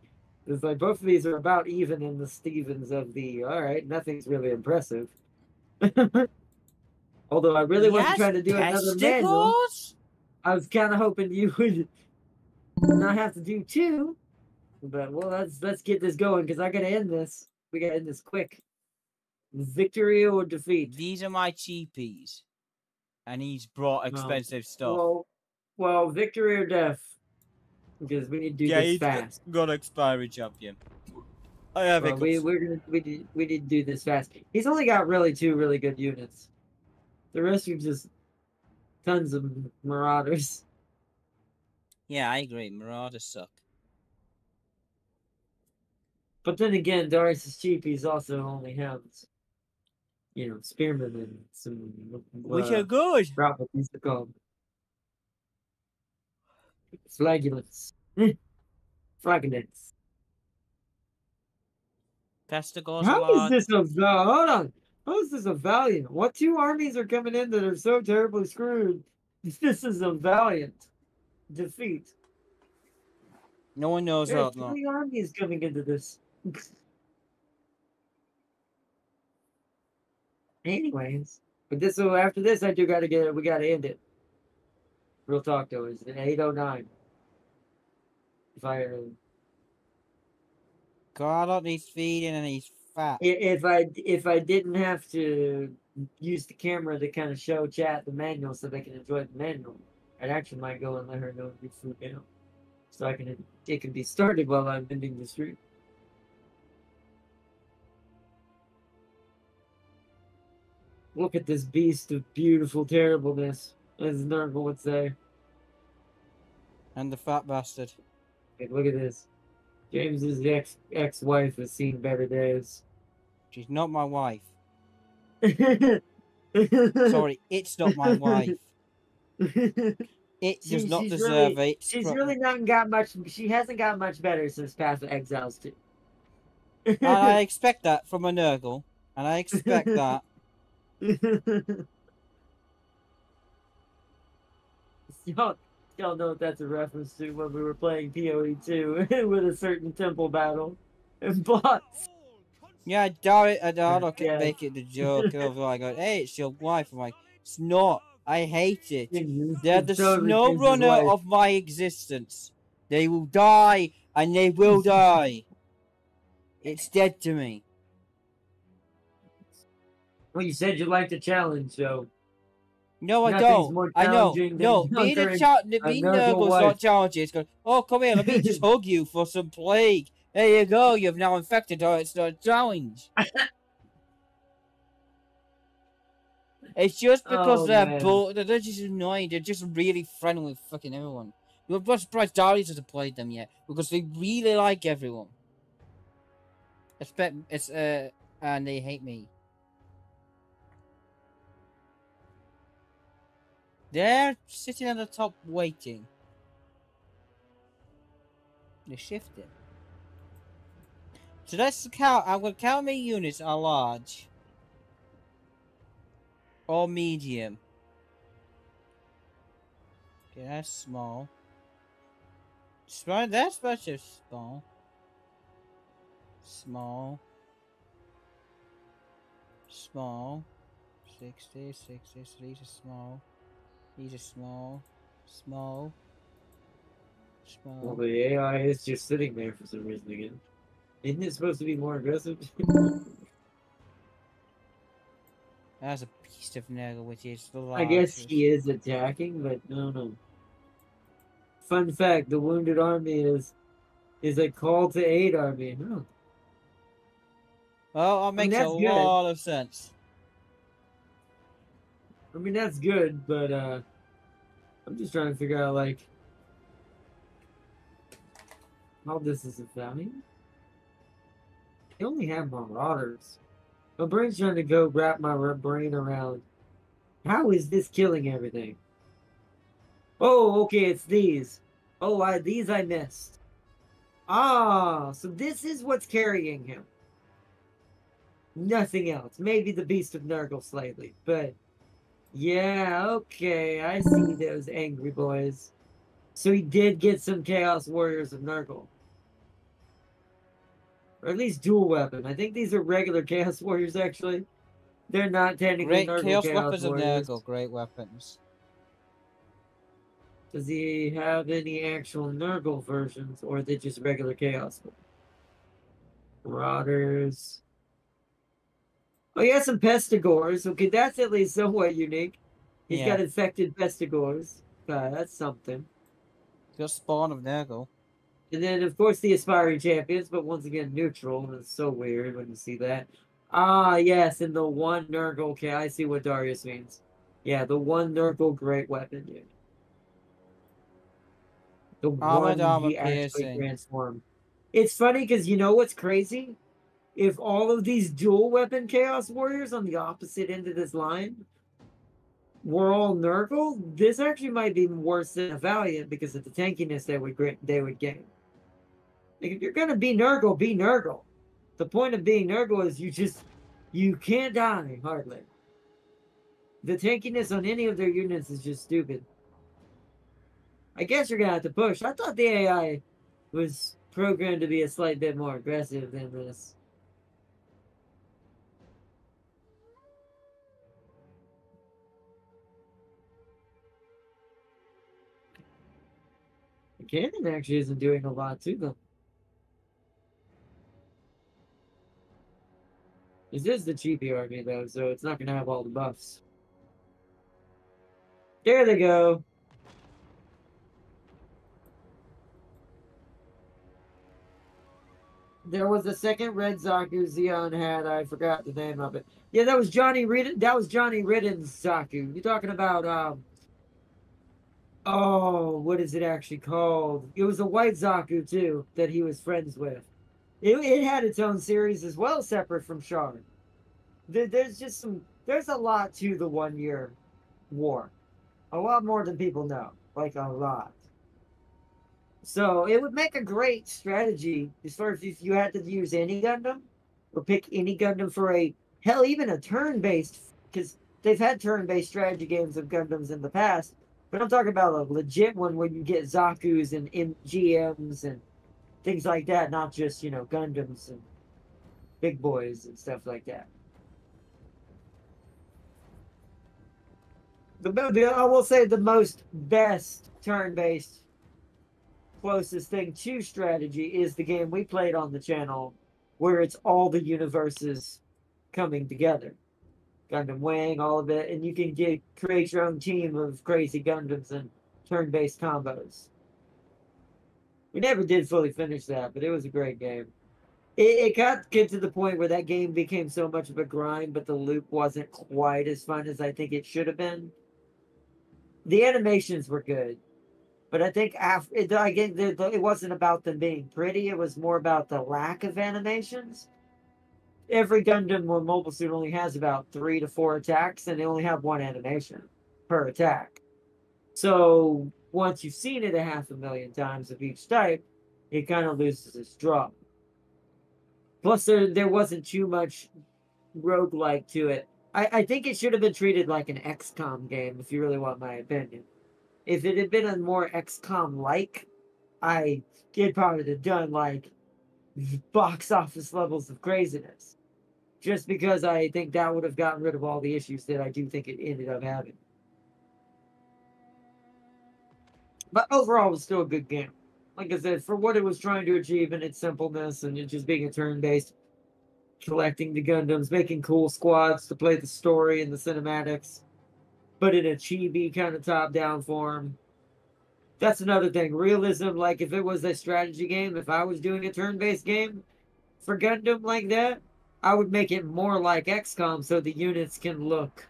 It's like both of these are about even in the Stevens of the, alright, nothing's really impressive. Although I really wasn't trying to do another manual. I was kind of hoping you would not have to do two. But, well, let's get this going, because I got to end this. We got to end this quick. Victory or defeat? These are my cheapies. And he's brought expensive stuff. Well, victory or death? Because we need to do this fast. Got expiry champion. I have it. We need to do this fast. He's only got really 2 really good units. The rest are just tons of marauders. Yeah, I agree. Marauders suck. But then again, Darius' cheapies also only have, you know, spearmen and some. Which are good. What these are called? Flagulence. Flagulence. Pestigors. How is this a hold on? How is this a Valiant? What 2 armies are coming in that are so terribly screwed? This is a Valiant defeat. No one knows There's what. 3 armies coming into this. Anyways, but this after this, we gotta end it. Real talk though, it's 8:09. God, he's feeding and he's fat. If I didn't have to use the camera to kind of show chat the manual so they can enjoy the manual, I actually might go and let her know it's food now, so it can be started while I'm ending the stream. Look at this beast of beautiful terribleness, as Nurgle would say. And the fat bastard. Hey, look at this. James's ex-wife has seen better days. She's not my wife. Sorry, it's not my wife. It does not deserve it. She's really not got much. She hasn't got much better since Path of Exiles 2. And I expect that from a Nurgle. And I expect that. Y'all know what that's a reference to when we were playing PoE 2 with a certain temple battle and bots. Yeah, I kept making the joke. I was like, hey, it's your wife. I'm like, it's not. I hate it. They're the snow runner of my existence. They will die, and they will die. It's dead to me. Well, you said you liked the challenge, so... No, I don't. I know. No, being Nurgle's not challenging. It's going, oh, come here, let me just hug you for some plague. There you go, you've now infected her. It's not a challenge. It's just because they're just annoying. They're just really friendly with fucking everyone. You're not surprised Darius hasn't played them yet, because they really like everyone. And they hate me. They're sitting at the top waiting. They're shifting. So let's count. I'm going to count how many units are large. Or medium. Okay, that's small. That's just small. Small. Small. 60, 60, so these are small. These are small. Small. Small. Well, the AI is just sitting there for some reason again. Isn't it supposed to be more aggressive? That's a beast of Nurgle, which is the largest. I guess he is attacking, but no. Fun fact, the Wounded Army is is a call to aid army. Huh. Well, that I mean, makes a that's good. lot of sense. I mean, that's good, but I'm just trying to figure out, like, how this is affecting. They only have Marauders. My brain's trying to go wrap my brain around. How is this killing everything? Oh, okay, it's these. Oh, these I missed. Ah, so this is what's carrying him. Nothing else. Maybe the Beast of Nurgle slightly, but yeah, okay, I see those angry boys. So he did get some Chaos Warriors of Nurgle. Or at least dual weapon. I think these are regular Chaos Warriors, actually. They're not technically Great Nurgle Chaos Chaos Weapons of Warriors. Nurgle, great weapons. Does he have any actual Nurgle versions, or are they just regular Chaos? Marauders. Oh, he has some Pestigores. Okay, that's at least somewhat unique. He's Yeah. got infected Pestigores. That's something. Just Spawn of Nurgle. And then, of course, the Aspiring Champions, but once again, neutral. And it's so weird when you see that. Ah, yes, and the one Nurgle. Okay, I see what Darius means. Yeah, the one Nurgle great weapon, dude. The Armored one armor he actually piercing. transformed. It's funny because you know what's crazy? If all of these dual weapon Chaos Warriors on the opposite end of this line were all Nurgle, this actually might be worse than a Valiant because of the tankiness they would gain. Like, if you're gonna be Nurgle, be Nurgle. The point of being Nurgle is you can't die hardly. The tankiness on any of their units is just stupid. I guess you're gonna have to push. I thought the AI was programmed to be a slight bit more aggressive than this. The cannon actually isn't doing a lot to them. This is the cheapy army though, so it's not gonna have all the buffs. There they go. There was a second Red Zaku Xeon had. I forgot the name of it. Yeah, that was Johnny Ridden. That was Johnny Ridden's Zaku. You're talking about oh, what is it actually called? It was a white Zaku too that he was friends with. It had its own series as well, separate from Shard. There's just there's a lot to the 1 year war. A lot more than people know. Like a lot. So it would make a great strategy as far as if you had to use any Gundam or pick any Gundam for hell, even a turn-based, because they've had turn-based strategy games of Gundams in the past. But I'm talking about a legit one where you get Zaku's and GMs and things like that, not just, Gundams and big boys and stuff like that. I will say the most best turn-based closest thing to strategy is the game we played on the channel where it's all the universes coming together. Gundam Wing, all of it, and you can create your own team of crazy Gundams and turn-based combos. We never did fully finish that, but it was a great game. It got to the point where that game became so much of a grind, but the loop wasn't quite as fun as I think it should have been. The animations were good. But I think it wasn't about them being pretty. It was more about the lack of animations. Every Gundam or mobile suit only has about 3 to 4 attacks, and they only have one animation per attack. So once you've seen it 500,000 times of each type, it kind of loses its draw. Plus, there wasn't too much roguelike to it. I think it should have been treated like an XCOM game, if you really want my opinion. If it had been a more XCOM-like, it probably have done like box office levels of craziness. Just because I think that would have gotten rid of all the issues that I do think it ended up having. But overall, it was still a good game. Like I said, for what it was trying to achieve in its simpleness and it just being a turn-based, collecting the Gundams, making cool squads to play the story and the cinematics, but in a chibi kind of top-down form. That's another thing. Realism, like if it was a strategy game, if I was doing a turn-based game for Gundam like that, I would make it more like XCOM so the units can look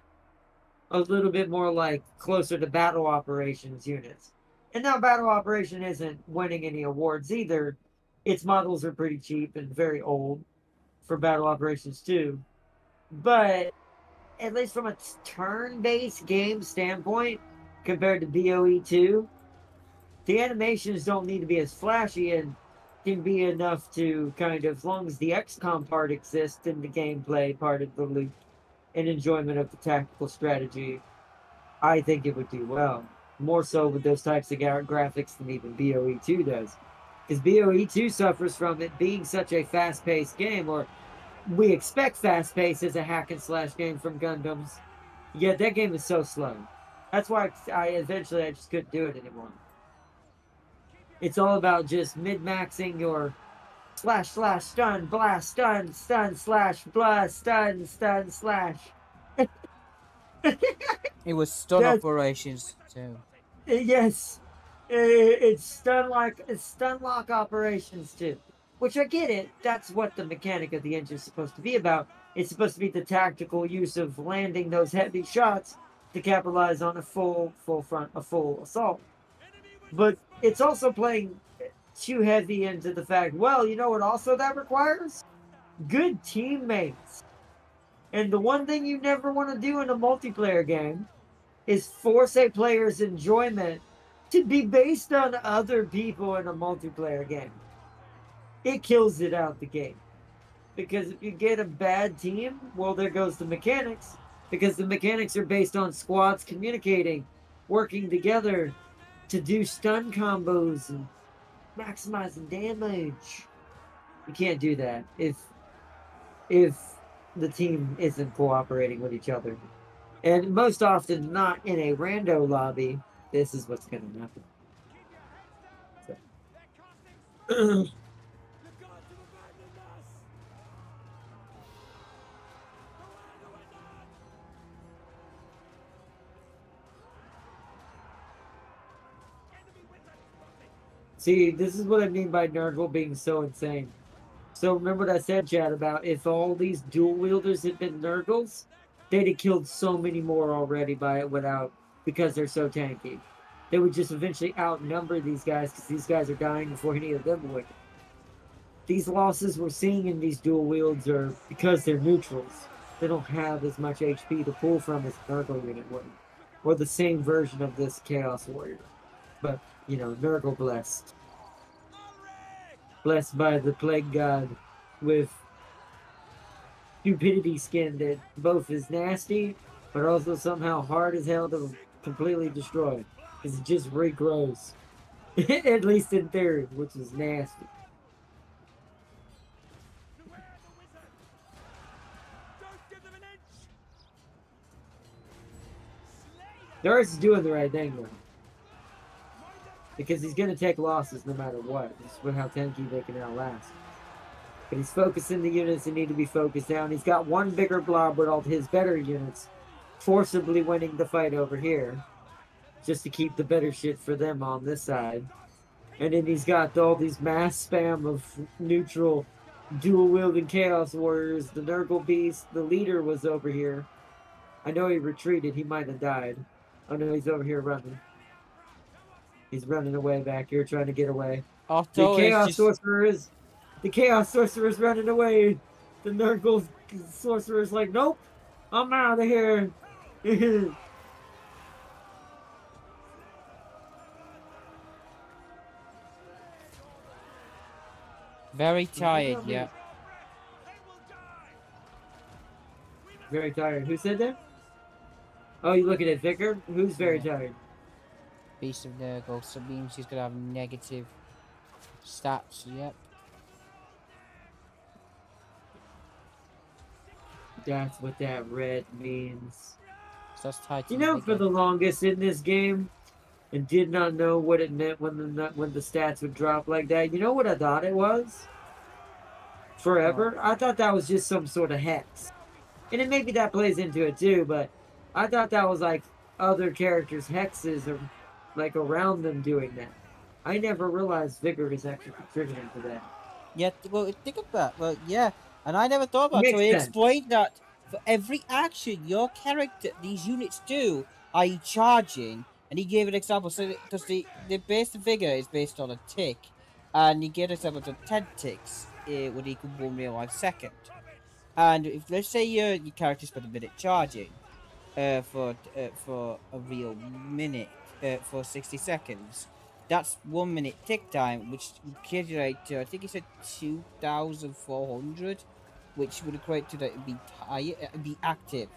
a little bit more like closer to battle operations units. And now battle operation isn't winning any awards either. Its models are pretty cheap and very old for battle operations too. But at least from a turn-based game standpoint, compared to BOE2, the animations don't need to be as flashy and can be enough to kind of, as long as the XCOM part exists in the gameplay part of the loop and enjoyment of the tactical strategy, I think it would do well. More so with those types of graphics than even BOE2 does. Because BOE2 suffers from it being such a fast-paced game, or we expect fast-paced as a hack-and-slash game from Gundams. Yet that game is so slow. That's why I just couldn't do it anymore. It's all about just mid-maxing your slash, stun, blast, stun, slash, blast, stun, slash. It was stun That's- operations too. Yes. It's stun lock operations too. Which I get it. That's what the mechanic of the engine is supposed to be about. It's supposed to be the tactical use of landing those heavy shots to capitalize on a full assault. But it's also playing too heavy into the fact, well, you know what also that requires? Good teammates. And the one thing you never want to do in a multiplayer game is force a player's enjoyment to be based on other people in a multiplayer game. It kills it out the game. Because if you get a bad team, well, there goes the mechanics. Because the mechanics are based on squads communicating, working together to do stun combos and maximizing damage. You can't do that if the team isn't cooperating with each other. And most often not in a rando lobby, this is what's going to happen. So. See, this is what I mean by Nurgle being so insane. So remember what I said, Chad, about if all these dual wielders had been Nurgles, they'd have killed so many more already because they're so tanky. They would just eventually outnumber these guys because these guys are dying before any of them would. These losses we're seeing in these dual wields are because they're neutrals. They don't have as much HP to pull from as a Nurgle unit would. Or the same version of this Chaos Warrior. But, you know, Nurgle blessed. Blessed by the Plague God with stupidity skin that both is nasty, but also somehow hard as hell to completely destroy. Because it just regrows. At least in theory, which is nasty. Darius is doing the right thing, though. Because he's going to take losses no matter what. Just with how tanky they can outlast. But he's focusing the units that need to be focused down. He's got one bigger blob with all his better units forcibly winning the fight over here. Just to keep the better shit for them on this side. And then he's got all these mass spam of neutral dual-wielding Chaos Warriors. The Nurgle Beast, the leader, was over here. I know he retreated. He might have died. Oh no, he's over here running. He's running away back here, trying to get away. The Chaos Sorcerer is running away. The Nurgle Sorcerer is like, nope, I'm out of here. Very tired, yeah. Very tired. Who said that? Oh, you looking at Vicar? Who's very tired? Beast of Nurgle, so it means he's gonna have negative stats, yep. That's what that red means. So that's tied to You know, for the longest in this game, and did not know what it meant when the stats would drop like that. You know what I thought it was? Forever? I thought that was just some sort of hex. And then maybe that plays into it too, but I thought that was like other characters' hexes or like around them doing that. I never realized vigor is actually contributing to that. Yeah, well, think of that. Well, yeah, and I never thought about it. So Makes he sense. explained that for every action your character, these units do, i.e. charging, and he gave an example. So, because the base figure is based on a tick, and he gave an example of 10 ticks would equal 1 real life second. And if, let's say, your character spent a minute charging for a real minute, for 60 seconds, that's 1 minute tick time, which would calculate to, I think he said 2,400, which would equate to that it'd be be active.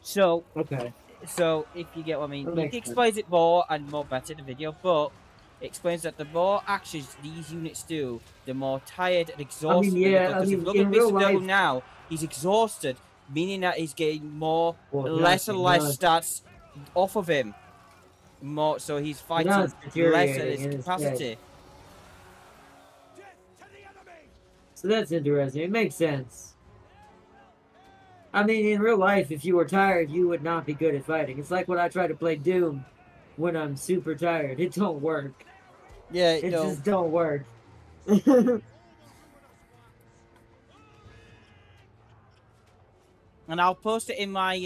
So, Okay. so if you get what I mean, That he makes sense. explains it more and more better in the video, but it explains that the more actions these units do, the more tired and exhausted they yeah, become. Because if you look in at real Mr. Double life, now, he's exhausted, meaning that he's getting more, well, less and less not, stats off of him. More, so he's now fighting it's less at deteriorating his in his head. capacity. So that's interesting. It makes sense. I mean, in real life, if you were tired, you would not be good at fighting. It's like when I try to play Doom when I'm super tired. It don't work. Yeah, It no. just don't work. And I'll post it in my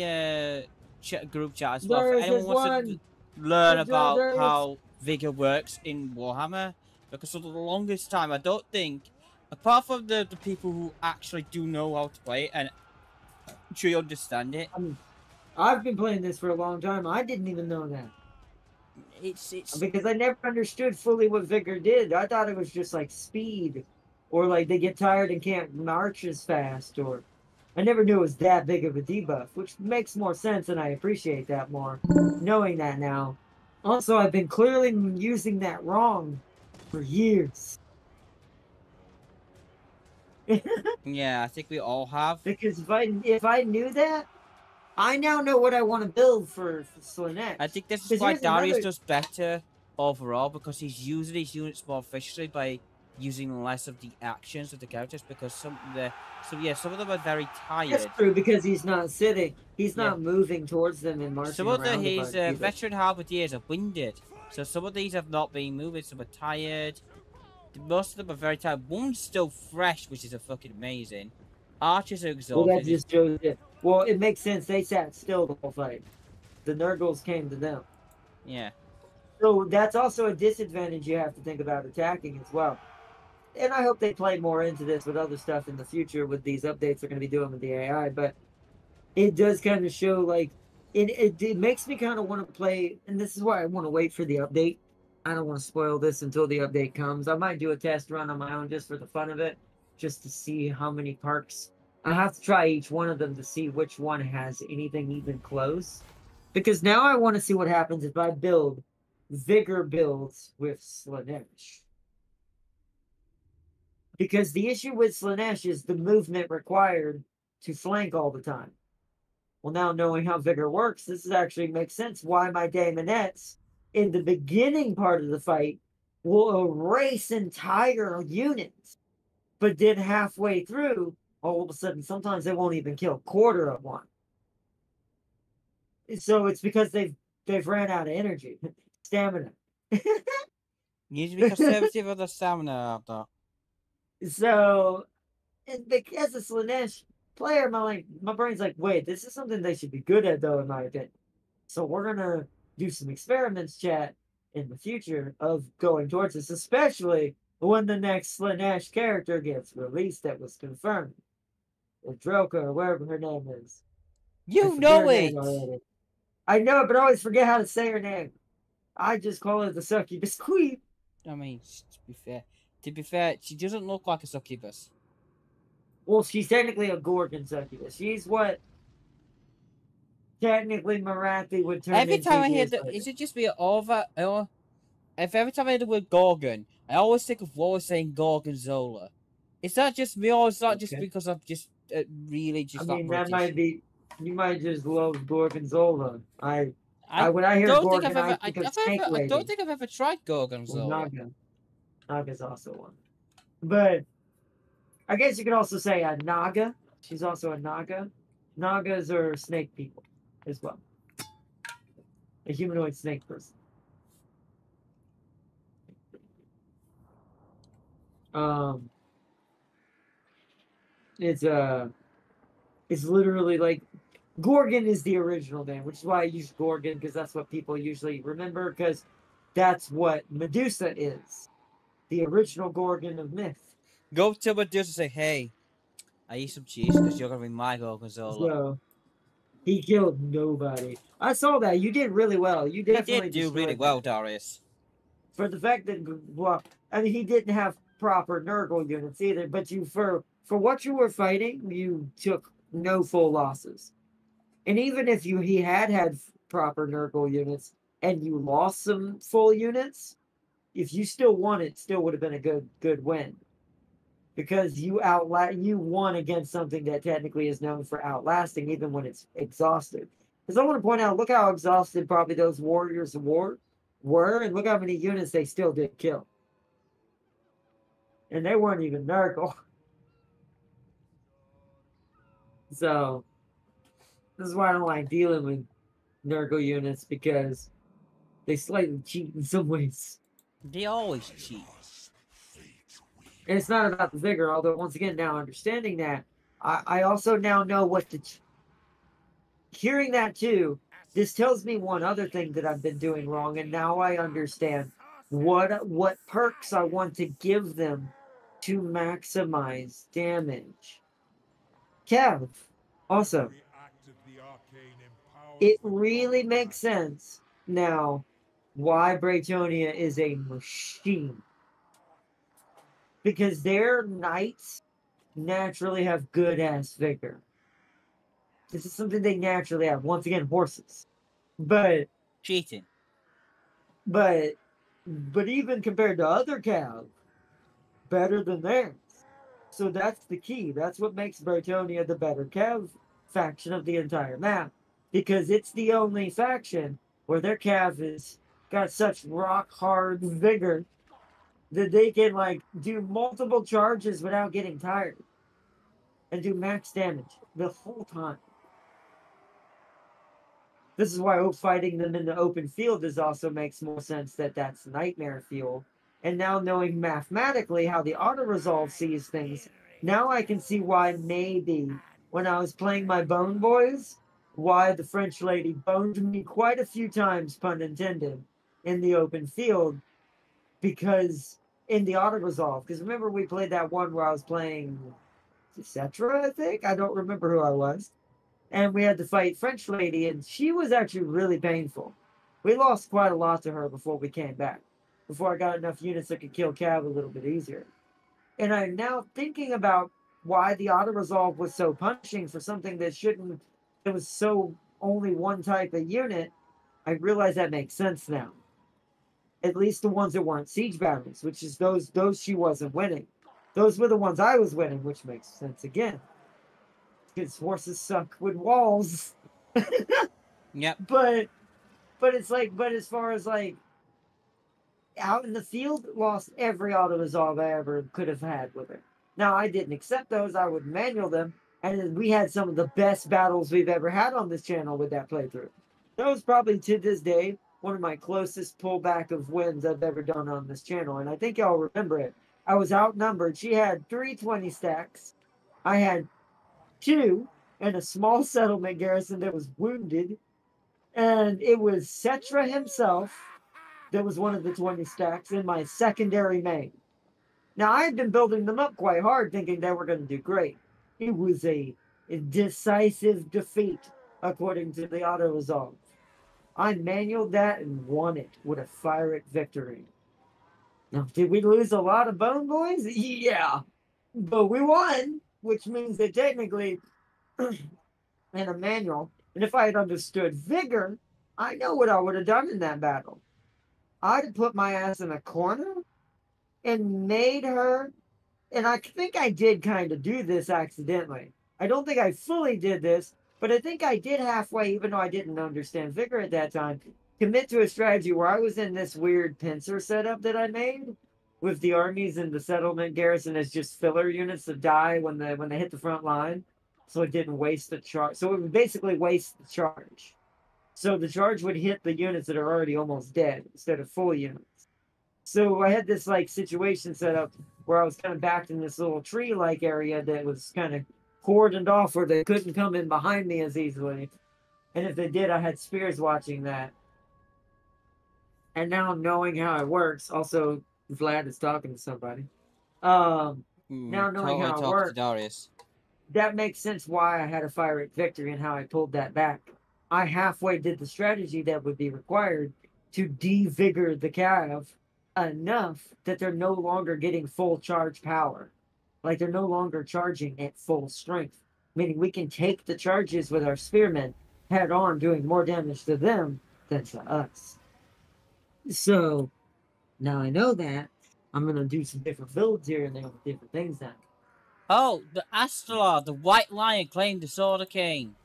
group chat as well. There For is anyone this who wants one. to learn Good job, about Darius. how Vigor works in Warhammer, because for the longest time, I don't think, apart from the people who actually do know how to play it and truly understand it, I've been playing this for a long time. I didn't even know that. it's Because I never understood fully what Vigor did. I thought it was just like speed. Or like they get tired and can't march as fast. Or I never knew it was that big of a debuff, which makes more sense and I appreciate that more. Knowing that now. Also, I've been clearly using that wrong for years. yeah, I think we all have. Because if I knew that, I now know what I want to build for Slanesh. I think this is 'Cause why here's Darius another- does better overall, because he's using his units more efficiently by using less of the actions of the characters, because some of them are very tired. That's true because he's not sitting. He's Yeah. not moving towards them and marching Some of around. his either. veteran halberdiers are winded, so some of these have not been moving. Some are tired. Most of them are very tired. One's still fresh, which is a fucking amazing. Archers are Well, exhausted. that just shows it. Well, it makes sense. They sat still the whole fight. The Nurgles came to them. Yeah. So that's also a disadvantage you have to think about attacking as well. And I hope they play more into this with other stuff in the future with these updates they're going to be doing with the AI. But it does kind of show, like, it makes me kind of want to play. And this is why I want to wait for the update. I don't want to spoil this until the update comes. I might do a test run on my own just for the fun of it, just to see how many parks. I have to try each one of them to see which one has anything even close. Because now I want to see what happens if I build Vigor builds with Slanesh. Because the issue with Slanesh is the movement required to flank all the time. Well, now knowing how Vigor works, this actually makes sense why my Daemonettes in the beginning part of the fight will erase entire units. But then halfway through, all of a sudden, sometimes they won't even kill a quarter of one. So it's because they've ran out of energy, stamina. You need to be conservative with the stamina of that. So, and because of Slanesh player, my brain's like, wait, this is something they should be good at, though, in my opinion. So we're gonna do some experiments, chat, in the future of going towards this, especially when the next Slanesh character gets released that was confirmed. Or Droka, or whatever her name is. You know it! I know it, but I always forget how to say her name. I just call her the succubus queen. I mean, to be fair, she doesn't look like a succubus. Well, she's technically a Gorgon succubus. She's what technically Marathi would turn Every into time I hear years that, later. is it just be over? Or if every time I hear the word Gorgon, I always think of Wallace saying Gorgonzola. Is that just me, or is that just because I'm just really just I mean, not that British? might be. You might just love Gorgonzola. When I hear don't Gorgon, think I've ever, I think of Snake Lady. I don't think I've ever tried Well, Gorgonzola. Naga's also one. But I guess you could also say a Naga. She's also a Naga. Nagas are snake people as well. A humanoid snake person. It's it's literally like Gorgon is the original name, which is why I use Gorgon, because that's what people usually remember, because that's what Medusa is. The original Gorgon of myth. Go to Medusa and say, hey, I eat some cheese because you're going to be my Gorgonzola. So he killed nobody. I saw that. You did really well. You He definitely did do destroyed really that. well, Darius. For the fact that, well, I mean, he didn't have proper Nurgle units either, but you, for what you were fighting, you took no full losses. And even if he had proper Nurgle units and you lost some full units, if you still won, it still would have been a good win, because you won against something that technically is known for outlasting, even when it's exhausted. Because I want to point out, look how exhausted probably those warriors were, and look how many units they still did kill, and they weren't even Nurgle. So this is why I don't like dealing with Nurgle units, because they slightly cheat in some ways. They always cheat. And it's not about the vigor, although once again, now understanding that, I also now know what to... Hearing that too, this tells me one other thing that I've been doing wrong, and now I understand what perks I want to give them to maximize damage. Kev, also, it really makes sense now why Braytonia is a machine. Because their knights naturally have good ass vigor. This is something they naturally have. Once again, horses. But Cheating. But even compared to other Cav, better than theirs. So that's the key. That's what makes Braytonia the better Cav faction of the entire map. Because it's the only faction where their Cav is got such rock hard vigor that they can like do multiple charges without getting tired. And do max damage the whole time. This is why fighting them in the open field also makes more sense, that's nightmare fuel. And now knowing mathematically how the auto-resolve sees things, now I can see why maybe when I was playing my Bone Boys, why the French lady boned me quite a few times, pun intended, in the open field, because in the auto-resolve. Because remember we played that one where I was playing Cetra, I think? I don't remember who I was. And we had to fight French lady, and she was actually really painful. We lost quite a lot to her before we came back, before I got enough units that could kill Cav a little bit easier. And I'm now thinking about why the auto-resolve was so punishing for something that shouldn't... It was so only one type of unit. I realize that makes sense now. At least the ones that weren't siege battles, which is those she wasn't winning. Those were the ones I was winning, which makes sense again. Because horses suck with walls. Yep. But it's like, but as far as like out in the field, lost every auto resolve I ever could have had with it. Now I didn't accept those, I would manual them, and we had some of the best battles we've ever had on this channel with that playthrough. That was probably to this day one of my closest pullback of wins I've ever done on this channel, and I think y'all remember it. I was outnumbered. She had 320 stacks. I had 2 and a small settlement garrison that was wounded, and it was Cetra himself that was one of the 20 stacks in my secondary main. Now I had been building them up quite hard, thinking they were going to do great. It was a decisive defeat according to the auto resolve. I manualed that and won it with a fire-it victory. Now, did we lose a lot of Bone Boys? Yeah, but we won, which means that technically in a manual, and if I had understood vigor, I know what I would have done in that battle. I'd have put my ass in a corner and made her, and I think I did kind of do this accidentally. I don't think I fully did this, but I think I did halfway, even though I didn't understand vigor at that time, commit to a strategy where I was in this weird pincer setup that I made with the armies and the settlement garrison as just filler units that die when they hit the front line. So it didn't waste the charge. So it would basically waste the charge. So the charge would hit the units that are already almost dead instead of full units. So I had this like situation set up where I was kind of backed in this little tree-like area that was kind of cordoned off where they couldn't come in behind me as easily. And if they did, I had spears watching that. And now knowing how it works, also Vlad is talking to somebody. Now knowing Totally how it talking to works, Darius. that makes sense why I had a fire rate victory and how I pulled that back. I halfway did the strategy that would be required to devigor the cav enough that they're no longer getting full charge power. Like they're no longer charging at full strength. Meaning we can take the charges with our spearmen head on, doing more damage to them than to us. So now I know that. I'm gonna do some different builds here and there with different things now. Oh, the Astrolord, the White Lion, claimed the Sword of Cain.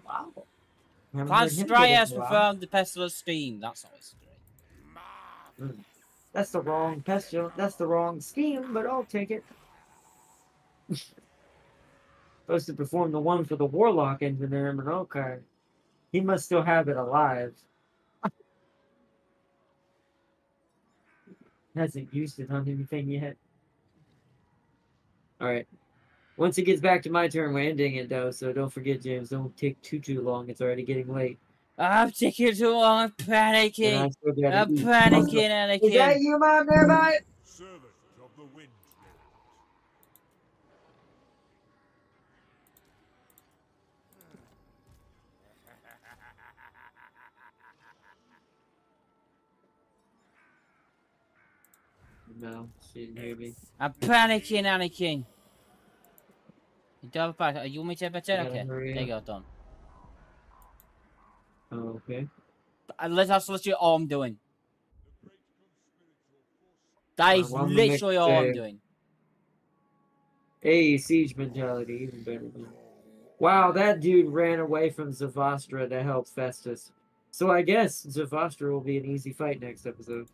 Wow. Haven't Clan heard him get it Strya has in a while. confirmed the Pestilence scheme. That's always great. That's the wrong pestilence. That's the wrong scheme, but I'll take it. Supposed to perform the one for the Warlock Engineer, but okay. He must still have it alive. Hasn't used it on anything yet. Alright. Once it gets back to my turn, we're ending it though, so don't forget, James. Don't take too long. It's already getting late. I'm taking too long. I'm panicking. And I still gotta I'm eat. panicking, Also, Anakin. is that you, Mom, nearby? Servant of the Wind No, she didn't hear me. I'm panicking, Anakin. You don't have a pack. You want me to have a turn? Gotta Okay. hurry There you up. go, done. Oh, okay. That's literally all I'm doing. That is Well, I'm gonna make literally all I'm the- doing. Hey, siege mentality, even better. Wow, that dude ran away from Zavastra to help Festus. So I guess Zavastra will be an easy fight next episode.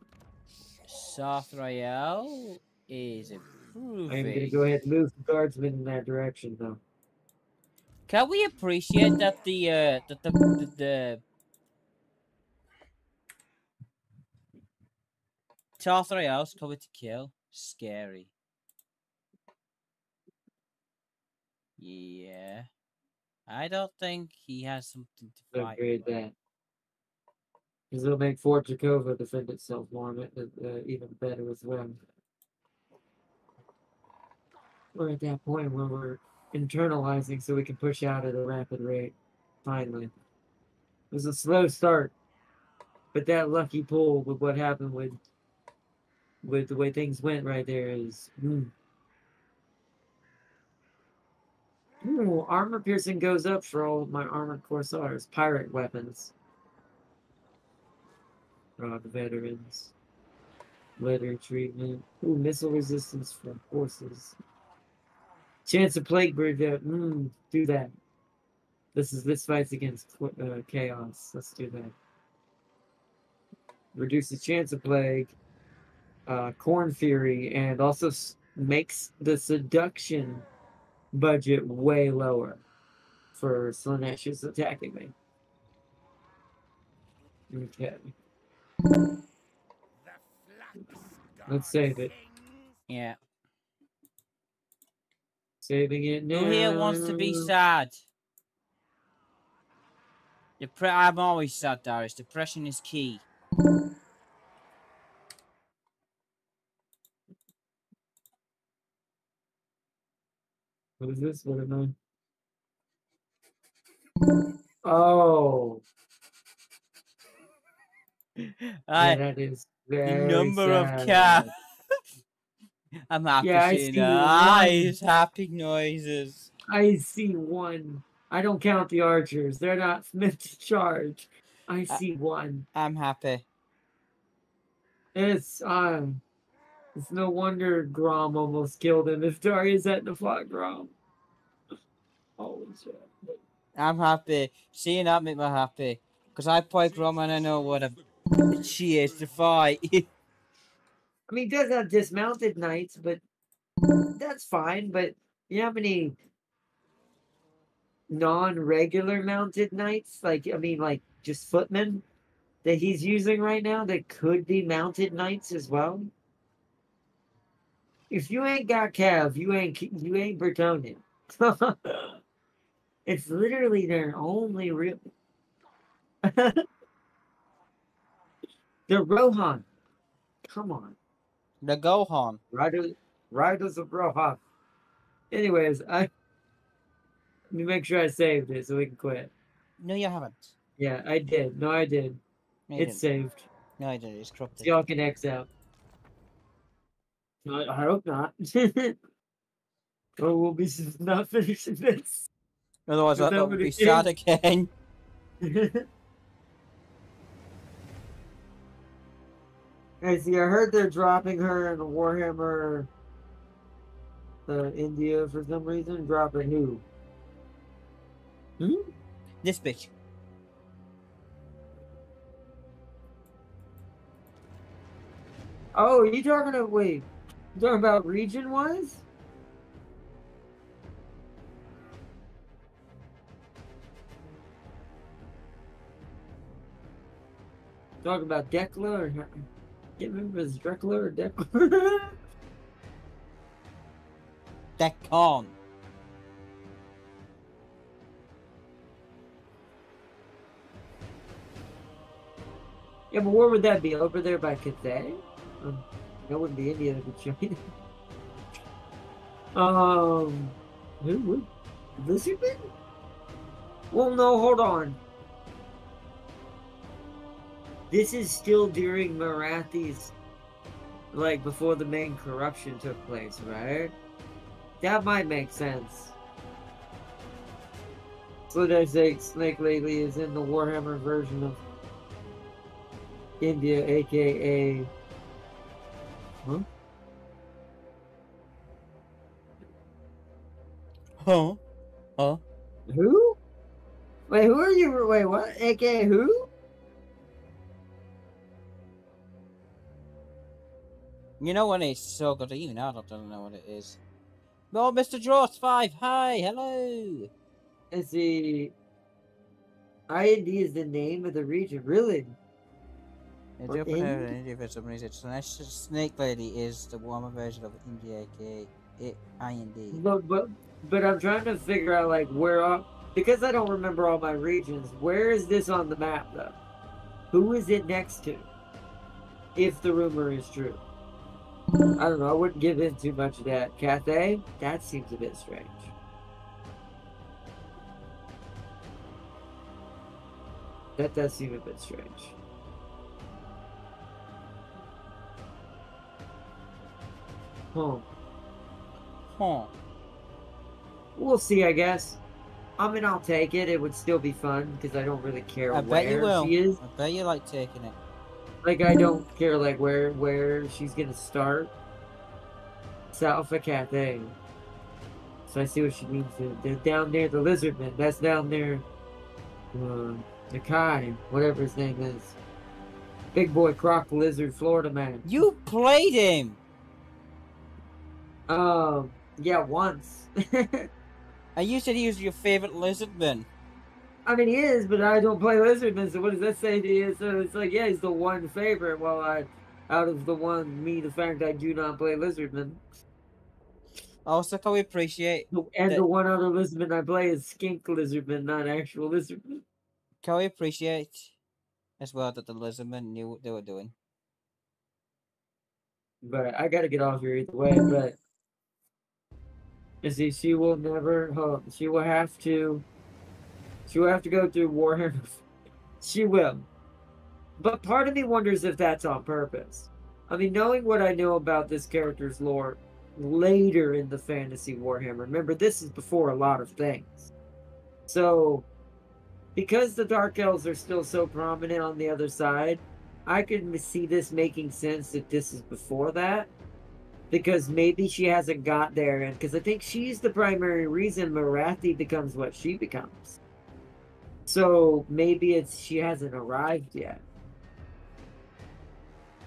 South Royale is I'm gonna improving. go ahead and move the guardsmen in that direction, though. Can we appreciate that the South Royale's coming to kill? Scary. Yeah. I don't think he has something to So fight. upgrade that. Because it'll make Fort Jakova defend itself more, even better as well. We're at that point where we're internalizing so we can push out at a rapid rate. Finally. It was a slow start. But that lucky pull with what happened with the way things went right there is... Ooh, armor piercing goes up for all of my armored corsairs. Pirate weapons. Rock veterans. Letter treatment. Ooh, missile resistance for horses. Chance of plague bird. Do that. This fight's against chaos. Let's do that. Reduces chance of plague. Corn fury, and also makes the seduction budget way lower for Slaanesha's attacking me. Okay. Let's save it. Yeah. Saving it now. Who here wants to be sad? I'm always sad, Darius. Depression is key. What is this? What am I? Oh. Yeah, that is The very number of sad. cats. I'm happy Yeah, I seeing see eyes, happy noises. I see one. I don't count the archers. They're not meant to charge. I see one. I'm happy. It's no wonder Grom almost killed him if Darius hadn't fought Grom. Holy shit. I'm happy. Seeing that make me happy. Because I play Grom and I know what a she is to fight. I mean, he does have dismounted knights, but that's fine. But you know how many non-regular mounted knights, like I mean, like just footmen that he's using right now that could be mounted knights as well. If you ain't got Cav, you ain't Bretonian. It's literally their only real. The Rohan. Come on. The Gohan. Riders of Rohan. Anyways, let me make sure I saved it so we can quit. No, you haven't. Yeah, I did. No, I did. No, you It's didn't. saved. No, I didn't. It's corrupted. So y'all can X out. I hope not. Or we'll be not finishing this. Otherwise, Is that that what would be it sad is? again. I see. I heard they're dropping her in Warhammer, India for some reason. Dropping who? Hmm? This bitch. Oh, you talking about wait? You talking about region wise? Talking about Dekla or can't remember if it's Drekla or Dekla. Decon. Yeah, but where would that be? Over there by Cathay? That wouldn't be India, that would be China. Who would? Lizardman? Well, no, hold on. This is still during Marathi's, like, before the main corruption took place, right? That might make sense. So there's say Snake Lately is in the Warhammer version of India, aka... Huh? Huh? Huh? Who? Wait, who are you? Wait, what? AKA who? You know when it's so good, even I don't know what it is. Oh, Mr. Jaws 5, hi, hello. Is the IND is the name of the region, really? It's Or open over Ind? in India for some reason. So next Snake Lady is the warmer version of India, aka IND. But I'm trying to figure out like because I don't remember all my regions. Where is this on the map though? Who is it next to? If the rumor is true, I don't know. I wouldn't give in too much of that. Cathay? That seems a bit strange. That does seem a bit strange. Huh. Huh. We'll see, I guess. I mean, I'll take it. It would still be fun because I don't really care I bet you where will. she is. I bet you like taking it. Like, I don't care like where she's gonna start. South of Cathay. So I see what she means. They're down there, the Lizardman. That's down there. The Kai, whatever his name is. Big boy croc lizard Florida man. You played him! Yeah, once. And you said he was your favorite lizardman. I mean, he is, but I don't play Lizardman, so what does that say to you? So it's like, yeah, he's the one favorite, while out of the one, the fact I do not play Lizardman. Also, can we appreciate And that, the one other Lizardman I play is Skink Lizardman, not actual Lizardman. can we appreciate as well that the lizardmen knew what they were doing? But I gotta get off here either way, but... You see, she will never, she will have to go through Warhammer. She will. But part of me wonders if that's on purpose. I mean, knowing what I know about this character's lore later in the fantasy Warhammer, remember, this is before a lot of things. So, because the Dark Elves are still so prominent on the other side, I can see this making sense that this is before that. Because maybe she hasn't got there, and because I think she's the primary reason Marathi becomes what she becomes. So maybe she hasn't arrived yet.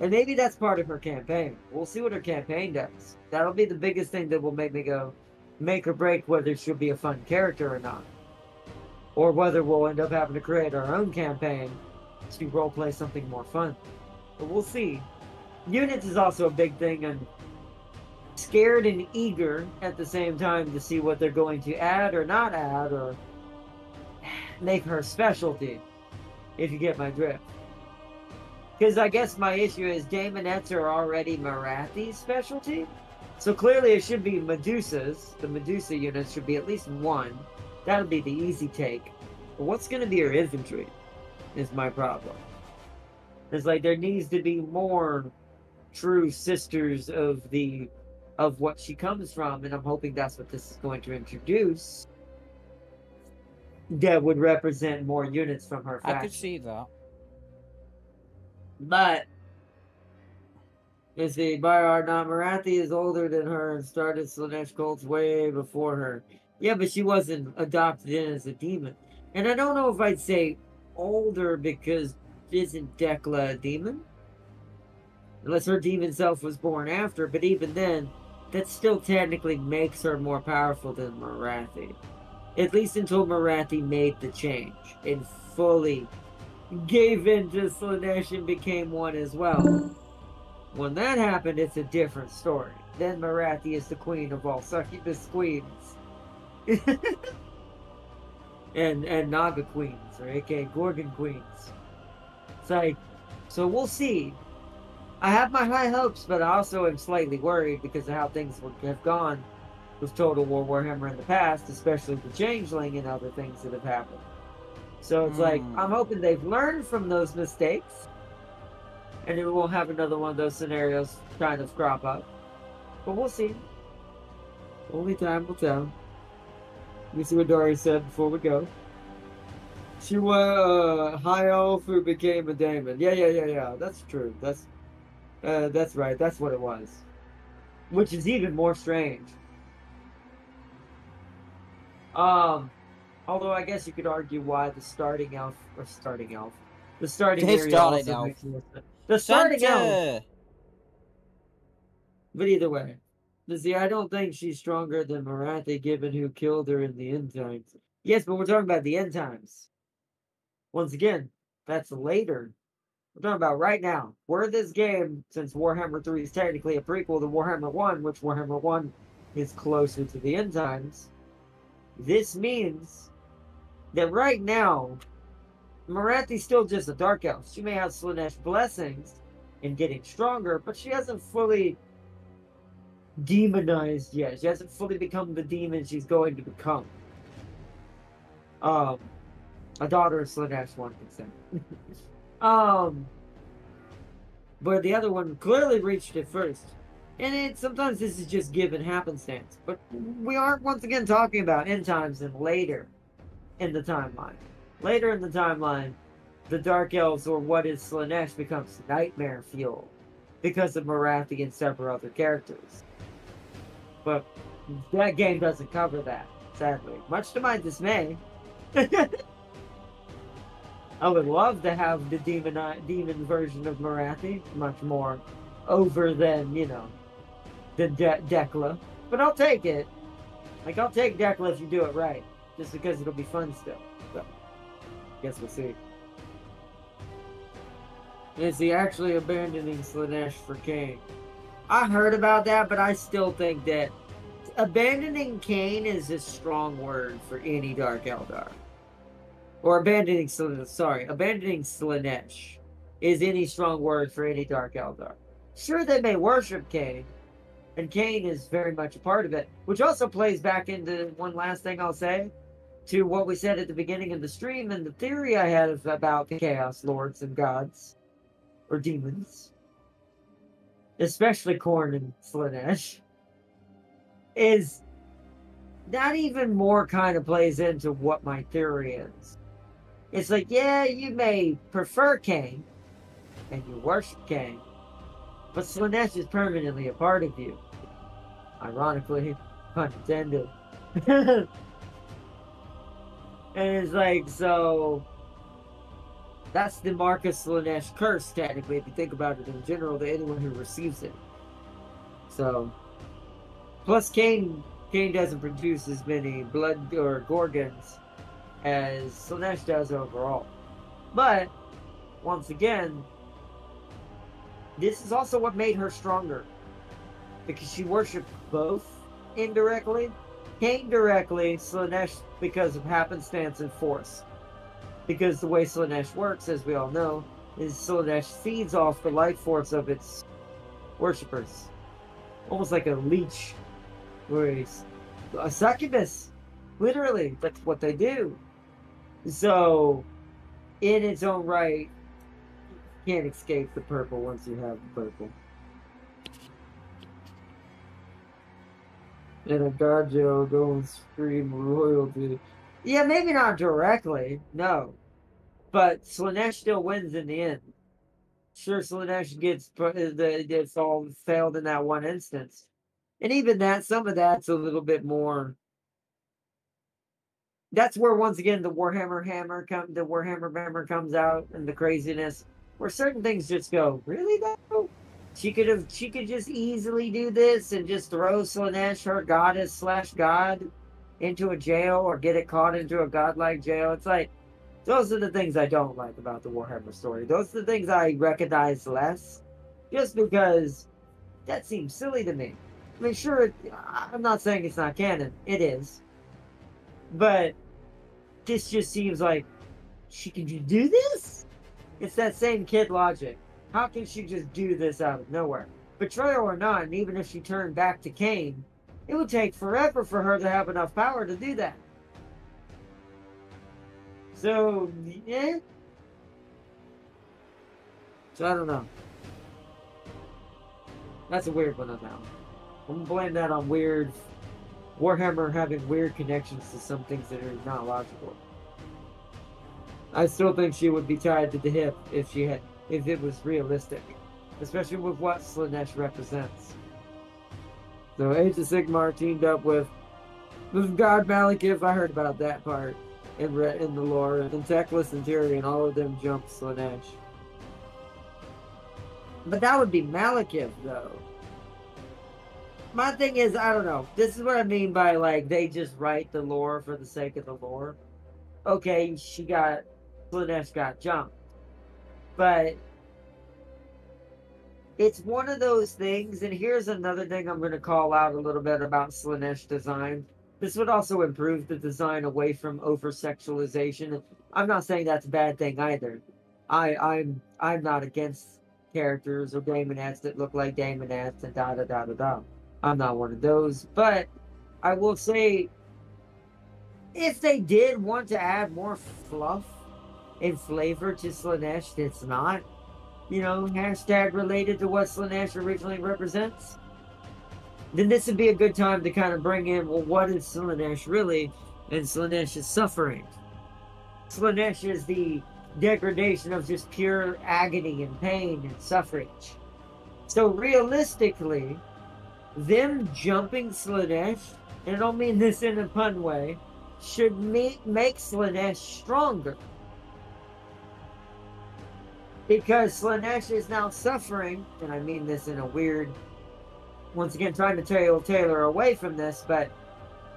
And maybe that's part of her campaign. We'll see what her campaign does. That'll be the biggest thing that will make me go, make or break whether she'll be a fun character or not. or whether we'll end up having to create our own campaign to roleplay something more fun. But we'll see. Units is also a big thing, and scared and eager at the same time to see what they're going to add or not add or make her specialty, if you get my drift. Because I guess my issue is Daemonettes are already Marathi's specialty, so clearly it should be Medusa's. The Medusa units should be at least one. That'll be the easy take. But what's going to be her infantry is my problem. It's like there needs to be more true sisters of what she comes from, and I'm hoping that's what this is going to introduce. That would represent more units from her faction. I could see that. But you see, Bayard Marathi is older than her and started Slanesh cults way before her. Yeah, but she wasn't adopted in as a demon. And I don't know if I'd say older, because isn't Dekla a demon? Unless her demon self was born after, but even then, that still technically makes her more powerful than Marathi. At least until Marathi made the change and fully gave in to Slanesh and became one as well. When that happened, it's a different story. Then Marathi is the queen of all succubus queens. and Naga queens, or aka Gorgon queens. It's like, so we'll see. I have my high hopes, but I also am slightly worried because of how things have gone with Total War Warhammer in the past, especially the Changeling and other things that have happened. So it's like, I'm hoping they've learned from those mistakes, and we won't have another one of those scenarios kind of crop up. But we'll see. Only time will tell. Let me see what Dory said before we go. She was a high elf who became a daemon. Yeah. That's true. That's right. That's what it was. Which is even more strange. Although I guess you could argue why the starting area also makes more sense. The starting elf. But either way. See, I don't think she's stronger than Marathi, given who killed her in the end times. Yes, but we're talking about the end times. Once again, that's later. We're talking about right now. We're this game, since Warhammer 3 is technically a prequel to Warhammer 1, which Warhammer 1 is closer to the end times. This means that right now, Marathi's still just a Dark Elf. She may have Slanesh blessings in getting stronger, but she hasn't fully demonized yet. She hasn't fully become the demon she's going to become. A daughter of Slanesh, one could say. But the other one clearly reached it first. And sometimes this is just given happenstance. But we aren't once again talking about end times and later in the timeline. Later in the timeline, the Dark Elves, or what is Slanesh, becomes nightmare fuel because of Marathi and several other characters. But that game doesn't cover that, sadly. Much to my dismay. I would love to have the demon version of Marathi, much more over than, the Dekla. But I'll take it. Like, I'll take Dekla if you do it right. Just because it'll be fun still. So, guess we'll see. Is he actually abandoning Slanesh for Kane? I heard about that, but I still think that abandoning Kane is a strong word for any Dark Eldar. Or abandoning Slanesh is any strong word for any Dark Eldar. Sure, they may worship Kane, and Kane is very much a part of it, which also plays back into one last thing I'll say, to what we said at the beginning of the stream, and the theory I had about the Chaos Lords and Gods, or demons, especially Khorne and Slanesh, is that even more kind of plays into what my theory is. It's like, yeah, you may prefer Kane, and you worship Kane, but Slanesh is permanently a part of you. Ironically, pun intended. And it's like, so that's the Marcus Slanesh curse, technically, if you think about it in general, to anyone who receives it. So, plus Kane doesn't produce as many blood or Gorgons as Slaanesh does overall. But, once again, this is also what made her stronger. Because she worshipped both indirectly. Came directly, Slaanesh because of happenstance and force. Because the way Slaanesh works, as we all know, is Slaanesh feeds off the life force of its worshippers. Almost like a leech. Where he's a succubus. Literally, that's what they do. So, in its own right, you can't escape the purple once you have the purple. And a Gajo go and scream royalty. Yeah, maybe not directly, no. But Slaanesh still wins in the end. Sure, Slaanesh gets all failed in that one instance. And even that, some of that's a little bit more. That's where once again the Warhammer hammer comes out and the craziness. Where certain things just go, really though? She could just easily do this and just throw Slaanesh, her goddess / god, into a jail or get it caught into a godlike jail. It's like, those are the things I don't like about the Warhammer story. Those are the things I recognize less. Just because that seems silly to me. I mean, sure, I'm not saying it's not canon. It is. But this just seems like, she can just do this? It's that same kid logic. How can she just do this out of nowhere? Betrayal or not, and even if she turned back to Cain, it would take forever for her to have enough power to do that. So, yeah. So I don't know. That's a weird one on that one. I'm gonna blame that on weird Warhammer having weird connections to some things that are not logical. I still think she would be tied to the hip if it was realistic, especially with what Slaanesh represents. So Age of Sigmar teamed up with God Malekith. I heard about that part in the lore, and Teclis and Tyrion, all of them jumped Slaanesh. But that would be Malekith, though. My thing is, I don't know. This is what I mean by, like, they just write the lore for the sake of the lore. Okay, Slaanesh got jumped. But it's one of those things, and here's another thing I'm going to call out a little bit about Slaanesh design. This would also improve the design away from over-sexualization. I'm not saying that's a bad thing either. I'm not against characters or daemonettes that look like daemonettes and da-da-da-da-da. I'm not one of those. But I will say, if they did want to add more fluff and flavor to Slaanesh that's not, hashtag related to what Slaanesh originally represents, then this would be a good time to kind of bring in, well, what is Slaanesh really? And Slaanesh is suffering. Slaanesh is the degradation of just pure agony and pain and suffrage. So realistically, them jumping Slaanesh, and I don't mean this in a pun way, should make Slaanesh stronger. Because Slaanesh is now suffering, and I mean this in a weird, once again, trying to tailor away from this, but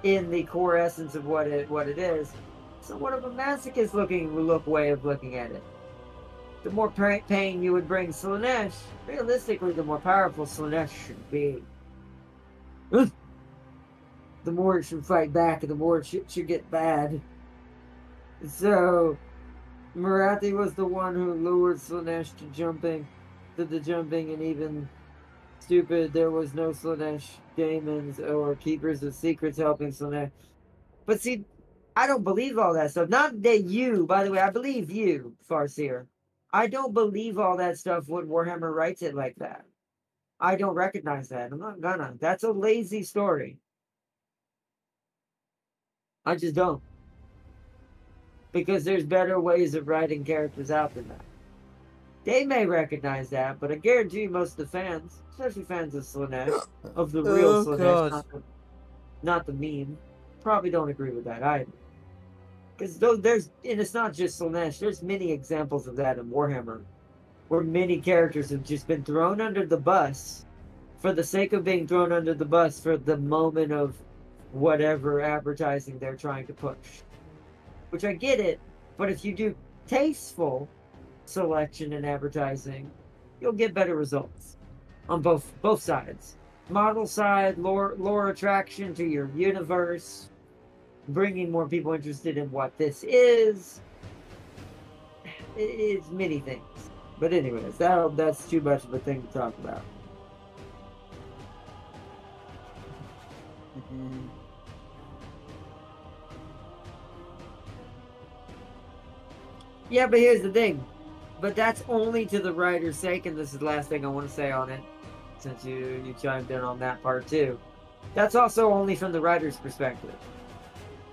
in the core essence of what it is, somewhat of a masochist way of looking at it. The more pain you would bring Slaanesh, realistically, the more powerful Slaanesh should be. The more it should fight back, the more it should get bad. So, Marathi was the one who lured Slaanesh to the jumping, and even stupid, there was no Slaanesh daemons or keepers of secrets helping Slaanesh. But see, I don't believe all that stuff. Not that you, by the way, I believe you, Farseer. I don't believe all that stuff when Warhammer writes it like that. I don't recognize that. I'm not gonna. That's a lazy story. I just don't. Because there's better ways of writing characters out than that. They may recognize that, but I guarantee you most of the fans, especially fans of Slaanesh, of the real Slaanesh, not the meme, probably don't agree with that either. Because and it's not just Slaanesh, there's many examples of that in Warhammer, where many characters have just been thrown under the bus for the sake of being thrown under the bus for the moment of whatever advertising they're trying to push. which I get it, but if you do tasteful selection and advertising, you'll get better results on both sides. Model side, lore attraction to your universe, bringing more people interested in what this is. It's many things. But anyways, that's too much of a thing to talk about. Yeah, but here's the thing. But that's only to the writer's sake, and this is the last thing I want to say on it, since you chimed in on that part too. That's also only from the writer's perspective.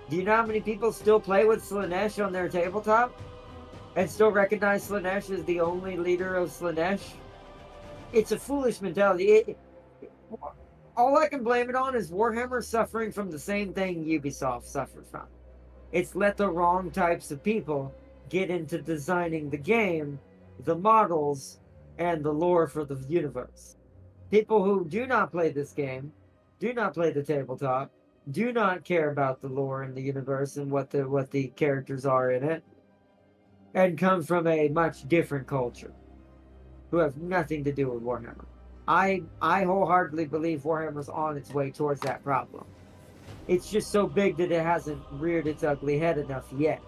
Do you know how many people still play with Slaanesh on their tabletop? And still recognize Slaanesh as the only leader of Slaanesh? It's a foolish mentality. All I can blame it on is Warhammer suffering from the same thing Ubisoft suffered from. It's let the wrong types of people get into designing the game, the models, and the lore for the universe. People who do not play this game, do not play the tabletop, do not care about the lore in the universe and what the characters are in it, and come from a much different culture, who have nothing to do with Warhammer. I wholeheartedly believe Warhammer's on its way towards that problem. It's just so big that it hasn't reared its ugly head enough yet.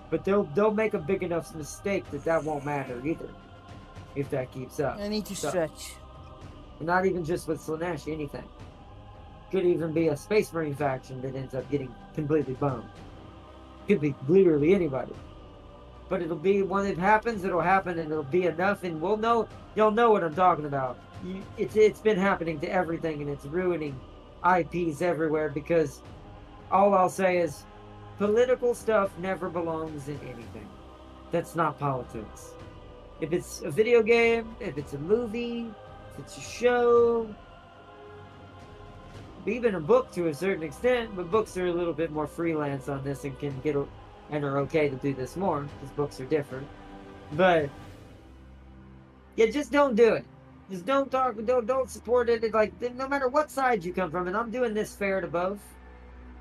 But they'll make a big enough mistake that won't matter either, if that keeps up. I need to stretch. Not even just with Slaanesh, anything. Could even be a Space Marine faction that ends up getting completely boned. Could be literally anybody. But it'll be, when it happens, it'll happen, and it'll be enough, and we'll know, you'll know what I'm talking about. It's been happening to everything, and it's ruining IPs everywhere, because all I'll say is, political stuff never belongs in anything. That's not politics. If it's a video game, if it's a movie, if it's a show, even a book to a certain extent, but books are a little bit more freelance on this and can get and are okay to do this more because books are different. But yeah, just don't do it. Just don't support it. Like, no matter what side you come from, and I'm doing this fair to both.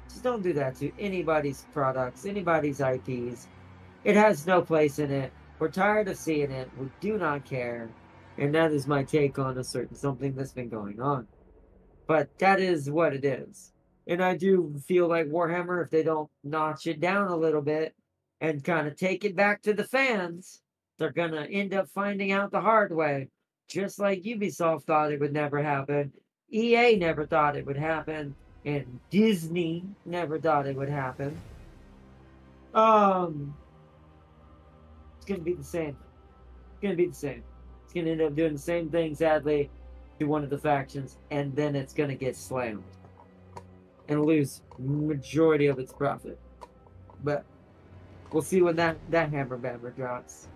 Just don't do that to anybody's products, anybody's IPs. It has no place in it. We're tired of seeing it. We do not care. And that is my take on something that's been going on. But that is what it is. And I do feel like Warhammer, if they don't notch it down a little bit and kind of take it back to the fans, they're going to end up finding out the hard way. Just like Ubisoft thought it would never happen. EA never thought it would happen. And Disney never thought it would happen. It's going to be the same. It's going to be the same. It's going to end up doing the same thing, sadly, to one of the factions, and then it's going to get slammed and lose majority of its profit. But we'll see when that hammer bammer drops.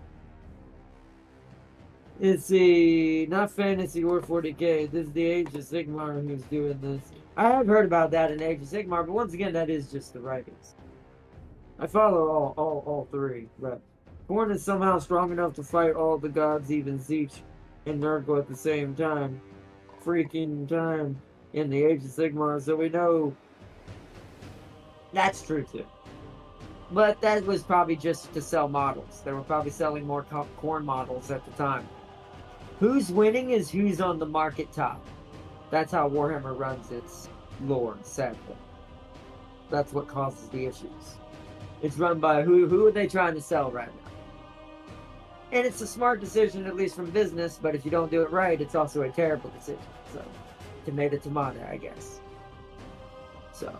It's not Fantasy or 40k. This is the Age of Sigmar who's doing this. I have heard about that in Age of Sigmar, but once again, that is just the writings. I follow all three, but Khorne is somehow strong enough to fight all the gods, even Zeech and Nurgle at the same time. Freaking time in the Age of Sigmar, so we know that's true too. But that was probably just to sell models. They were probably selling more Khorne models at the time. Who's winning is who's on the market top. That's how Warhammer runs its lore, sadly. That's what causes the issues. It's run by who are they trying to sell right now? And it's a smart decision, at least from business, but if you don't do it right, it's also a terrible decision. So, tomato, I guess. So,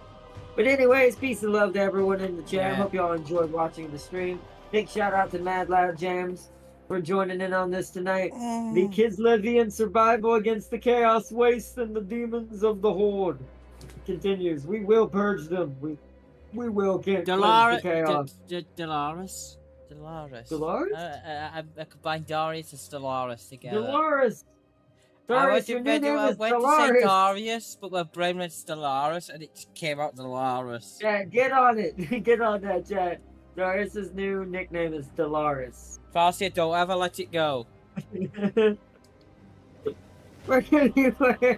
but anyways, peace and love to everyone in the chat. Yeah. Hope y'all enjoyed watching the stream. Big shout out to Mad Loud Jams for joining in on this tonight. The Kislevian survival against the Chaos Waste and the demons of the Horde continues. We will purge them. We will cleanse the chaos. Dolaris. Dolaris? I combined Darius and Stellaris together. Dolaris! Darius, your new name I is went to say Dolaris! Darius, but my brain went Stellaris, and it came out Dolaris. Yeah, get on it. Get on that, chat. Darius's new nickname is Dolaris. Farsia, don't ever let it go. Where can you wear?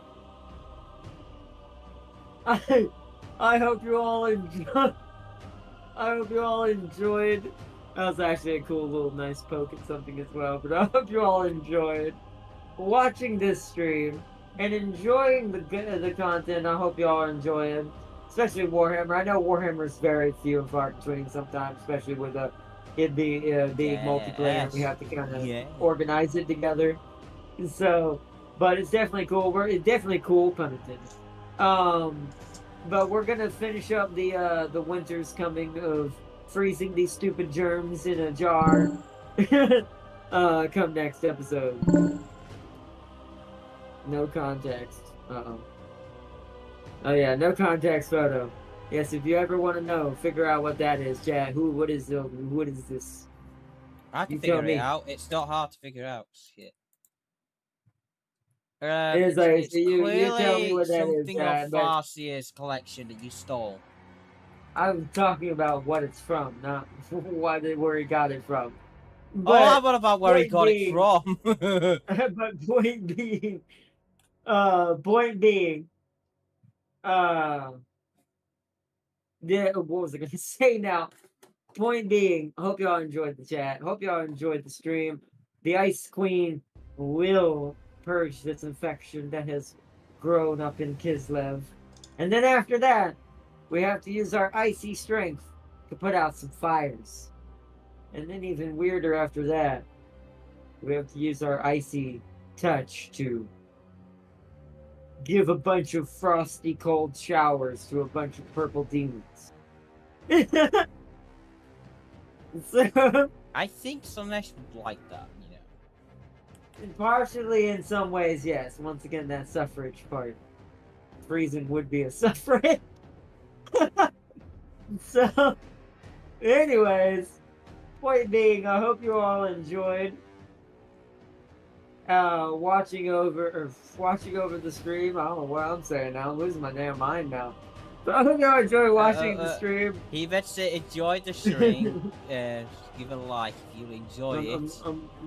I hope you all enjoy. I hope you all enjoyed. That was actually a cool little nice poke at something as well. But I hope you all enjoyed watching this stream and enjoying the content. I hope you all enjoy it, especially Warhammer. I know Warhammer is very few and far between sometimes, especially with it being multiplayer. We have to kind of organize it together. So, but it's definitely cool. It's definitely cool, pun intended. But we're gonna finish up the winters coming of freezing these stupid germs in a jar. Come next episode. No context. Uh-oh. Oh yeah, no context photo. Yes, if you ever want to know, figure out what that is, chat. What is this? I can figure it out. It's not hard to figure out. Shit. It's like, it's so you tell me clearly what that is, something chat, of but Farseer's collection that you stole. I'm talking about what it's from, not where he got it from. Oh, I what about where he got it from? But point being, yeah, what was I gonna say now? Point being, I hope y'all enjoyed the chat. Hope y'all enjoyed the stream. The Ice Queen will purge this infection that has grown up in Kislev. And then after that, we have to use our icy strength to put out some fires. And then even weirder after that, we have to use our icy touch to give a bunch of frosty cold showers to a bunch of purple demons. So, I think Slanesh would like that, you know. Partially in some ways, yes. Once again, that suffrage part. Freezing would be a suffrage. So, anyways, point being, I hope you all enjoyed watching over the stream. I don't know what I'm saying now. I'm losing my damn mind now. But I hope y'all enjoy watching the stream. He better say enjoy the stream. Give it a like if you enjoy it.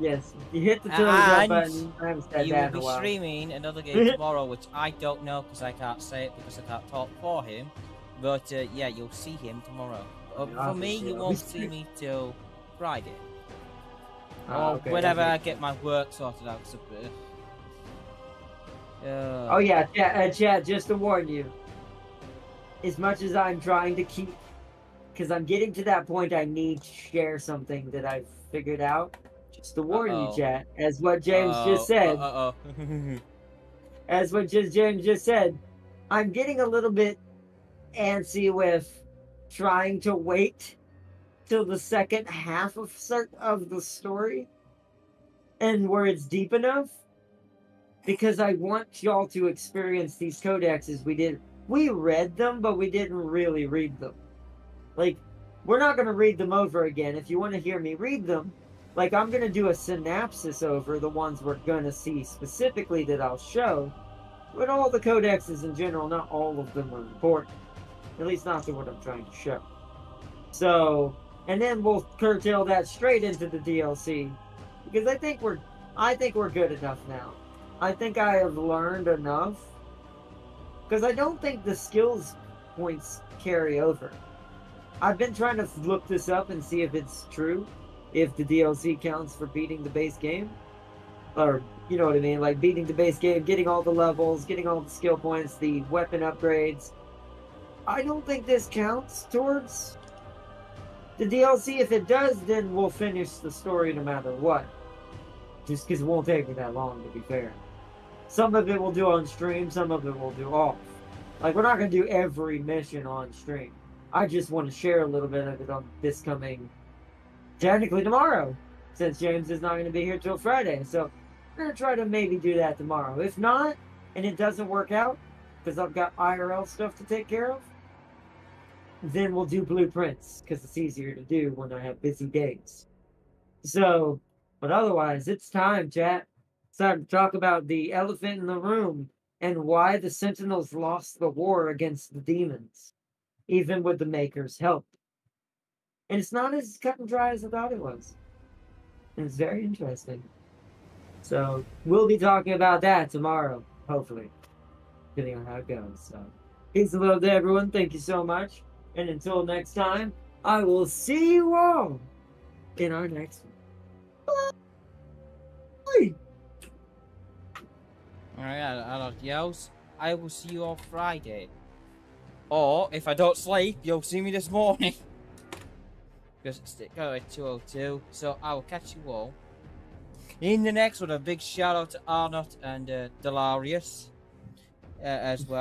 Yes, you hit the thumbs up button. I haven't said he that will in a be while. streaming another game tomorrow, which I don't know because I can't say it because I can't talk for him. But yeah, you'll see him tomorrow. For me, you won't see me till Friday. Or Okay, whenever okay. I get my work sorted out. Oh yeah, chat, just to warn you. As much as I'm trying to keep, because I'm getting to that point, I need to share something that I've figured out. Just to warn you, chat, as what James just said. As what James just said, I'm getting a little bit antsy with trying to wait till the second half of the story and where it's deep enough, because I want y'all to experience these codexes we did. We read them, but we didn't really read them. Like, we're not going to read them over again. If you want to hear me read them, like, I'm going to do a synopsis over the ones we're going to see specifically that I'll show. But all the codexes in general, not all of them are important. At least not to what I'm trying to show. So, and then we'll curtail that straight into the DLC. Because I think we're good enough now. I think I have learned enough. Because I don't think the skills points carry over. I've been trying to look this up and see if it's true. If the DLC counts for beating the base game. Or, you know what I mean? Like beating the base game, getting all the levels, getting all the skill points, the weapon upgrades. I don't think this counts towards the DLC. If it does, then we'll finish the story no matter what. Just because it won't take me that long, to be fair. Some of it we'll do on stream, some of it we'll do off. Like, we're not going to do every mission on stream. I just want to share a little bit of it on this coming, technically tomorrow, since James is not going to be here till Friday. So, we're going to try to maybe do that tomorrow. If not, and it doesn't work out, because I've got IRL stuff to take care of, then we'll do blueprints, because it's easier to do when I have busy days. So, but otherwise, it's time, chat. It's time to talk about the elephant in the room and why the Sentinels lost the war against the demons, even with the Maker's help. And it's not as cut and dry as I thought it was. And it's very interesting. So, we'll be talking about that tomorrow, hopefully, depending on how it goes. So, peace and love to everyone. Thank you so much. And until next time, I will see you all in our next one. Bye. Alright, adios. I will see you on Friday. Or, if I don't sleep, you'll see me this morning. Because it's still at 2:02. So, I will catch you all in the next one. A big shout out to Arnott and Delarius as well.